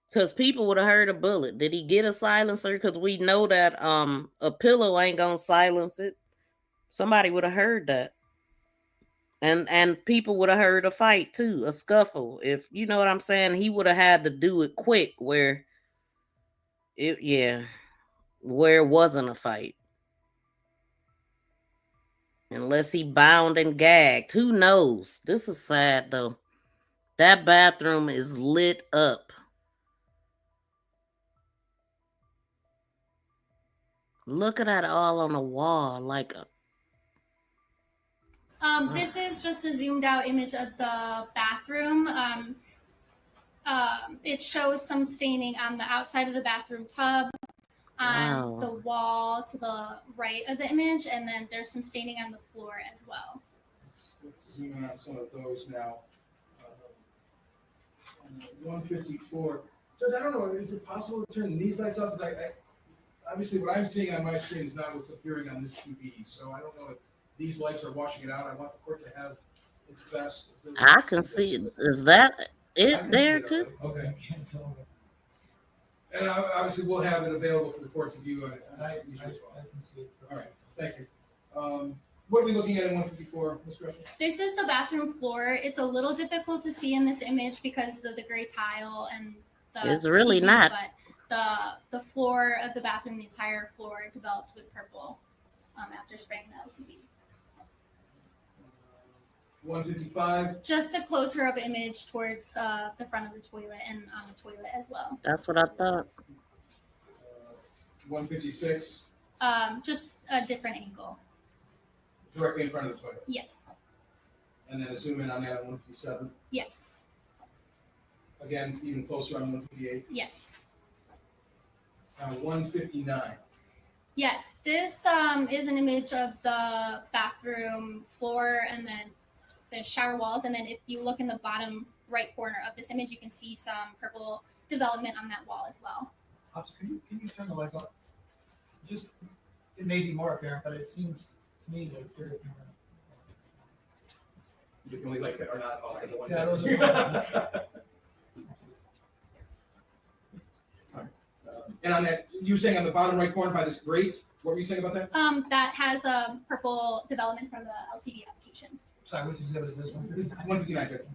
Because people would have heard a bullet. Did he get a silencer? Because we know that a pillow ain't gonna silence it. Somebody would have heard that. And people would have heard a fight too, a scuffle. If you know what I'm saying, he would have had to do it quick where it wasn't a fight. Unless he bound and gagged. Who knows? This is sad though. That bathroom is lit up. Look at that all on the wall, like a This is just a zoomed out image of the bathroom. It shows some staining on the outside of the bathroom tub, on the wall to the right of the image, and then there's some staining on the floor as well. Let's zoom in on some of those now. 154. Judge, I don't know, is it possible to turn these lights off? Because I obviously what I'm seeing on my screen is not what's appearing on this TV, so I don't know if these lights are washing it out. I want the court to have its best. I can see it. Is that it there too? Okay. And obviously we'll have it available for the court to view. I can see it. All right, thank you. What are we looking at in 154, Ms. Gresham? This is the bathroom floor. It's a little difficult to see in this image because of the gray tile and the It's really TV, not. But the floor of the bathroom, the entire floor, developed with purple after spraying the LCD. 155, Just a closer up image towards the front of the toilet and on the toilet as well. That's what I thought. 156, Just a different angle. directly in front of the toilet. Yes. And then a zoom in on that on 157. Yes. Again, even closer on 158. Yes. 159. Yes. This is an image of the bathroom floor and then the shower walls. And then if you look in the bottom right corner of this image, you can see some purple development on that wall as well. Officer, can you turn the lights off? Just, it may be more apparent, but it seems to me that they're apparent. The only lights that are not off are the ones Yeah, those that. And on that, you were saying on the bottom right corner by this grate, what were you saying about that? That has a purple development from the LCD application. Sorry, which exhibit is this one? This is 159, good.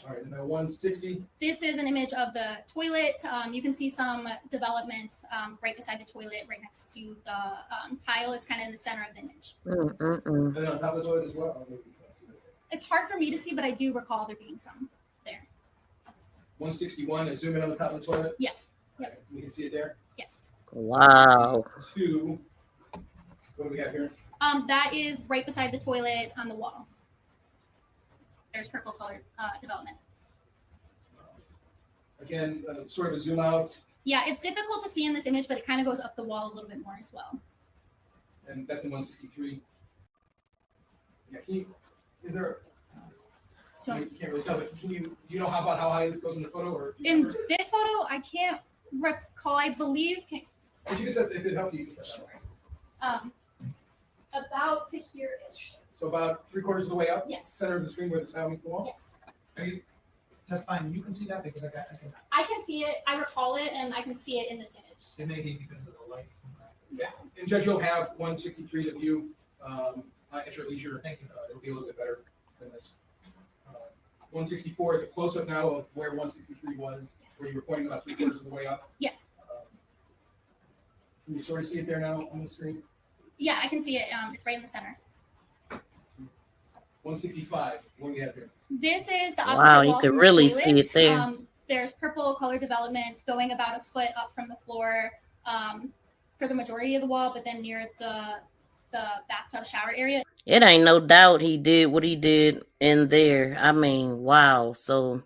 All right, and then 160. This is an image of the toilet. You can see some development right beside the toilet, right next to the tile. It's kind of in the center of the image. And then on top of the toilet as well. Or maybe you can't see that. It's hard for me to see, but I do recall there being some there. 161, and zoom in on the top of the toilet. Yes. Yep. Okay, we can see it there. Yes. Wow. 2. What do we have here? That is right beside the toilet on the wall. There's purple colored development. Again, sort of a zoom out, Yeah, it's difficult to see in this image, but it kind of goes up the wall a little bit more as well. and that's in 163. Yeah, can you, is there, you can't really tell, but do you know how high this goes in the photo? Or do you In remember? this photo, I can't recall. I believe If you could set, if it helped you, you could set that way. about to here-ish. So about 3/4 of the way up, Yes. center of the screen where the tile meets the wall. Yes. Are you, that's fine, you can see that because I can, I can see it. I recall it, and I can see it in this image. it may be because of the light. Yeah, and Judge, you'll have 163 to view at your leisure. Thank you. It'll be a little bit better than this. 164 is a close-up now of where 163 was, Yes. where you were pointing about 3/4 of the way up. Yes. Can you sort of see it there now on the screen? Yeah, I can see it. It's right in the center. 165, what do we have here? This is the opposite Wow, you wall can from the really see toilet. it there. There's purple color development going about a foot up from the floor for the majority of the wall, but then near the bathtub shower area. It ain't no doubt he did what he did in there. I mean, wow. So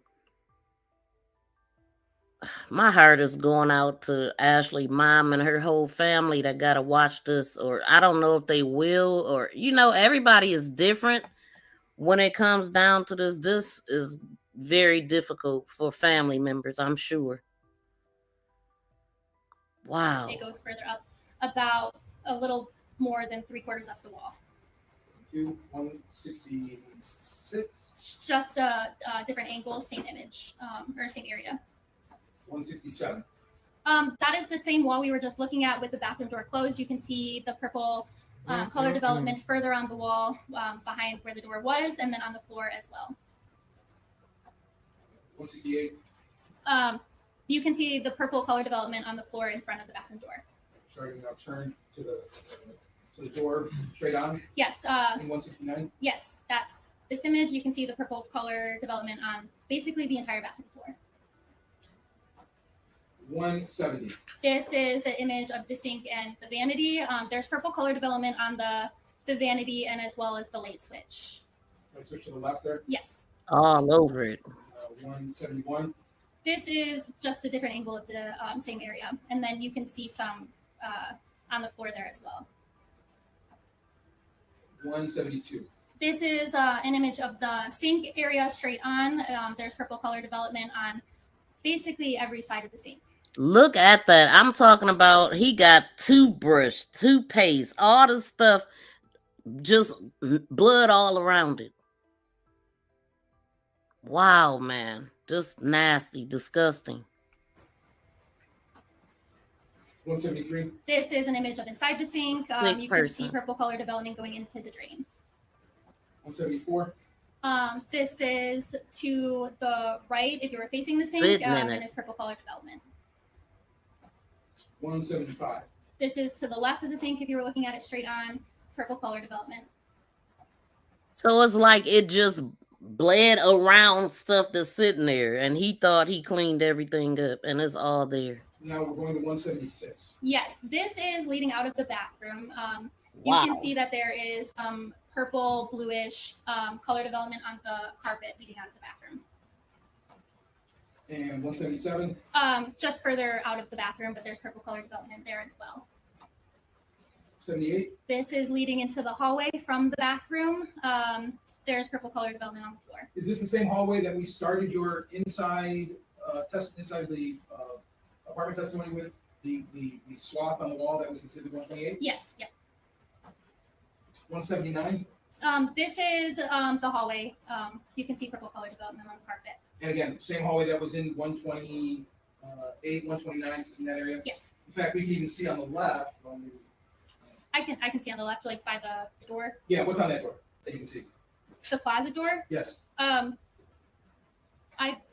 my heart is going out to Ashley mom and her whole family that gotta watch this, or I don't know if they will, or everybody is different when it comes down to this. This is very difficult for family members, I'm sure. Wow. It goes further up, about a little more than 3/4 up the wall. 166, It's just a different angle, same image, or same area. 167. That is the same wall we were just looking at with the bathroom door closed. You can see the purple color development further on the wall behind where the door was, and then on the floor as well. 168, You can see the purple color development on the floor in front of the bathroom door. starting now turn to the door straight on. Yes, In 169, yes, that's this image. You can see the purple color development on basically the entire bathroom floor. 170, This is an image of the sink and the vanity. There's purple color development on the vanity and as well as the light switch. let's switch to the left there. Yes. All over it. 171, This is just a different angle of the same area. And then you can see some on the floor there as well. 172, This is an image of the sink area straight on. There's purple color development on basically every side of the sink. Look at that. I'm talking about he got toothbrush, toothpaste, all the stuff, just blood all around it. Wow, man. Just nasty, disgusting. 173, This is an image of inside the sink. Sick You can see person. purple color development going into the drain. 174, This is to the right if you were facing the sink, Wait a and minute. it's purple color development. 175, This is to the left of the sink if you were looking at it straight on, purple color development. So it's like it just bled around stuff that's sitting there, and he thought he cleaned everything up, and it's all there. Now we're going to 176. Yes, this is leading out of the bathroom. You Wow. can see that there is some purple, bluish color development on the carpet leading out of the bathroom. And 177. Just further out of the bathroom, but there's purple color development there as well. 78. This is leading into the hallway from the bathroom. There's purple color development on the floor. Is this the same hallway that we started your inside inside the apartment testimony with? The swath on the wall that was exhibit 128? Yes, yeah. 179. This is the hallway. You can see purple color development on the carpet. And again, same hallway that was in 128, 129 in that area. Yes. In fact, we can even see on the left. I can see on the left, like by the door. Yeah, what's on that door that you can see? The closet door. Yes. I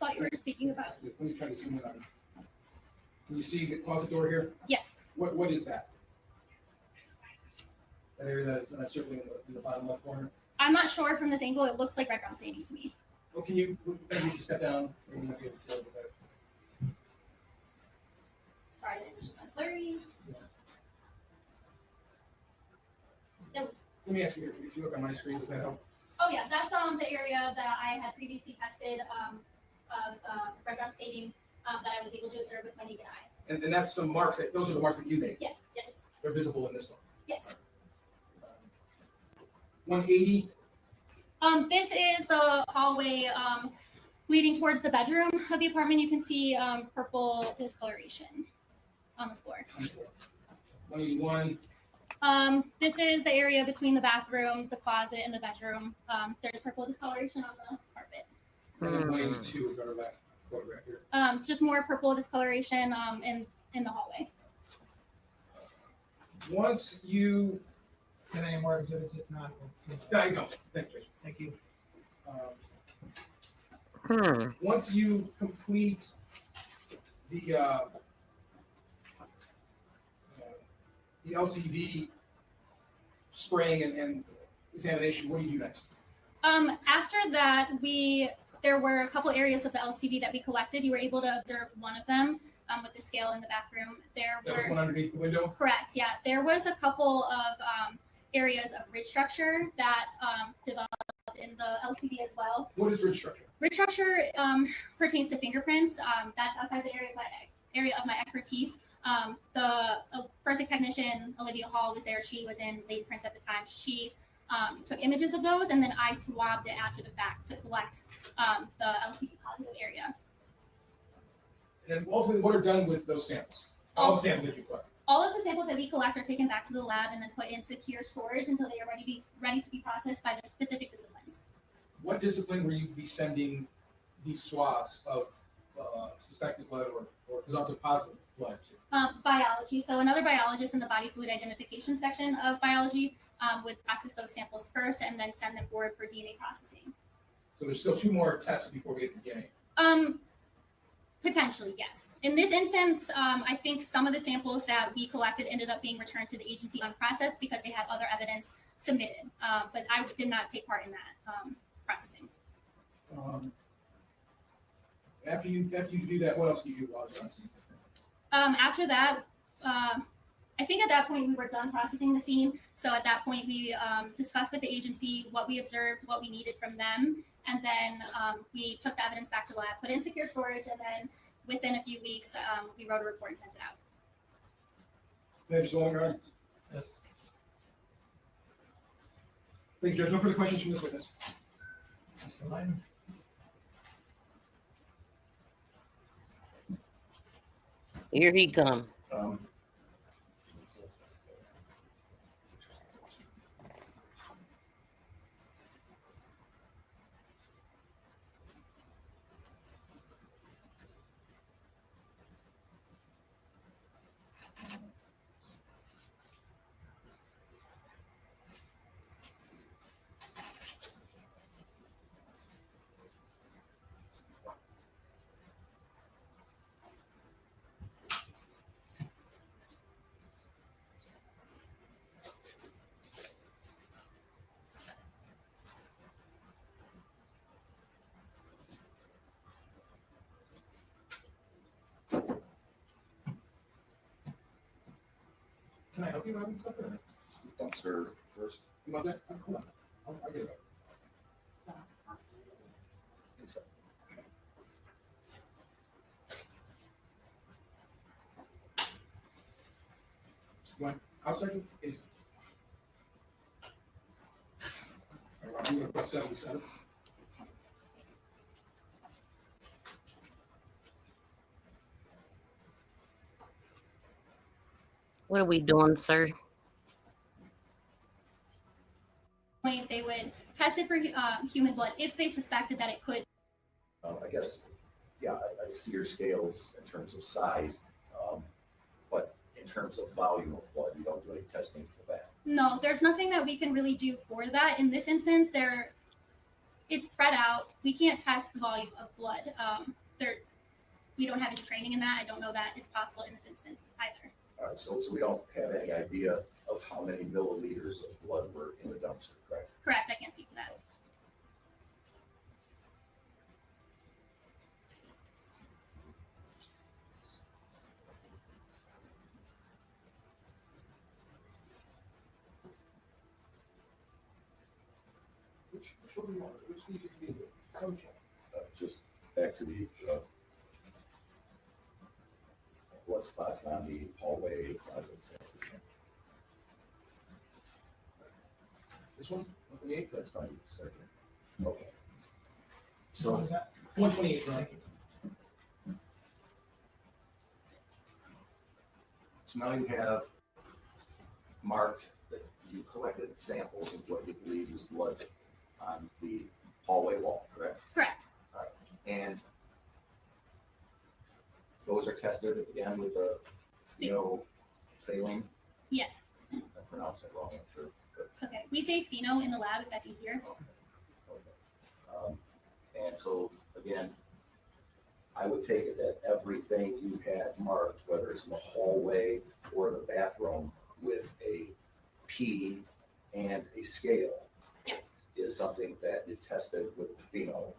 thought you were speaking about. Let me try to zoom in on it. Can you see the closet door here? Yes. What is that? That area that I'm circling in the bottom left corner. I'm not sure from this angle. It looks like red brown staining to me. Well, can you maybe step down? Maybe you might be able to see a little bit Sorry, it just went blurry. better. Let me ask you, if you look on my screen, does that help? Oh yeah, that's the area that I had previously tested of red brown staining that I was able to observe with my naked eye. And that's some marks. Those are the marks that you made. Yes, yes, yes. They're visible in this one. Yes. 180. This is the hallway leading towards the bedroom of the apartment. You can see purple discoloration on the floor. 181. This is the area between the bathroom, the closet, and the bedroom. There's purple discoloration on the carpet. And then 182 is our last photograph here. Just more purple discoloration in the hallway. Once you, Can any more exhibits if not? no, you don't. Thank you. Thank you. Once you complete the LCV spraying and examination, what do you do next? After that, there were a couple areas of the LCV that we collected. You were able to observe one of them with the scale in the bathroom. That was one underneath the window? Correct, yeah. There was a couple of areas of ridge structure that developed in the LCV as well. What is ridge structure? Ridge structure pertains to fingerprints. That's outside the area of my expertise. The forensic technician, Olivia Hall, was there. She was in late prints at the time. She took images of those, and then I swabbed it after the fact to collect the LCV positive area. And then ultimately, what are done with those samples? All the samples that you collect? All of the samples that we collect are taken back to the lab and then put in secure storage until they are ready to be processed by the specific disciplines. What discipline will you be sending these swabs of suspected blood or presumptive positive blood to? Biology. So another biologist in the body fluid identification section of biology would process those samples first and then send them forward for DNA processing. So there's still 2 more tests before we get to DNA. Potentially, yes. In this instance, I think some of the samples that we collected ended up being returned to the agency unprocessed because they had other evidence submitted. But I did not take part in that processing. After you do that, what else do you do while you're on scene? After that, I think at that point we were done processing the scene. So at that point we discussed with the agency what we observed, what we needed from them. And then we took the evidence back to the lab, put in secure storage, and then within a few weeks, we wrote a report and sent it out. Judge Zoller? Yes. Thank you, Judge. No further questions from this witness. Mr. Lane? Here he come. Can I help you with something? Dumpster first. You want that? Come on. I'll get it. Inside. You want outside? Inside. I'm gonna put 77. What are we doing, sir? Point they would test it for human blood if they suspected that it could. I guess, yeah, I see your scales in terms of size, but in terms of volume of blood, you don't do any testing for that. No, there's nothing that we can really do for that. In this instance, it's spread out. We can't test the volume of blood. We don't have any training in that. I don't know that it's possible in this instance either. All right, so we don't have any idea of how many milliliters of blood were in the dumpster, correct? Correct. I can't speak to that. Which one do you want? Which needs to be here? Come check. Just back to the blood spots on the hallway closets. This one? 128? That's fine. Second. Okay. What So is that? 128, right? So now you have marked that you collected samples of what you believe is blood on the hallway wall, correct? Correct. And those are tested again with the phenolphthalein. Yes. I pronounced it wrong, I'm sure. But, It's okay. We say pheno in the lab if that's easier. okay. And so again, I would take it that everything you had marked, whether it's in the hallway or the bathroom with a P and a scale, Yes. is something that you tested with pheno,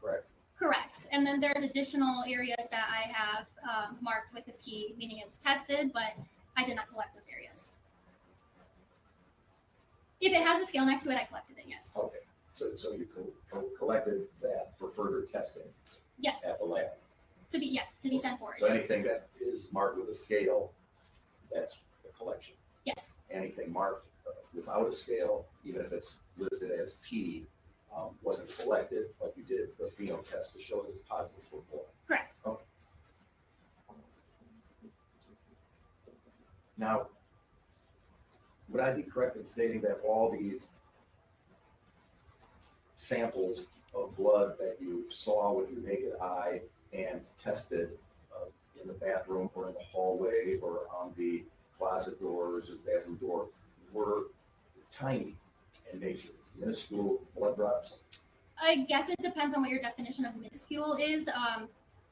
correct? Correct. And then there's additional areas that I have marked with a P, meaning it's tested, but I did not collect those areas. If it has a scale next to it, I collected it, yes. Okay, so you collected that for further testing Yes. at the lab. To be sent forward. So anything that is marked with a scale, that's a collection. Yes. Anything marked without a scale, even if it's listed as P, wasn't collected, but you did the pheno test to show that it's positive for blood. Correct. Now, would I be correct in stating that all these samples of blood that you saw with your naked eye and tested in the bathroom or in the hallway or on the closet doors or bathroom door were tiny in nature, minuscule blood drops? I guess it depends on what your definition of minuscule is.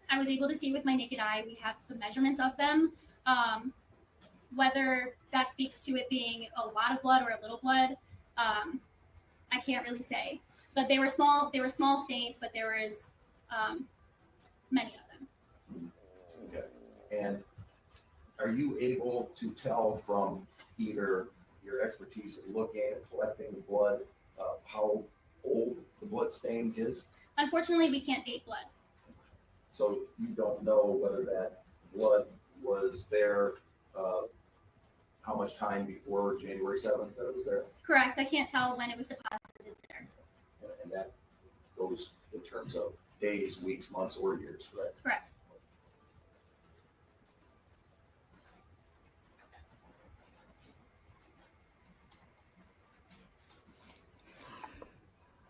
I was able to see with my naked eye, we have the measurements of them. Whether that speaks to it being a lot of blood or a little blood, I can't really say. But they were small stains, but there was many of them. Okay. And are you able to tell from either your expertise in looking and collecting the blood how old the blood stain is? Unfortunately, we can't date blood. So you don't know whether that blood was there, how much time before January 7th that it was there? Correct. I can't tell when it was deposited there. And that goes in terms of days, weeks, months, or years, correct? Correct.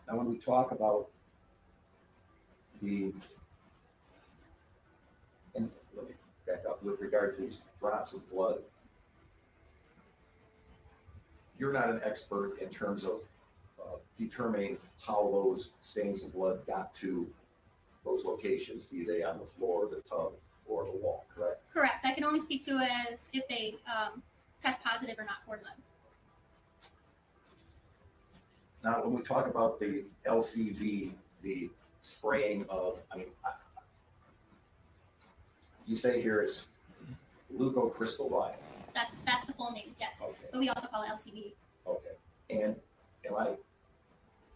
Now, when we talk about and let me back up with regard to these drops of blood, you're not an expert in terms of determining how those stains of blood got to those locations, be they on the floor, the tub, or the wall, correct? Correct. I can only speak to it as if they test positive or not for blood. Now, when we talk about the LCV, the spraying of, you say here it's leucocrystalline. That's the full name. Yes. but we also call it LCV. Okay, and am I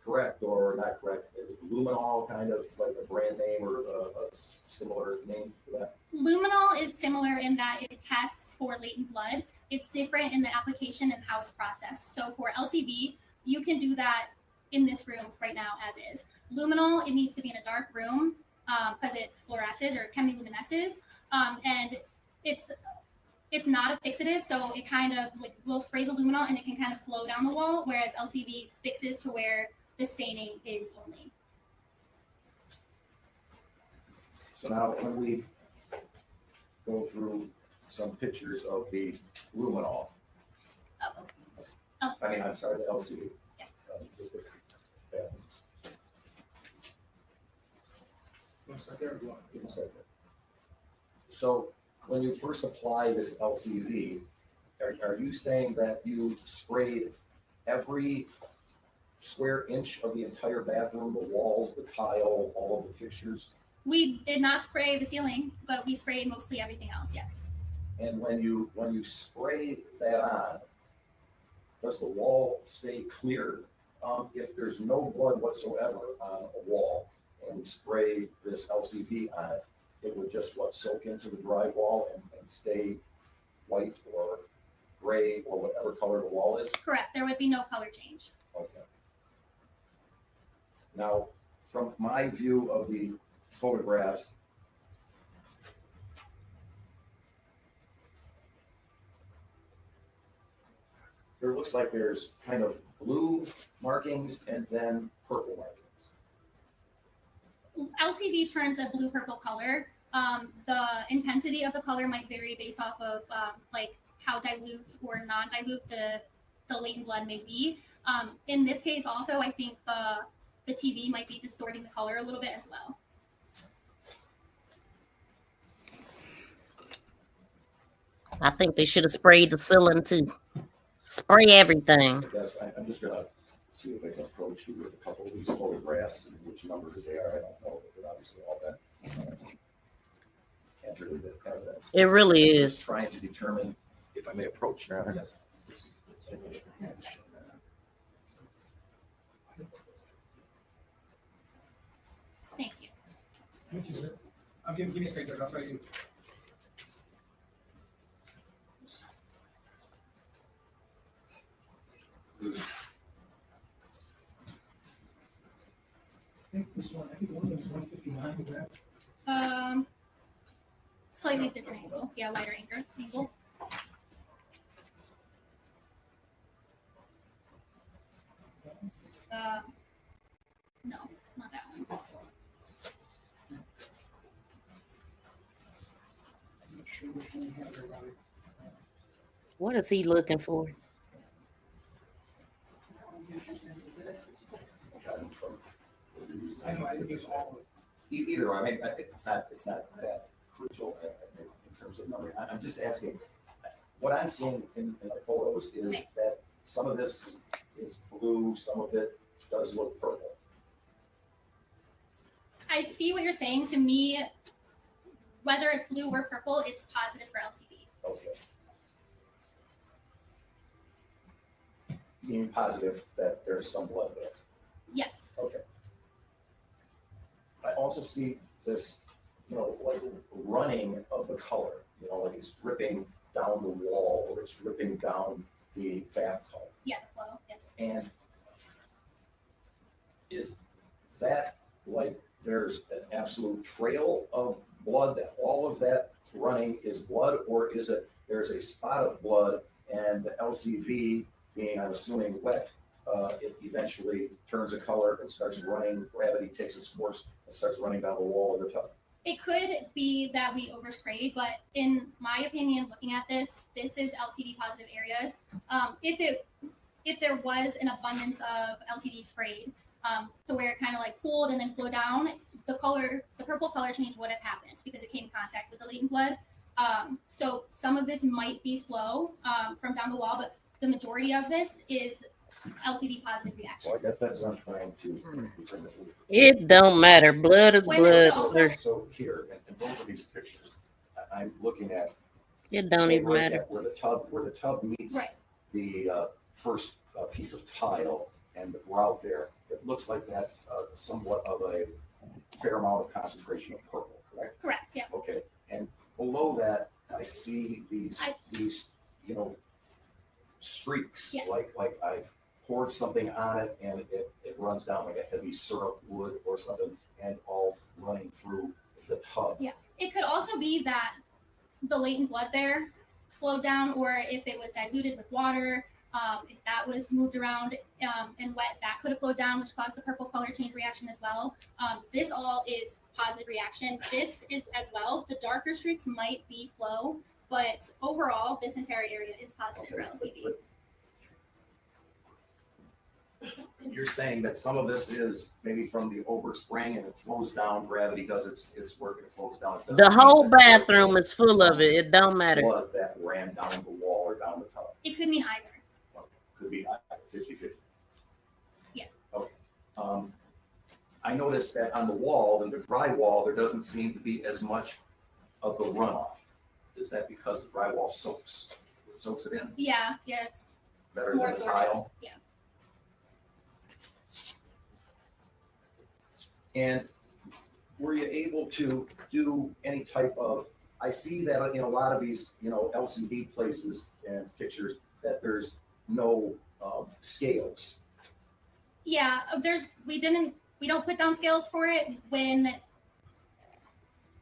correct or not correct? Is luminol kind of like a brand name or a similar name to that? Luminol is similar in that it tests for latent blood. It's different in the application and how it's processed. So for LCV, you can do that in this room right now as is. Luminol, it needs to be in a dark room because it fluoresces or chemiluminesces, and it's not a fixative, so it kind of like will spray the luminol and it can kind of flow down the wall, whereas LCV fixes to where the staining is only. So now when we go through some pictures of the luminol, LCV. I mean, I'm sorry, the LCD. Yeah. Yeah. You want to start there or do you want? You can start there. So when you first apply this LCV, are you saying that you sprayed every square inch of the entire bathroom, the walls, the tile, all of the fixtures? We did not spray the ceiling, but we sprayed mostly everything else, yes. And when you spray that on, does the wall stay clear? If there's no blood whatsoever on a wall and we spray this LCV on it, it would just soak into the drywall and stay white or gray or whatever color the wall is? Correct. There would be no color change. Okay. Now, from my view of the photographs, there looks like there's kind of blue markings and then purple markings. LCV turns a blue-purple color. The intensity of the color might vary based off of like how dilute or non-dilute the latent blood may be. In this case, also, I think the TV might be distorting the color a little bit as well. I think they should have sprayed the ceiling too. Spray everything. Yes, I'm just gonna see if I can approach you with a couple of these photographs and which numbers they are. I don't know, but they're obviously all that entered into evidence. It really I'm is. just trying to determine if I may approach your honor. Thank you. Thank you, sir. Give me a second, I'll tell you. I think this one, I think one of them is 159, is that? Slightly different angle. Yeah, lighter angle. No, not that one. I'm not sure which one has it right. What is he looking for? I know, I think it's all of it. Either, I mean, I think it's not that crucial I think, in terms of numbering. I'm just asking, what I'm seeing in the photos is that some of this is blue, some of it does look purple. I see what you're saying. To me, whether it's blue or purple, it's positive for LCV. Okay. Being positive that there's some blood there. Yes. Okay. I also see this, like running of the color, like it's dripping down the wall or it's dripping down the bathtub. Yeah, the flow. Yes. And is that like there's an absolute trail of blood that all of that running is blood, or is it there's a spot of blood and the LCV being, I'm assuming, wet, it eventually turns a color and starts running, gravity takes its course and starts running down the wall of the tub? It could be that we oversprayed, but in my opinion, looking at this is LCD positive areas. If there was an abundance of LCD sprayed, to where it kind of like pooled and then flowed down, the purple color change would have happened because it came in contact with the latent blood. So some of this might be flow from down the wall, but the majority of this is LCD positive reaction. Well, I guess that's what I'm trying to determine. It don't matter. Blood is Wait, blood. so- sir. So here, in both of these pictures, I'm looking at It don't say even right matter. at where the tub meets Right. the first piece of tile and the grout there, it looks like that's somewhat of a fair amount of concentration of purple, correct? Correct, yeah. Okay, and below that, I see these you know, streaks, Yes. like I've poured something on it and it runs down like a heavy syrup would or something, and all running through the tub. Yeah. It could also be that the latent blood there flowed down, or if it was diluted with water, if that was moved around and wet, that could have flowed down, which caused the purple color change reaction as well. This all is positive reaction. This is as well. The darker streaks might be flow, but overall, this entire area is positive for LCD. You're saying that some of this is maybe from the overspraying and it flows down, gravity does its work and it flows down. It The doesn't whole mean that there's bathroom is full of it. It don't matter. blood that ran down the wall or down the tub. It could mean either. Could be 50-50. Yeah. Okay. I noticed that on the wall, in the dry wall, there doesn't seem to be as much of the runoff. Is that because the drywall soaks it in Yeah, it's better more than the absorbent. tile? Yeah. And were you able to do any type of, I see that in a lot of these, LCD places and pictures that there's no scales. Yeah, we don't put down scales for it. When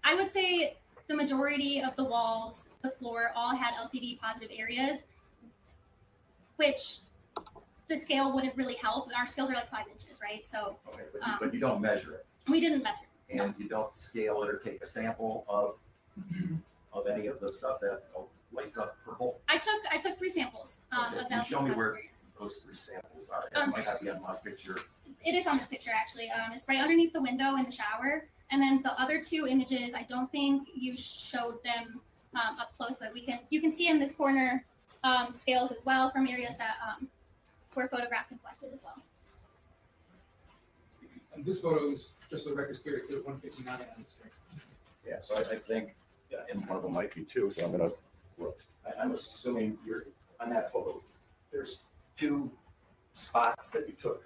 I would say the majority of the walls, the floor, all had LCD positive areas, which the scale wouldn't really help. Our scales are like 5 inches, right? So Okay, but you don't measure it, we didn't measure. and you don't scale it or take a sample of any of the stuff that lights up purple. I took 3 samples Okay, of can you show me LCD where positive areas. those 3 samples are? It might not be on my picture. It is on this picture actually. It's right underneath the window in the shower. And then the other 2 images, I don't think you showed them up close, but you can see in this corner scales as well from areas that were photographed and collected as well. And this photo is just the record clear to 159 on the screen. Yeah, so I think, and one of them might be too, so I'm gonna look. I'm assuming you're, on that photo, there's 2 spots that you took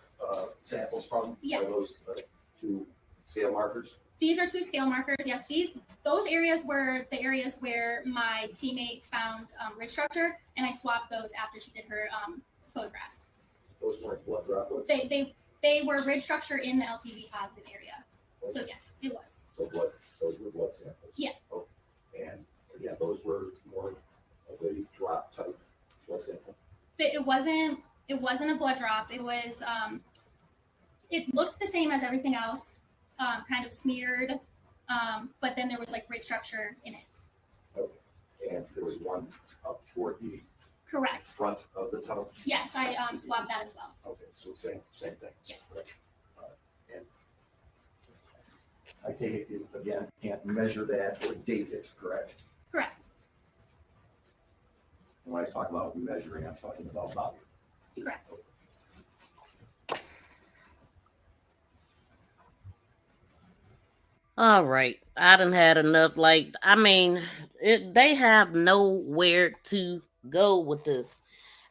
samples from? Yes. Are those 2 scale markers? These are 2 scale markers. Yes, those areas were the areas where my teammate found ridge structure, and I swapped those after she did her photographs. Those weren't blood droplets? They were ridge structure in the LCD positive area. So yes, it was. So those were blood samples? Yeah. Okay. And again, those were more of a drop type blood sample? It wasn't a blood drop. It was it looked the same as everything else, kind of smeared, but then there was like ridge structure in it. Okay. And there was one up toward the Correct. front of the tub? Yes, I swabbed that as well. Okay, so same thing. Yes. Correct. And I take it you, again, can't measure that or date it, correct? Correct. When I talk about measuring, I'm talking about volume. Correct. All right. I done had enough. They have nowhere to go with this.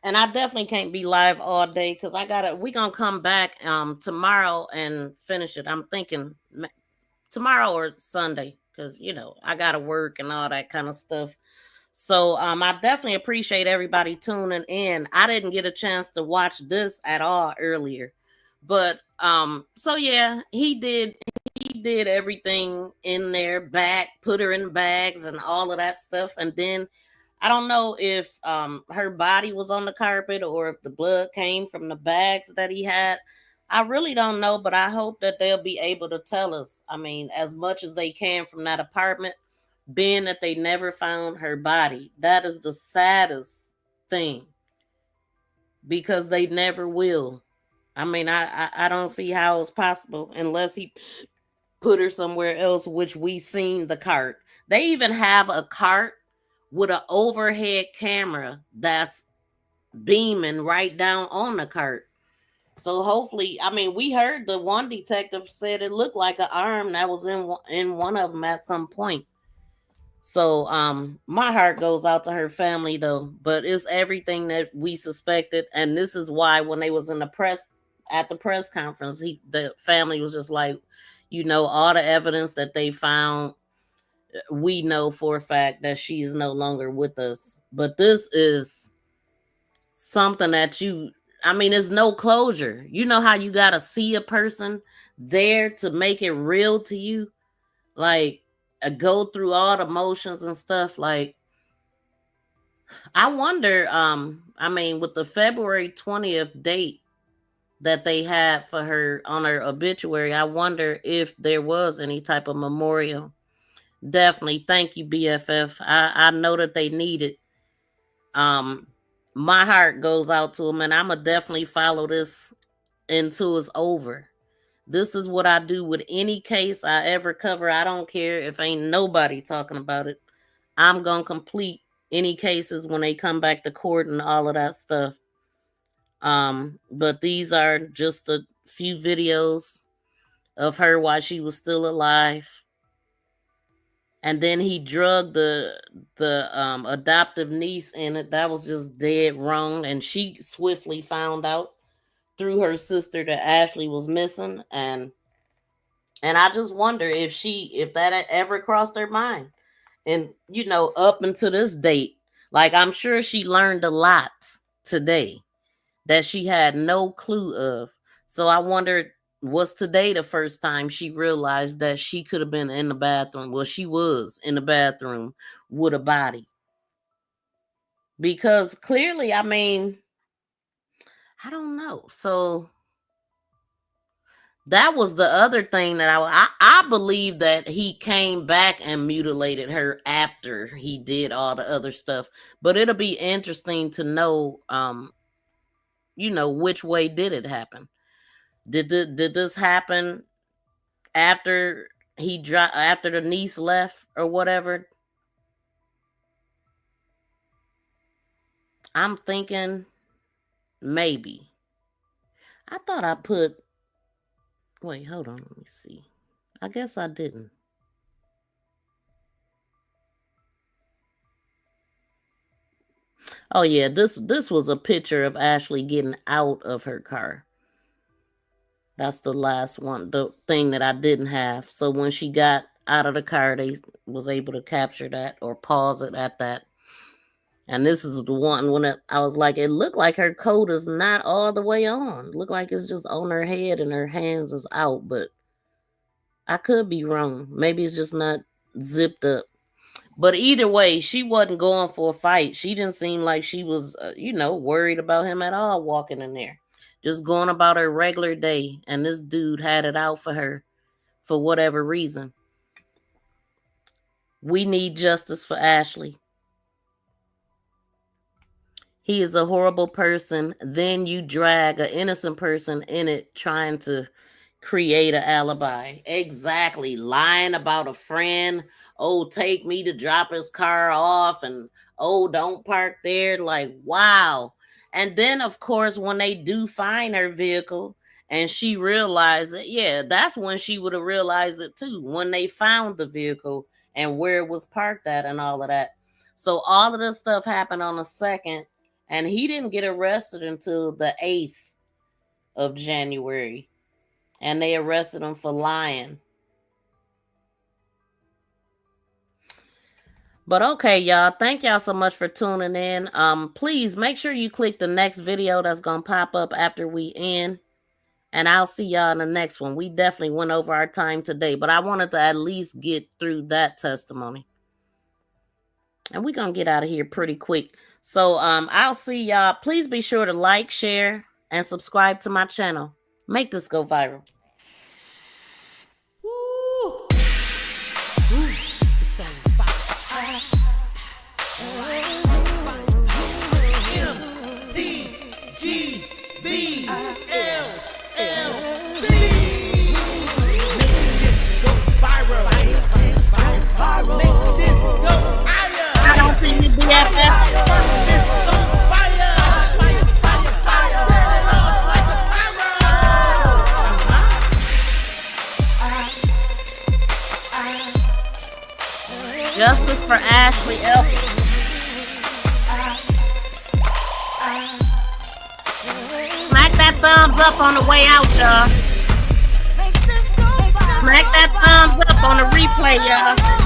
And I definitely can't be live all day because we gonna come back tomorrow and finish it. I'm thinking tomorrow or Sunday because I gotta work and all that kind of stuff. So I definitely appreciate everybody tuning in. I didn't get a chance to watch this at all earlier. But so yeah, he did everything in there, put her in bags and all of that stuff. And then I don't know if her body was on the carpet or if the blood came from the bags that he had. I really don't know, but I hope that they'll be able to tell us, as much as they can from that apartment, being that they never found her body. That is the saddest thing because they never will. I don't see how it's possible unless he put her somewhere else, which we seen the cart. They even have a cart with an overhead camera that's beaming right down on the cart. So hopefully, we heard the one detective said it looked like an arm that was in one of them at some point. So my heart goes out to her family though, but it's everything that we suspected. And this is why when they was in the press at the press conference, the family was just like, you know, all the evidence that they found, we know for a fact that she is no longer with us. But this is something that I mean, there's no closure. You know how you gotta see a person there to make it real to you? Like go through all the motions and stuff. Like I wonder, I mean, with the February 20th date that they had for her on her obituary, I wonder if there was any type of memorial. Definitely. Thank you, BFF. I know that they need it. My heart goes out to them, and I'ma definitely follow this until it's over. This is what I do with any case I ever cover. I don't care if ain't nobody talking about it. I'm gonna complete any cases when they come back to court and all of that stuff. But these are just a few videos of her while she was still alive. And then he drugged the adoptive niece in it. That was just dead wrong. And she swiftly found out through her sister that Ashley was missing. And I just wonder if that had ever crossed her mind. And you know, up until this date, like I'm sure she learned a lot today that she had no clue of. So I wondered, was today the first time she realized that she could have been in the bathroom? Well, she was in the bathroom with a body. Because clearly, I mean, I don't know. So that was the other thing that I believe that he came back and mutilated her after he did all the other stuff. But it'll be interesting to know, you know, which way did it happen? Did this happen after after the niece left or whatever? I'm thinking maybe. I thought I put. Wait, hold on. Let me see. I guess I didn't. Oh yeah, this was a picture of Ashley getting out of her car. That's the last one, the thing that I didn't have. So when she got out of the car, they was able to capture that or pause it at that. And this is the one when I was like, it looked like her coat is not all the way on. It looked like it's just on her head and her hands is out, but I could be wrong. Maybe it's just not zipped up. But either way, she wasn't going for a fight. She didn't seem like she was, you know, worried about him at all walking in there. Just going about her regular day. And this dude had it out for her for whatever reason. We need justice for Ashley. He is a horrible person. Then you drag an innocent person in it trying to create an alibi. Exactly. Lying about a friend. Oh, take me to drop his car off. And oh, don't park there. Like, wow. And then, of course, when they do find her vehicle and she realized it, yeah, that's when she would have realized it too. When they found the vehicle and where it was parked at and all of that. So all of this stuff happened on the 2nd. And he didn't get arrested until the 8th of January. And they arrested him for lying. But okay, y'all. Thank y'all so much for tuning in. Please make sure you click the next video that's going to pop up after we end. And I'll see y'all in the next one. We definitely went over our time today. But I wanted to at least get through that testimony. And we're going to get out of here pretty quick. So I'll see y'all. Please be sure to like, share, and subscribe to my channel. Make this go viral. I don't see you, BFF. Justice for thumbs up on the way out, y'all. Smack that thumbs up on the replay, y'all.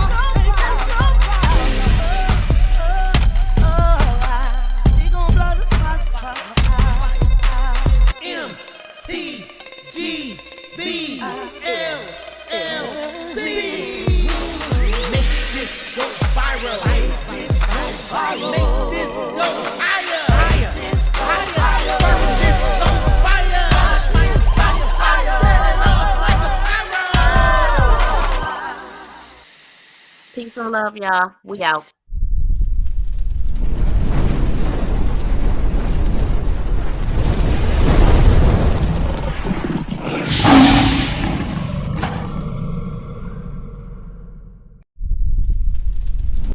Peace and love, y'all. We out.